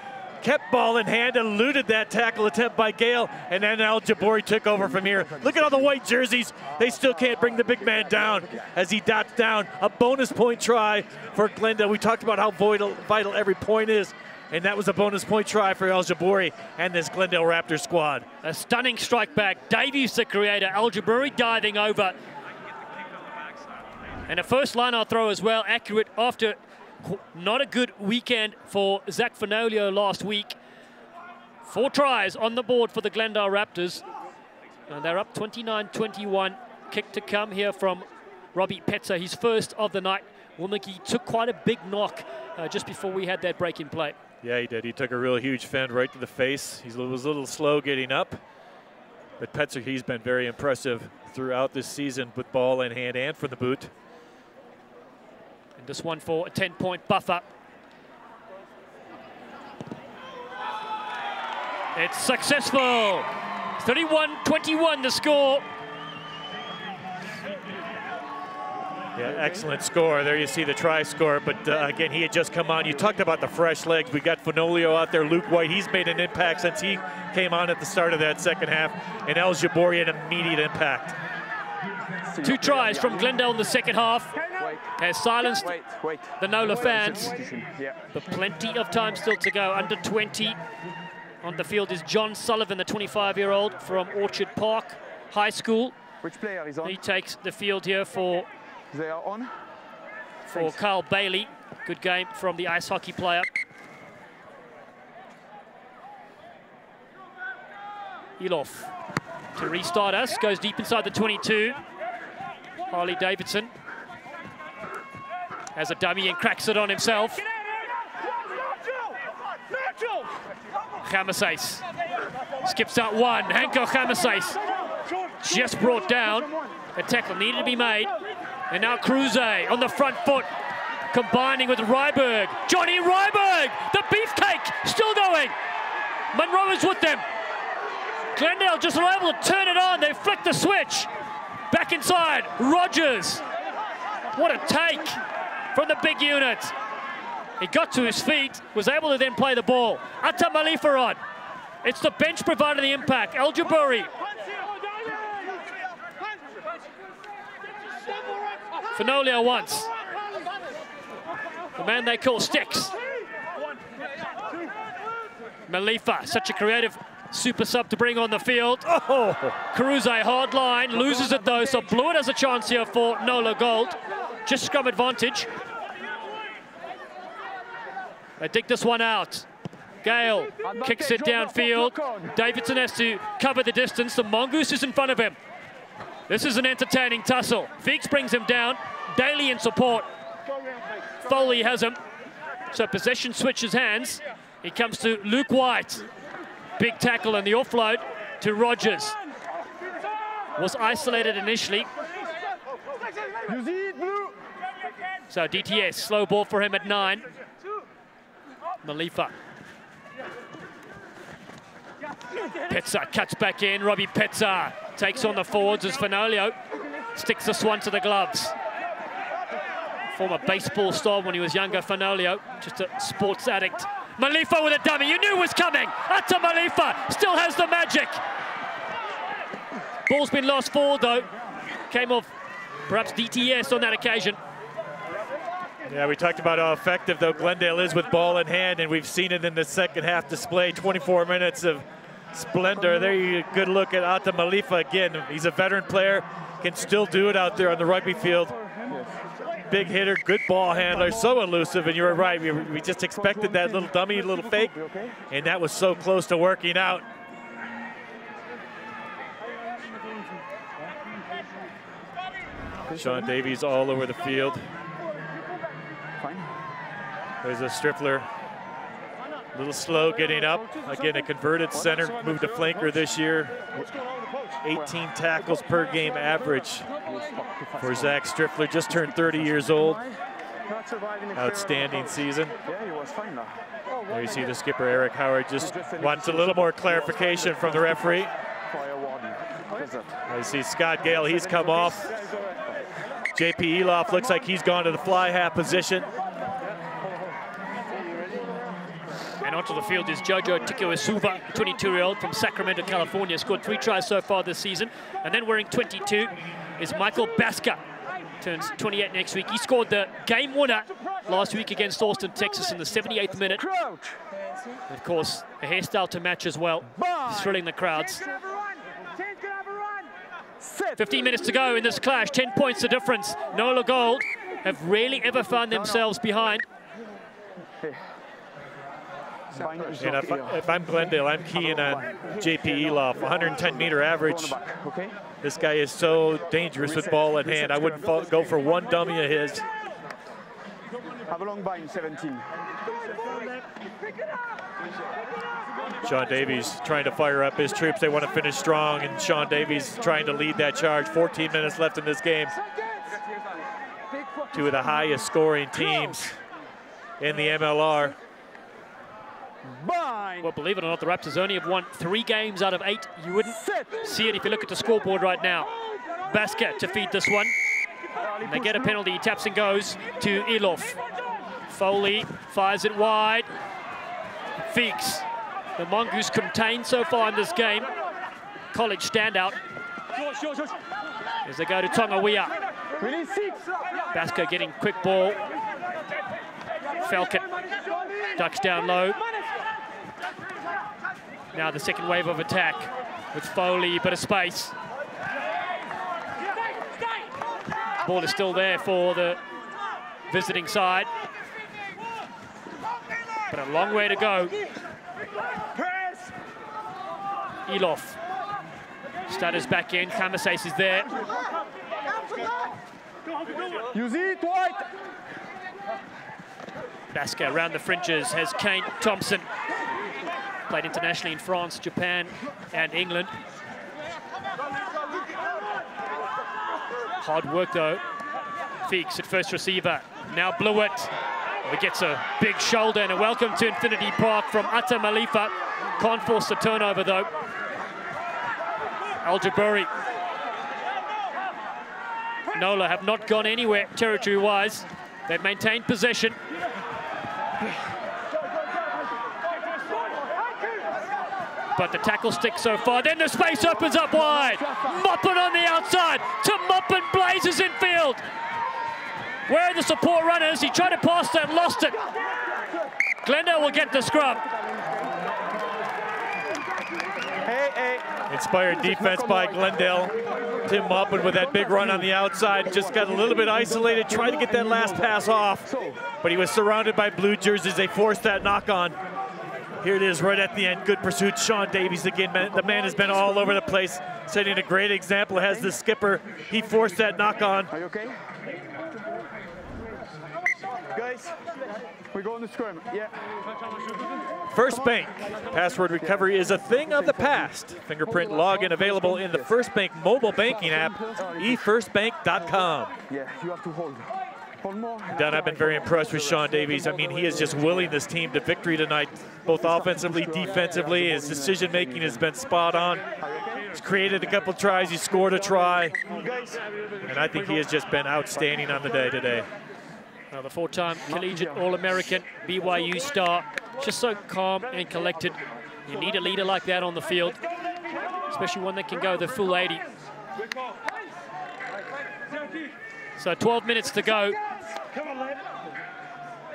Kept ball in hand, eluded that tackle attempt by Gale, and then El Jabbouri took over from here. Look at all the white jerseys. They still can't bring the big man down as he dots down. A bonus point try for Glendale. We talked about how vital every point is, and that was a bonus point try for El Jabbouri and this Glendale Raptors squad. A stunning strike back. Davies, the creator. El Jabbouri diving over. And a first line-out throw as well, accurate after not a good weekend for Zach Fenolio last week. 4 tries on the board for the Glendale Raptors. And they're up 29-21. Kick to come here from Robbie Petzer, his first of the night. Womaki took quite a big knock just before we had that break in play. Yeah, he did. He took a real huge fend right to the face. He was a little slow getting up. But Petzer, he's been very impressive throughout this season with ball in hand and from the boot. This one for a 10-point buffer. It's successful. 31-21 the score. Yeah, excellent score. There you see the try score, but again, he had just come on. You talked about the fresh legs. We got Fenolio out there, Luke White. He's made an impact since he came on at the start of that second half, and El Jabbouri an immediate impact. 2 tries from Glendale in the second half has silenced the NOLA fans, but plenty of time still to go. Under 20 on the field is John Sullivan, the 25-year-old from Orchard Park High School. Which player is on? He takes the field here for Carl Bailey. Good game from the ice hockey player. Elof to restart us, goes deep inside the 22. Harley Davidson has a dummy and cracks it on himself. Chamasais skips out one. Hanko Chamasais just brought down. A tackle needed to be made. And now Cruze on the front foot, combining with Ryberg. Johnny Ryberg, the beefcake, still going. Monroe is with them. Glendale just not able to turn it on. They flick the switch. Back inside, Rogers. What a take from the big unit. He got to his feet, was able to then play the ball. Atta Malifa on. It's the bench provided the impact. El Jabbouri. Fenolio once. The man they call Sticks. Malifa, such a creative super sub to bring on the field. Oh, Cruze hard line, loses it though, so Blewett has a chance here for NOLA Gold. Just scrum advantage. They dig this one out. Gale kicks it downfield. Davidson has to cover the distance. The Mongoose is in front of him. This is an entertaining tussle. Feeks brings him down. Daly in support. Foley has him. So possession switches hands. He comes to Luke White. Big tackle and the offload to Rogers. Was isolated initially. So DTS, slow ball for him at 9. Malifa. Petzer cuts back in. Robbie Petzer takes on the forwards as Fenolio sticks this one to the gloves. Former baseball star when he was younger, Fenolio, just a sports addict. Malifa with a dummy, you knew it was coming. Atta Malifa still has the magic. Ball's been lost forward though. Came off perhaps DTS on that occasion. Yeah, we talked about how effective though Glendale is with ball in hand, and we've seen it in the second half display. 24 minutes of splendor. There you go. Good look at Atta Malifa again. He's a veteran player, can still do it out there on the rugby field. Big hitter, good ball handler, so elusive, and you were right. We just expected that little dummy, little fake, and that was so close to working out. Sean Davies all over the field. There's a Striffler A little slow getting up. Again, a converted center, moved to flanker this year. 18 tackles per game average for Zach Striffler. Just turned 30 years old. Outstanding season. There you see the skipper, Eric Howard, just wants a little more clarification from the referee. I see Scott Gale, he's come off. JP Eloff looks like he's gone to the fly half position. And onto the field is Jojo Tikuasuva, 22-year-old from Sacramento, California. Scored 3 tries so far this season. And then wearing 22 is Michael Baska. Turns 28 next week. He scored the game winner last week against Austin, Texas in the 78th minute. Of course, a hairstyle to match as well, thrilling the crowds. 15 minutes to go in this clash, 10 points the difference. NOLA Gold have rarely ever found themselves behind. And if I'm Glendale, I'm keying on JP Eloff, 110-meter average. This guy is so dangerous with ball in hand. I wouldn't go for one dummy of his. Have a long bind, 17. Sean Davies trying to fire up his troops. They want to finish strong, and Sean Davies trying to lead that charge. 14 minutes left in this game. Two of the highest scoring teams in the MLR. Well, believe it or not, the Raptors only have won 3 games out of 8. You wouldn't see it if you look at the scoreboard right now. Basket to feed this one. And they get a penalty. He taps and goes to Eloff. Foley fires it wide. Feeks. The Mongoose contained so far in this game. College standout. As they go to Tongawea. Basco getting quick ball. Falcon ducks down low. Now the second wave of attack with Foley, bit of space. Ball is still there for the visiting side. But a long way to go. Eloff stutters back in. Kamases is there. Use it, White. Baska around the fringes has Kane Thompson. Played internationally in France, Japan, and England. Hard work though. Feeks at first receiver. Now Blewett. He gets a big shoulder and a welcome to Infinity Park from Atta Malifa. Can't force the turnover though. Al-Jabari. NOLA have not gone anywhere territory-wise. They've maintained possession. But the tackle sticks so far. Then the space opens up wide. Moppin on the outside to Moppin, blazes in field. Where are the support runners? He tried to pass that, lost it. Glendale will get the scrum. Inspired defense by Glendale. Tim Moppin with that big run on the outside. Just got a little bit isolated, tried to get that last pass off. But he was surrounded by blue jerseys. They forced that knock on. Here it is right at the end. Good pursuit. Sean Davies again. The man has been all over the place, setting a great example as the skipper. He forced that knock on. Are you okay? Guys, we go on the scrum. Yeah. First Bank. Password recovery is a thing of the past. Fingerprint login available in the First Bank mobile banking app, efirstbank.com. Yeah, you have to hold. Don, I've been very impressed with Sean Davies. I mean, he is just willing this team to victory tonight, both offensively, defensively. His decision-making has been spot on. He's created a couple tries. He scored a try. And I think he has just been outstanding on the day today. Well, the 4-time collegiate All-American BYU star, just so calm and collected. You need a leader like that on the field, especially one that can go the full 80. So 12 minutes to go.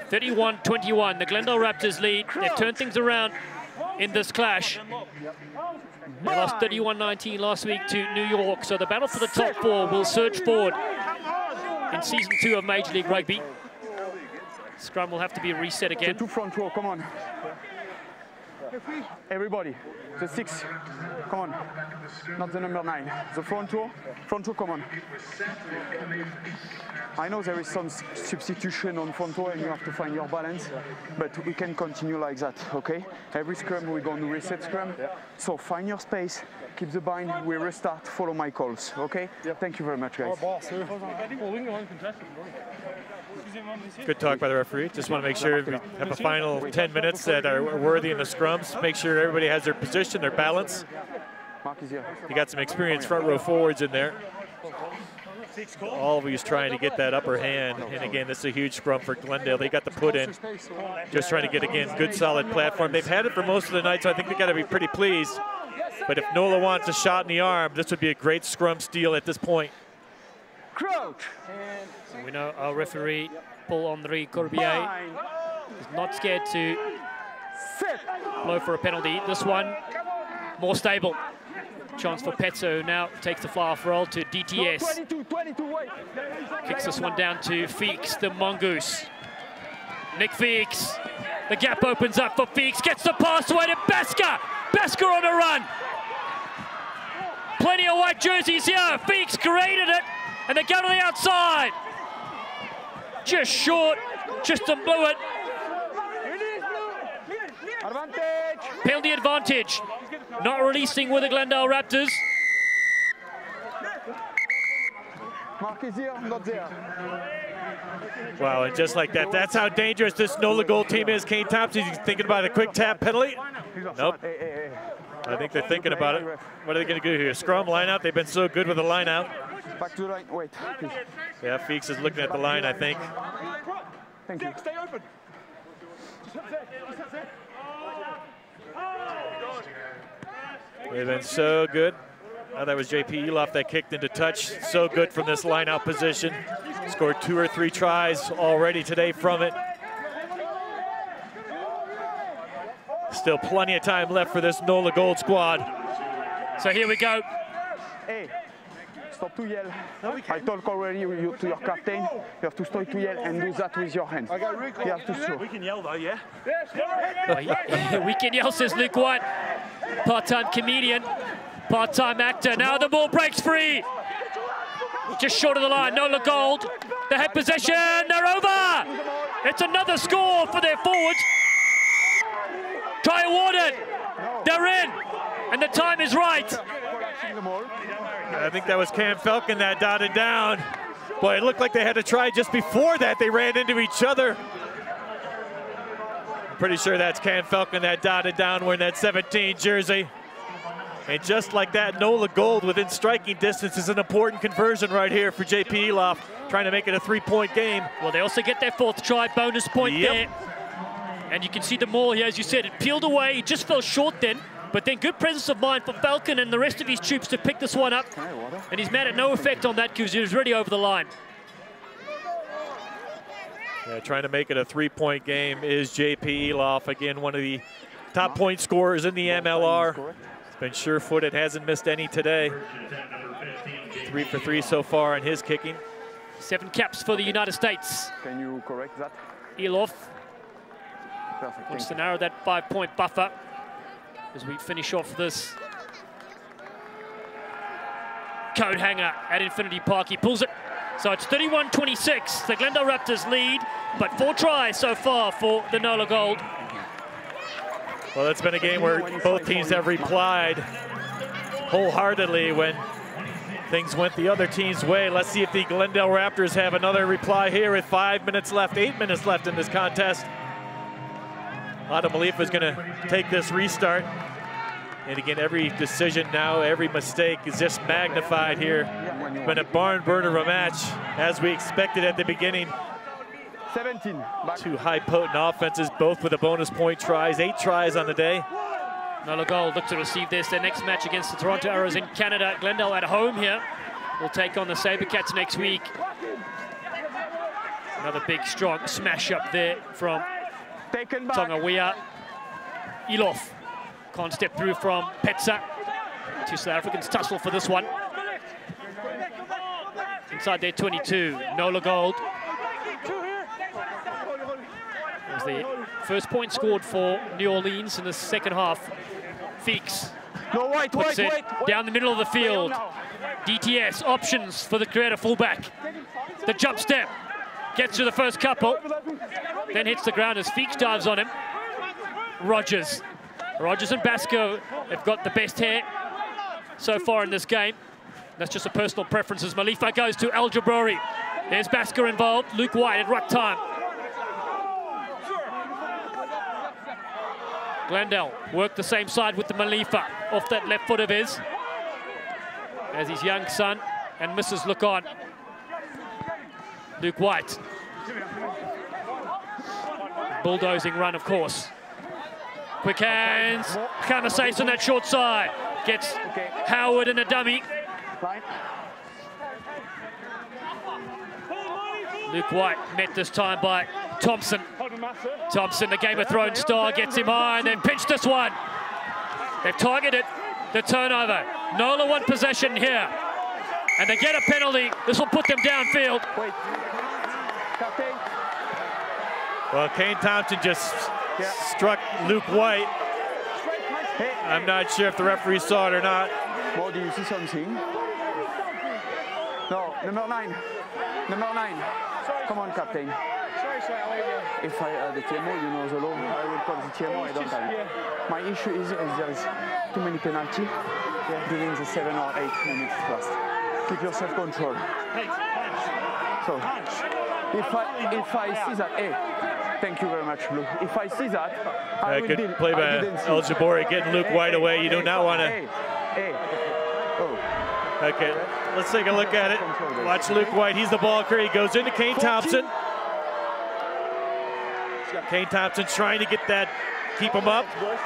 31-21, the Glendale Raptors lead. They've turned things around in this clash. They lost 31-19 last week to New York, so the battle for the top 4 will surge forward in season 2 of Major League Rugby. Scrum will have to be reset again. So 2 front row, come on. Everybody, the 6. Come on. Not the number 9. The front row, come on. I know there is some substitution on front row and you have to find your balance, but we can continue like that, okay? Every scrum we're going to reset scrum. So find your space, keep the bind, we restart, follow my calls, okay? Thank you very much, guys. Good talk by the referee. Just want to make sure we have a final 10 minutes that are worthy in the scrums. Make sure everybody has their position, their balance. You got some experienced front row forwards in there. Always trying to get that upper hand. And again, this is a huge scrum for Glendale. They got the put in. Just trying to get, again, good solid platform. They've had it for most of the night, so I think they got to be pretty pleased. But if NOLA wants a shot in the arm, this would be a great scrum steal at this point. Crouch. So we know our referee, Paul-Henri Corbier, is not scared to blow for a penalty. This one, more stable. Chance for Petzo now takes the fly-off roll to DTS. Kicks this one down to Feeks, the mongoose. Nick Feeks. The gap opens up for Feeks. Gets the pass away to Besker. Besker on a run. Plenty of white jerseys here. Feeks created it. And they go to the outside. Just short. Just to blew it. Penalty advantage. Not releasing with the Glendale Raptors. Mark is here, not there. Wow, and just like that, that's how dangerous this NOLA Gold team is. Kane Thompson, he's thinking about a quick tap penalty. Nope. I think they're thinking about it. What are they going to do here? Scrum, line out? They've been so good with the line out. Back to the line, wait. Yeah, Feeks is looking at the line, I think. Thank you. Stay open. They've been so good. Oh, that was JP Eloff that kicked into touch. So good from this line-out position. Scored 2 or 3 tries already today from it. Still plenty of time left for this NOLA Gold squad. So here we go. Hey, stop to yell. I told already to your captain, you have to stop to yell and do that with your hands. You have to show. We can yell though, yeah? We can yell, says Luke White. Part-time comedian, part-time actor. Now the ball breaks free. Just short of the line, NOLA Gold. They have possession, they're over. It's another score for their forwards. Try awarded. They're in, and the time is right. I think that was Cam Falcon that dotted down. Boy, it looked like they had to try just before that. They ran into each other. I'm pretty sure that's Cam Falcon that dotted down wearing that 17 jersey. And just like that, NOLA Gold within striking distance is an important conversion right here for JP Eloff, trying to make it a 3-point game. Well, they also get their 4th try, bonus point there. And you can see the maul here, as you said, it peeled away, it just fell short then. But then good presence of mind for Falcon and the rest of his troops to pick this one up. And he's mad at no effect on that because he was already over the line. Yeah, trying to make it a 3-point game is JP Eloff. Again, one of the top point scorers in the MLR. He's been sure-footed, hasn't missed any today. 3 for 3 so far in his kicking. 7 caps for the United States. Can you correct that? Eloff Perfect. wants to narrow that 5-point buffer as we finish off this coat hanger at Infinity Park. He pulls it. So it's 31-26. The Glendale Raptors lead, but 4 tries so far for the NOLA Gold. Well, it's been a game where both teams have replied wholeheartedly when things went the other team's way. Let's see if the Glendale Raptors have another reply here with 5 minutes left, 8 minutes left in this contest. Adam Malifa is going to take this restart. And again, every decision now, every mistake is just magnified here. It's been a barn burner of a match, as we expected at the beginning. 17. 2 high potent offenses, both with a bonus point tries, 8 tries on the day. NOLA Gold look to receive this. Their next match against the Toronto Arrows in Canada. Glendale at home here. Will take on the Sabercats next week. Another big, strong smash up there from Tonga. Eloff can't step through from Petsa. 2 South Africans tussle for this one. Inside their 22, NOLA Gold. It was the first point scored for New Orleans in the second half. Feeks No, wait, Puts wait, it wait. down the middle of the field. DTS, options for the creative fullback. The jump step. Gets to the first couple. Then hits the ground as Feeks dives on him. Rogers. Rogers and Basco have got the best hair so far in this game. That's just a personal preference as Malifa goes to Al Jabrori. There's Basco involved. Luke White at ruck time. Glendale worked the same side with the Malifa off that left foot of his as his young son and missus look on. Luke White. Bulldozing run, of course. Quick hands. Kamasace on that short side. Gets Howard in a dummy. Luke White met this time by Thompson. Thompson, the Game of Thrones star, gets him high and then pinched this one. They've targeted the turnover. NOLA won possession here. And they get a penalty. This will put them downfield. Well, Kane Thompson just struck Luke White. I'm not sure if the referee saw it or not. Well, do you see something? No, number 9. Number 9. Come on, captain. If I had the TMO, you know the law, I will call the TMO, I don't have it. My issue is there is too many penalties during the 7 or 8 minutes last. Keep your self-control. So, if I see that, hey, thank you very much, Blue. If I see that, I will good play by El Jabori getting Luke White away. You do not want to. Okay, let's take a look at it. Watch Luke White. He's the ball carrier. He goes into Kane Thompson. Kane Thompson trying to get that, keep him up.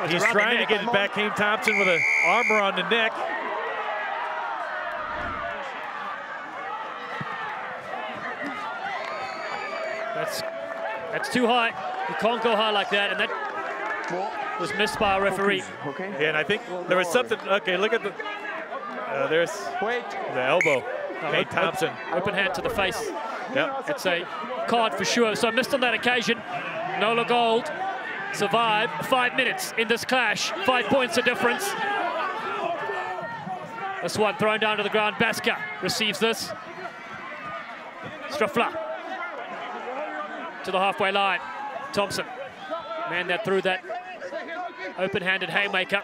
He's trying to get it back. Kane Thompson with an arm around the neck. That's too high. You can't go high like that, and that was missed by a referee. Yeah, and I think there was something. Okay, look at the. There's the elbow. Kane Thompson. Open hand to the face. Yep. It's a card for sure. So missed on that occasion. NOLA Gold survived 5 minutes in this clash. 5 points of difference. This one thrown down to the ground. Baska receives this. Struffler to the halfway line. Thompson, man that threw that open-handed haymaker.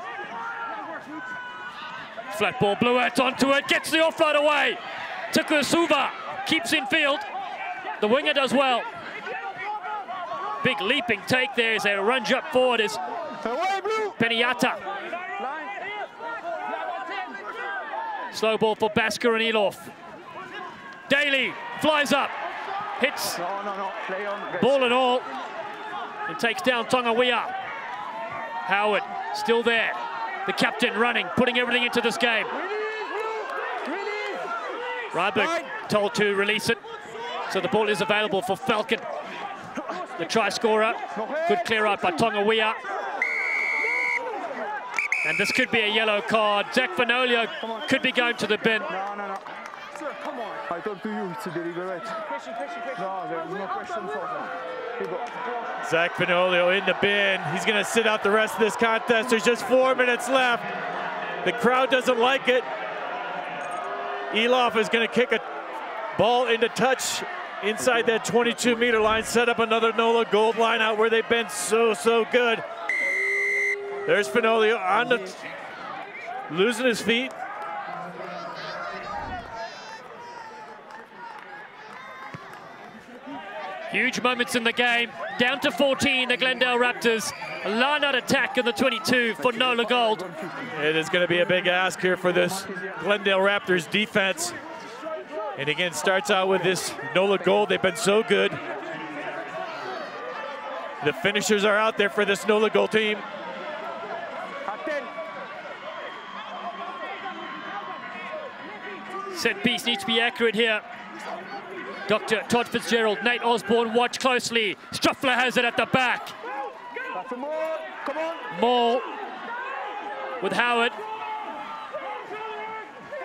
Flat ball, Bluett onto it, gets the offload away. Tukusuva keeps in field. The winger does well. Big leaping take there as they lunge up forward is Peniata. Slow ball for Basker and Elof. Daly flies up, hits ball and all, and takes down Tongawea. Howard still there. The captain running, putting everything into this game. Ryberg told to release it, so the ball is available for Falcon. The try scorer, good clear out by Tongawea. And this could be a yellow card. Zach Fenolio could be going to the bin. No. Sir, come on. I told to you, it's a deliberate. No, there's no question for that. Zach Fenolio in the bin. He's going to sit out the rest of this contest. There's just 4 minutes left. The crowd doesn't like it. Elof is going to kick a ball into touch inside that 22-meter line, set up another NOLA Gold line out where they've been so good. There's Fenolio on the, losing his feet. Huge moments in the game. Down to 14, the Glendale Raptors. A line-out attack in the 22 for NOLA Gold. It is going to be a big ask here for this Glendale Raptors defense. And again, starts out with this NOLA Gold. They've been so good. The finishers are out there for this NOLA Gold team. Set piece needs to be accurate here. Dr. Todd Fitzgerald, Nate Osborne, watch closely. Struffler has it at the back. Maul with Howard.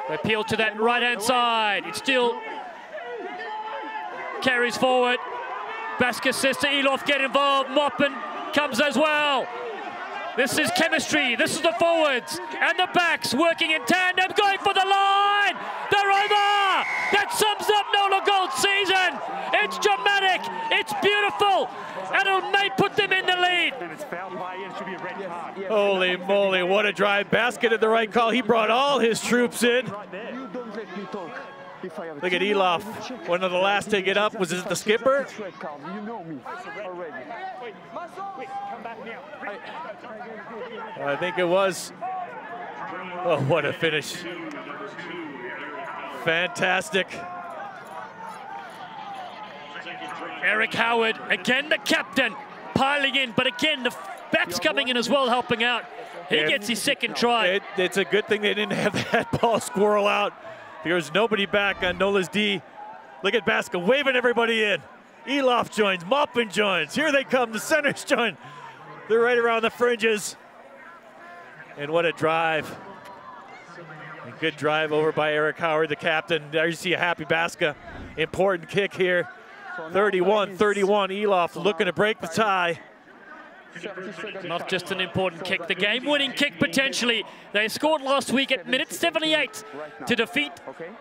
They peel to that right-hand side. It still carries forward. Basker says to Elof, get involved. Moppin comes as well. This is chemistry. This is the forwards and the backs working in tandem, going for the line. They're over. That sums up NOLA Gold season. It's dramatic. It's beautiful. And it may put them in the lead. Holy moly, what a drive. Basket at the right call. He brought all his troops in. Look at Elof, one of the last to get up. Was it the skipper? I think it was. Oh, what a finish. Fantastic. Eric Howard, again the captain, piling in, but again the backs coming in as well, helping out. He gets his second try. It's a good thing they didn't have that ball squirrel out. There's nobody back on NOLA's D. Look at Baska waving everybody in. Elof joins, Maupin joins. Here they come, the centers join. They're right around the fringes. And what a drive. A good drive over by Eric Howard, the captain. There you see a happy Baska. Important kick here. 31-31, Elof looking to break the tie. Not just an important kick, the game-winning kick potentially. They scored last week at minute 78 to defeat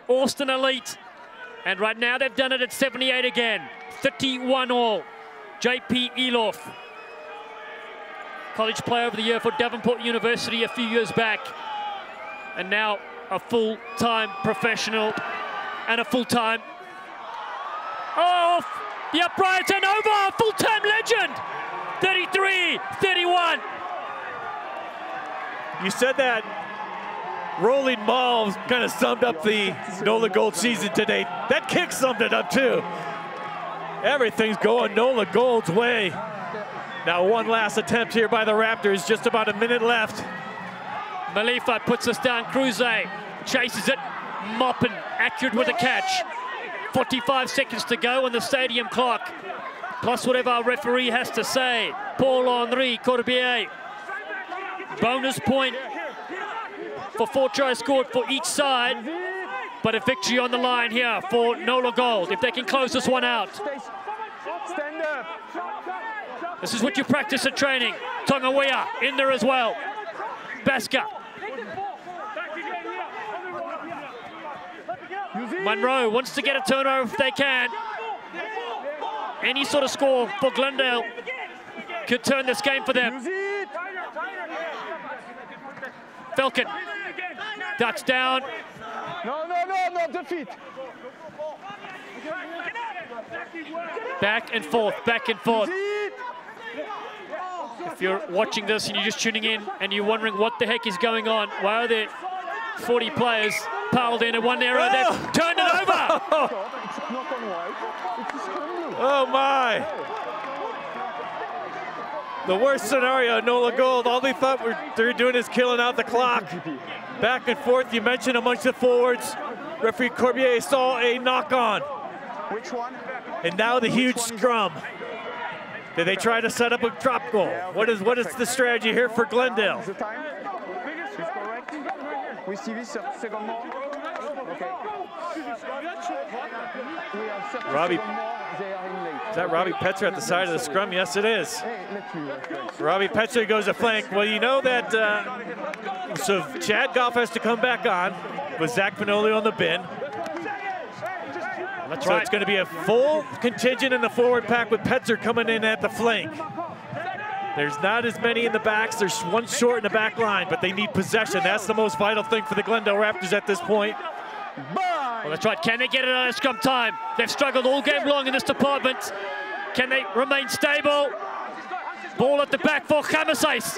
Austin Elite. And right now they've done it at 78 again. 31-all. JP Elof, College Player of the Year for Devonport University a few years back. And now a full-time professional and a full-time... Oh, the uprights and over, full-time legend. 33-31. You said that rolling maul kind of summed up the NOLA Gold season today. That kick summed it up too. Everything's going NOLA Gold's way. Now one last attempt here by the Raptors, just about a minute left. Malifa puts us down, Cruze chases it, Maupin accurate with the catch. 45 seconds to go on the stadium clock. Plus whatever our referee has to say. Paul-Henri Corbier. Bonus point for 4 tries scored for each side. But a victory on the line here for NOLA Gold, if they can close this one out. This is what you practice at training. Tonga in there as well. Baska. Monroe wants to get a turnover if they can. Any sort of score for Glendale could turn this game for them. Falcon ducks down. No, defeat. Back and forth, back and forth. If you're watching this and you're just tuning in and you're wondering what the heck is going on, why are there 40 players piled in one area? They've turned it over. Oh my! The worst scenario, NOLA Gold. All they thought they were doing is killing out the clock. Back and forth, you mentioned amongst the forwards. Referee Corbier saw a knock-on. Which one? And now the huge scrum. Did they try to set up a drop goal? What is the strategy here for Glendale? The time? She's correct. We see this second more. Okay. Robbie, is that Robbie Petzer at the side of the scrum? Yes, it is. Robbie Petzer goes to flank. Well, you know that, so Chad Goff has to come back on with Zach Pinoli on the bin. That's right. It's going to be a full contingent in the forward pack with Petzer coming in at the flank. There's not as many in the backs. There's one short in the back line, but they need possession. That's the most vital thing for the Glendale Raptors at this point. Well, that's right. Can they get it on scrum time? They've struggled all game long in this department. Can they remain stable? Ball at the back for Chamasais.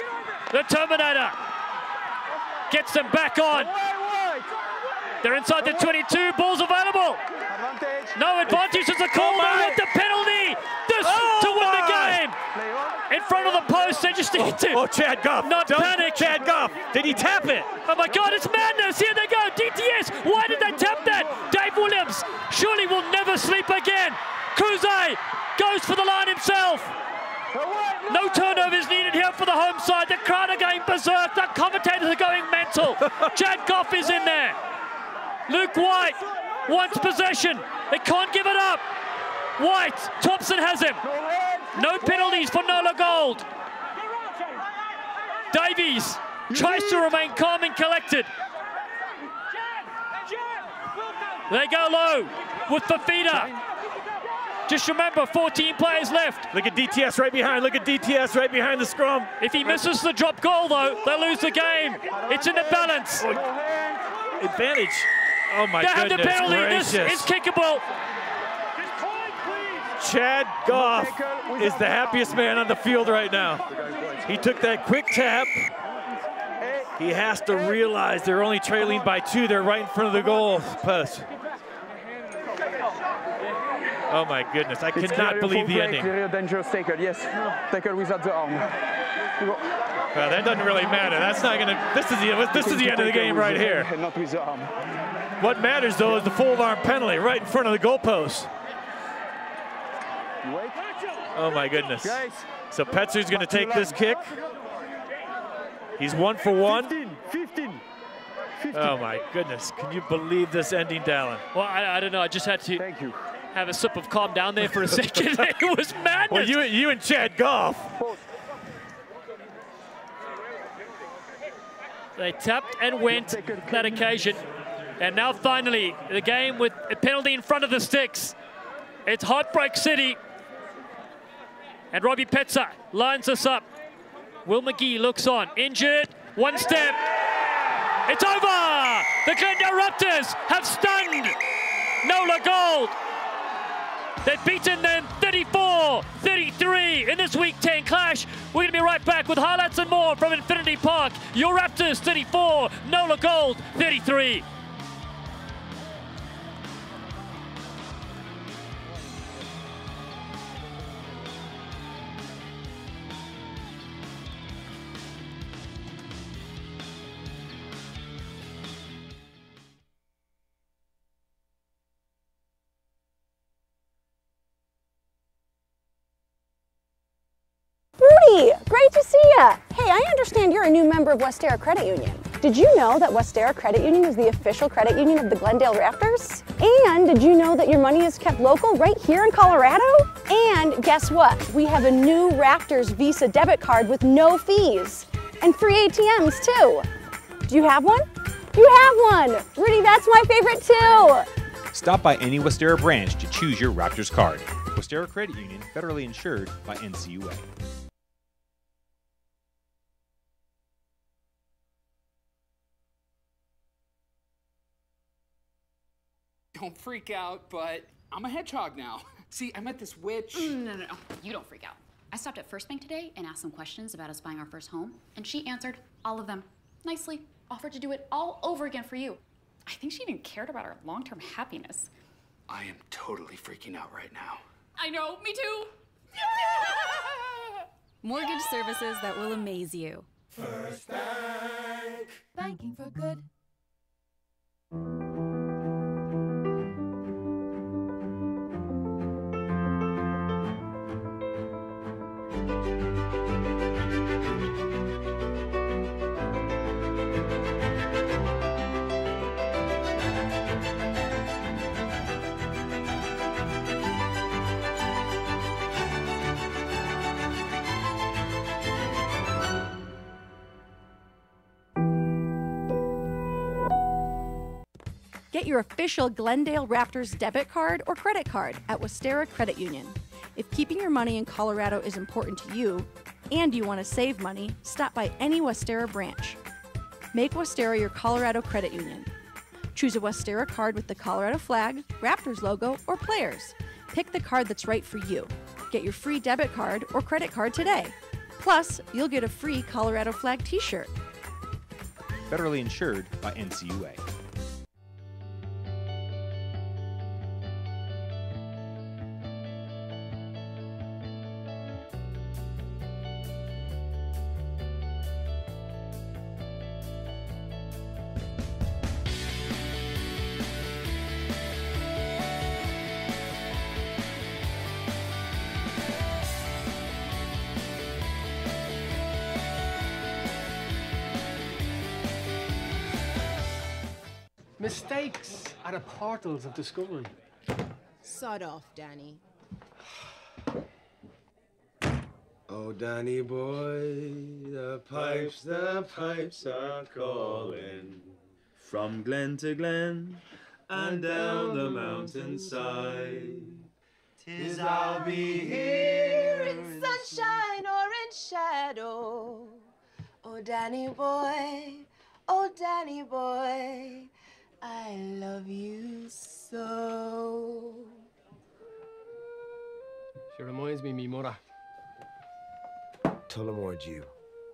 The Terminator gets them back on. They're inside the 22. Ball's available. No advantage. There's a call. They get the penalty. This to win the game. In front of the post, they just need to. Oh, Chad Goff. Not panic. Chad Goff. Did he tap it? Oh my God, it's madness. Here they go. DTS. Why did they tap that? Dave Williams surely will never sleep again. Cruze goes for the line himself. No turnovers needed here for the home side. The crowd are going berserk. The commentators are going mental. Chad Goff is in there. Luke White wants possession. They can't give it up. White, Thompson has him. No penalties for NOLA Gold. Davies tries to remain calm and collected. They go low with Fafita. Just remember, 14 players left. Look at DTS right behind. Look at DTS right behind the scrum. If he misses the drop goal, though, they lose the game. It's in the balance. Advantage. Oh, my they goodness have the penalty. gracious. This is kickable. Chad Goff is the happiest man on the field right now. He took that quick tap. He has to realize they're only trailing by 2. They're right in front of the goal post. Oh my goodness, I cannot believe the ending. Clear dangerous tackle, yes. Tackle without the arm. Well, that doesn't really matter. That's not gonna, this is the end of the game right here. Not with the arm. What matters though is the full arm penalty right in front of the goalpost. Oh my goodness. So Petzer's gonna take this kick. He's 1 for 1. 15. Oh my goodness, can you believe this ending, Dallin? Well, I don't know, I just had to have a sip of calm down there for a second. It was madness. Well, you and Chad Goff. They tapped and went that occasion. And now finally, the game with a penalty in front of the sticks. It's Heartbreak City. And Robbie Petzer lines us up. Will McGee looks on, injured, 1 step. It's over! The Glendale Raptors have stunned NOLA Gold. They've beaten them 34-33 in this Week 10 clash. We're going to be right back with highlights and more from Infinity Park. Your Raptors 34, NOLA Gold 33. Rudy, great to see ya. Hey, I understand you're a new member of Westera Credit Union. Did you know that Westera Credit Union is the official credit union of the Glendale Raptors? And did you know that your money is kept local right here in Colorado? And guess what? We have a new Raptors Visa debit card with no fees and free ATMs too. Do you have one? You have one. Rudy, that's my favorite too. Stop by any Westera branch to choose your Raptors card. Westera Credit Union, federally insured by NCUA. Don't freak out, but I'm a hedgehog now. See, I met this witch. No. You don't freak out. I stopped at First Bank today and asked some questions about us buying our first home, and she answered all of them nicely, offered to do it all over again for you. I think she even cared about our long-term happiness. I am totally freaking out right now. I know, me too. Mortgage services that will amaze you. First Bank. Banking for good. Get your official Glendale Raptors debit card or credit card at Westera Credit Union. If keeping your money in Colorado is important to you and you want to save money, stop by any Westera branch. Make Westera your Colorado credit union. Choose a Westera card with the Colorado flag, Raptors logo, or players. Pick the card that's right for you. Get your free debit card or credit card today. Plus, you'll get a free Colorado flag t-shirt. Federally insured by NCUA. Mistakes are the portals of discovery. Sod off, Danny. Oh, Oh, Danny boy, the pipes are calling. From glen to glen and down the mountainside. 'Tis I'll be here in sunshine or in shadow. Oh, Danny boy, I love you so. She reminds me of me mother. Tullamore Dew,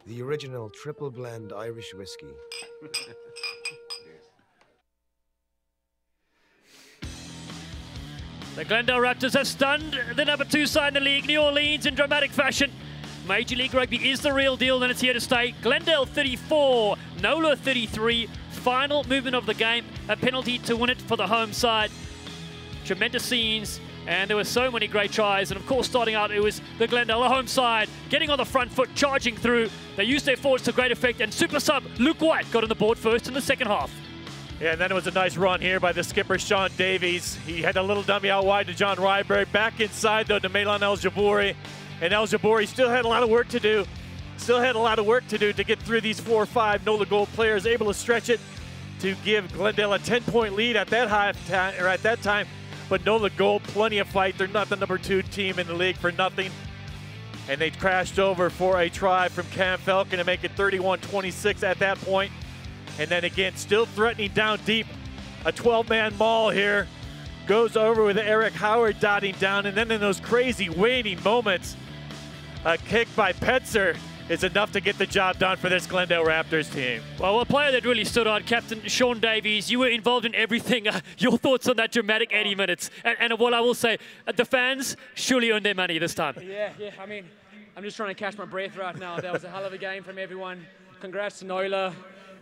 the original triple blend Irish whiskey. The Glendale Raptors have stunned the number 2 side in the league, New Orleans, in dramatic fashion. Major League Rugby is the real deal and it's here to stay. Glendale 34, NOLA 33. Final movement of the game, a penalty to win it for the home side. Tremendous scenes, and there were so many great tries. And of course, starting out, it was the Glendale home side getting on the front foot, charging through. They used their forwards to great effect, and super sub Luke White got on the board first in the second half. Yeah, and then it was a nice run here by the skipper, Sean Davies. He had a little dummy out wide to John Ryberg. Back inside, though, to Milan El Jabouri. And El Jabouri still had a lot of work to do. To get through these 4 or 5 NOLA Gold players, able to stretch it to give Glendale a 10-point lead at that time. But NOLA Gold, plenty of fight. They're not the number 2 team in the league for nothing. And they crashed over for a try from Cam Falcon to make it 31-26 at that point. And then again, still threatening down deep. A 12-man maul here. Goes over with Eric Howard dotting down. And then in those crazy waning moments, a kick by Petzer is enough to get the job done for this Glendale Raptors team. Well, a player that really stood out, Captain Sean Davies. You were involved in everything. Your thoughts on that dramatic 80 minutes? And what I will say, the fans surely earned their money this time. Yeah. I mean, I'm just trying to catch my breath right now. That was a hell of a game from everyone. Congrats to NOLA.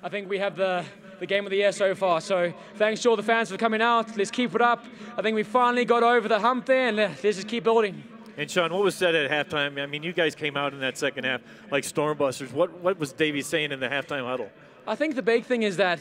I think we have the game of the year so far. So thanks to all the fans for coming out. Let's keep it up. I think we finally got over the hump there, and let's just keep building. And Sean, what was said at halftime? I mean, you guys came out in that second half like stormbusters. What was Davies saying in the halftime huddle? I think the big thing is that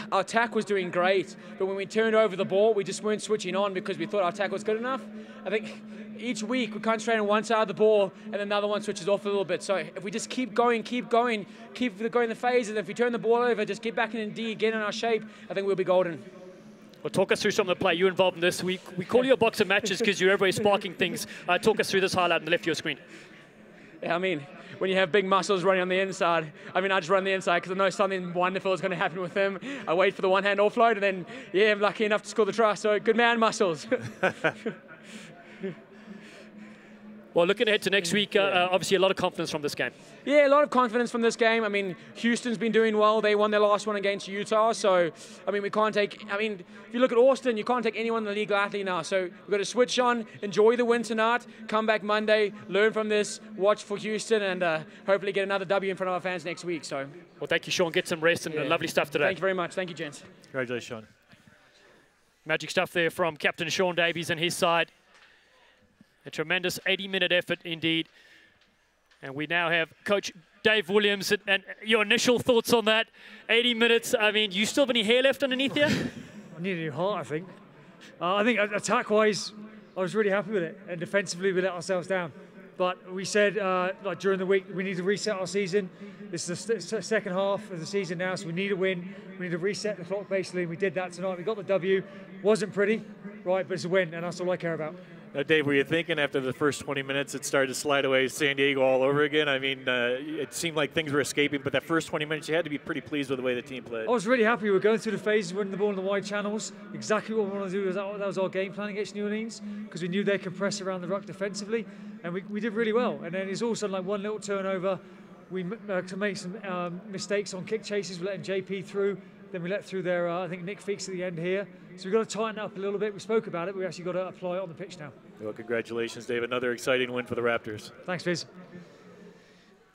our attack was doing great, but when we turned over the ball, we just weren't switching on because we thought our attack was good enough. I think each week we concentrate on one side of the ball and then the other one switches off a little bit. So if we just keep going the phase, and if we turn the ball over, just get back in D, get in our shape, I think we'll be golden. Well, talk us through some of the play. You're involved in this. We call you a box of matches because you're everywhere sparking things. Talk us through this highlight on the left of your screen. Yeah, I mean, when you have big muscles running on the inside, I just run the inside because I know something wonderful is going to happen with him. I wait for the one-hand offload, and then, yeah, I'm lucky enough to score the try. So good man, muscles. Well, looking ahead to next week, obviously a lot of confidence from this game. Yeah, a lot of confidence from this game. I mean, Houston's been doing well. They won their last one against Utah. So, I mean, if you look at Austin, you can't take anyone in the league lightly now. So we've got to switch on, enjoy the win tonight, come back Monday, learn from this, watch for Houston, and hopefully get another W in front of our fans next week. So, well, thank you, Sean. Get some rest and lovely stuff today. Thank you very much. Thank you, gents. Congratulations, Sean. Magic stuff there from Captain Sean Davies and his side. A tremendous 80-minute effort indeed. And we now have Coach Dave Williams. And your initial thoughts on that 80 minutes. I mean, you still have any hair left underneath here? I need a new heart, I think. I think attack-wise, I was really happy with it. And defensively, we let ourselves down. But we said like during the week, we need to reset our season. This is the second half of the season now, so we need a win. We need to reset the clock, basically. And we did that tonight. We got the W. Wasn't pretty, right, but it's a win, and that's all I care about. Now, Dave, were you thinking after the first 20 minutes it started to slide away San Diego all over again? I mean, it seemed like things were escaping, but that first 20 minutes you had to be pretty pleased with the way the team played. I was really happy. We were going through the phases, winning the ball in the wide channels. Exactly what we wanted to do. That was our game plan against New Orleans, because we knew they could press around the ruck defensively, and we did really well. And then it's also like one little turnover. We to make some mistakes on kick chases. We're letting JP through. Then we let through their, I think, Nick Feeks at the end here. So we've got to tighten up a little bit. We spoke about it, but we actually got to apply it on the pitch now. Well, congratulations, Dave. Another exciting win for the Raptors. Thanks, Viz.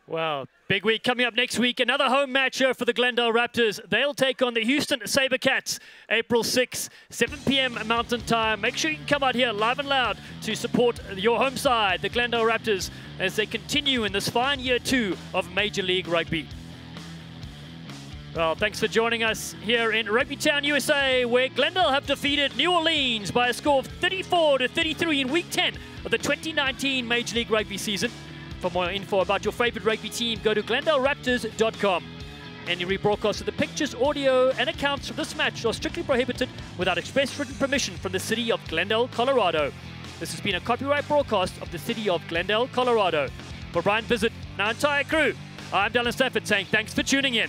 Well, big week coming up next week. Another home match for the Glendale Raptors. They'll take on the Houston SaberCats, April 6, 7 p.m. Mountain Time. Make sure you can come out here live and loud to support your home side, the Glendale Raptors, as they continue in this fine year 2 of Major League Rugby. Well, thanks for joining us here in Rugby Town, USA, where Glendale have defeated New Orleans by a score of 34-33 in Week 10 of the 2019 Major League Rugby season. For more info about your favorite rugby team, go to GlendaleRaptors.com. Any rebroadcast of the pictures, audio, and accounts from this match are strictly prohibited without express written permission from the City of Glendale, Colorado. This has been a copyright broadcast of the City of Glendale, Colorado. For Brian Visit and our entire crew, I'm Dylan Stafford saying thanks for tuning in.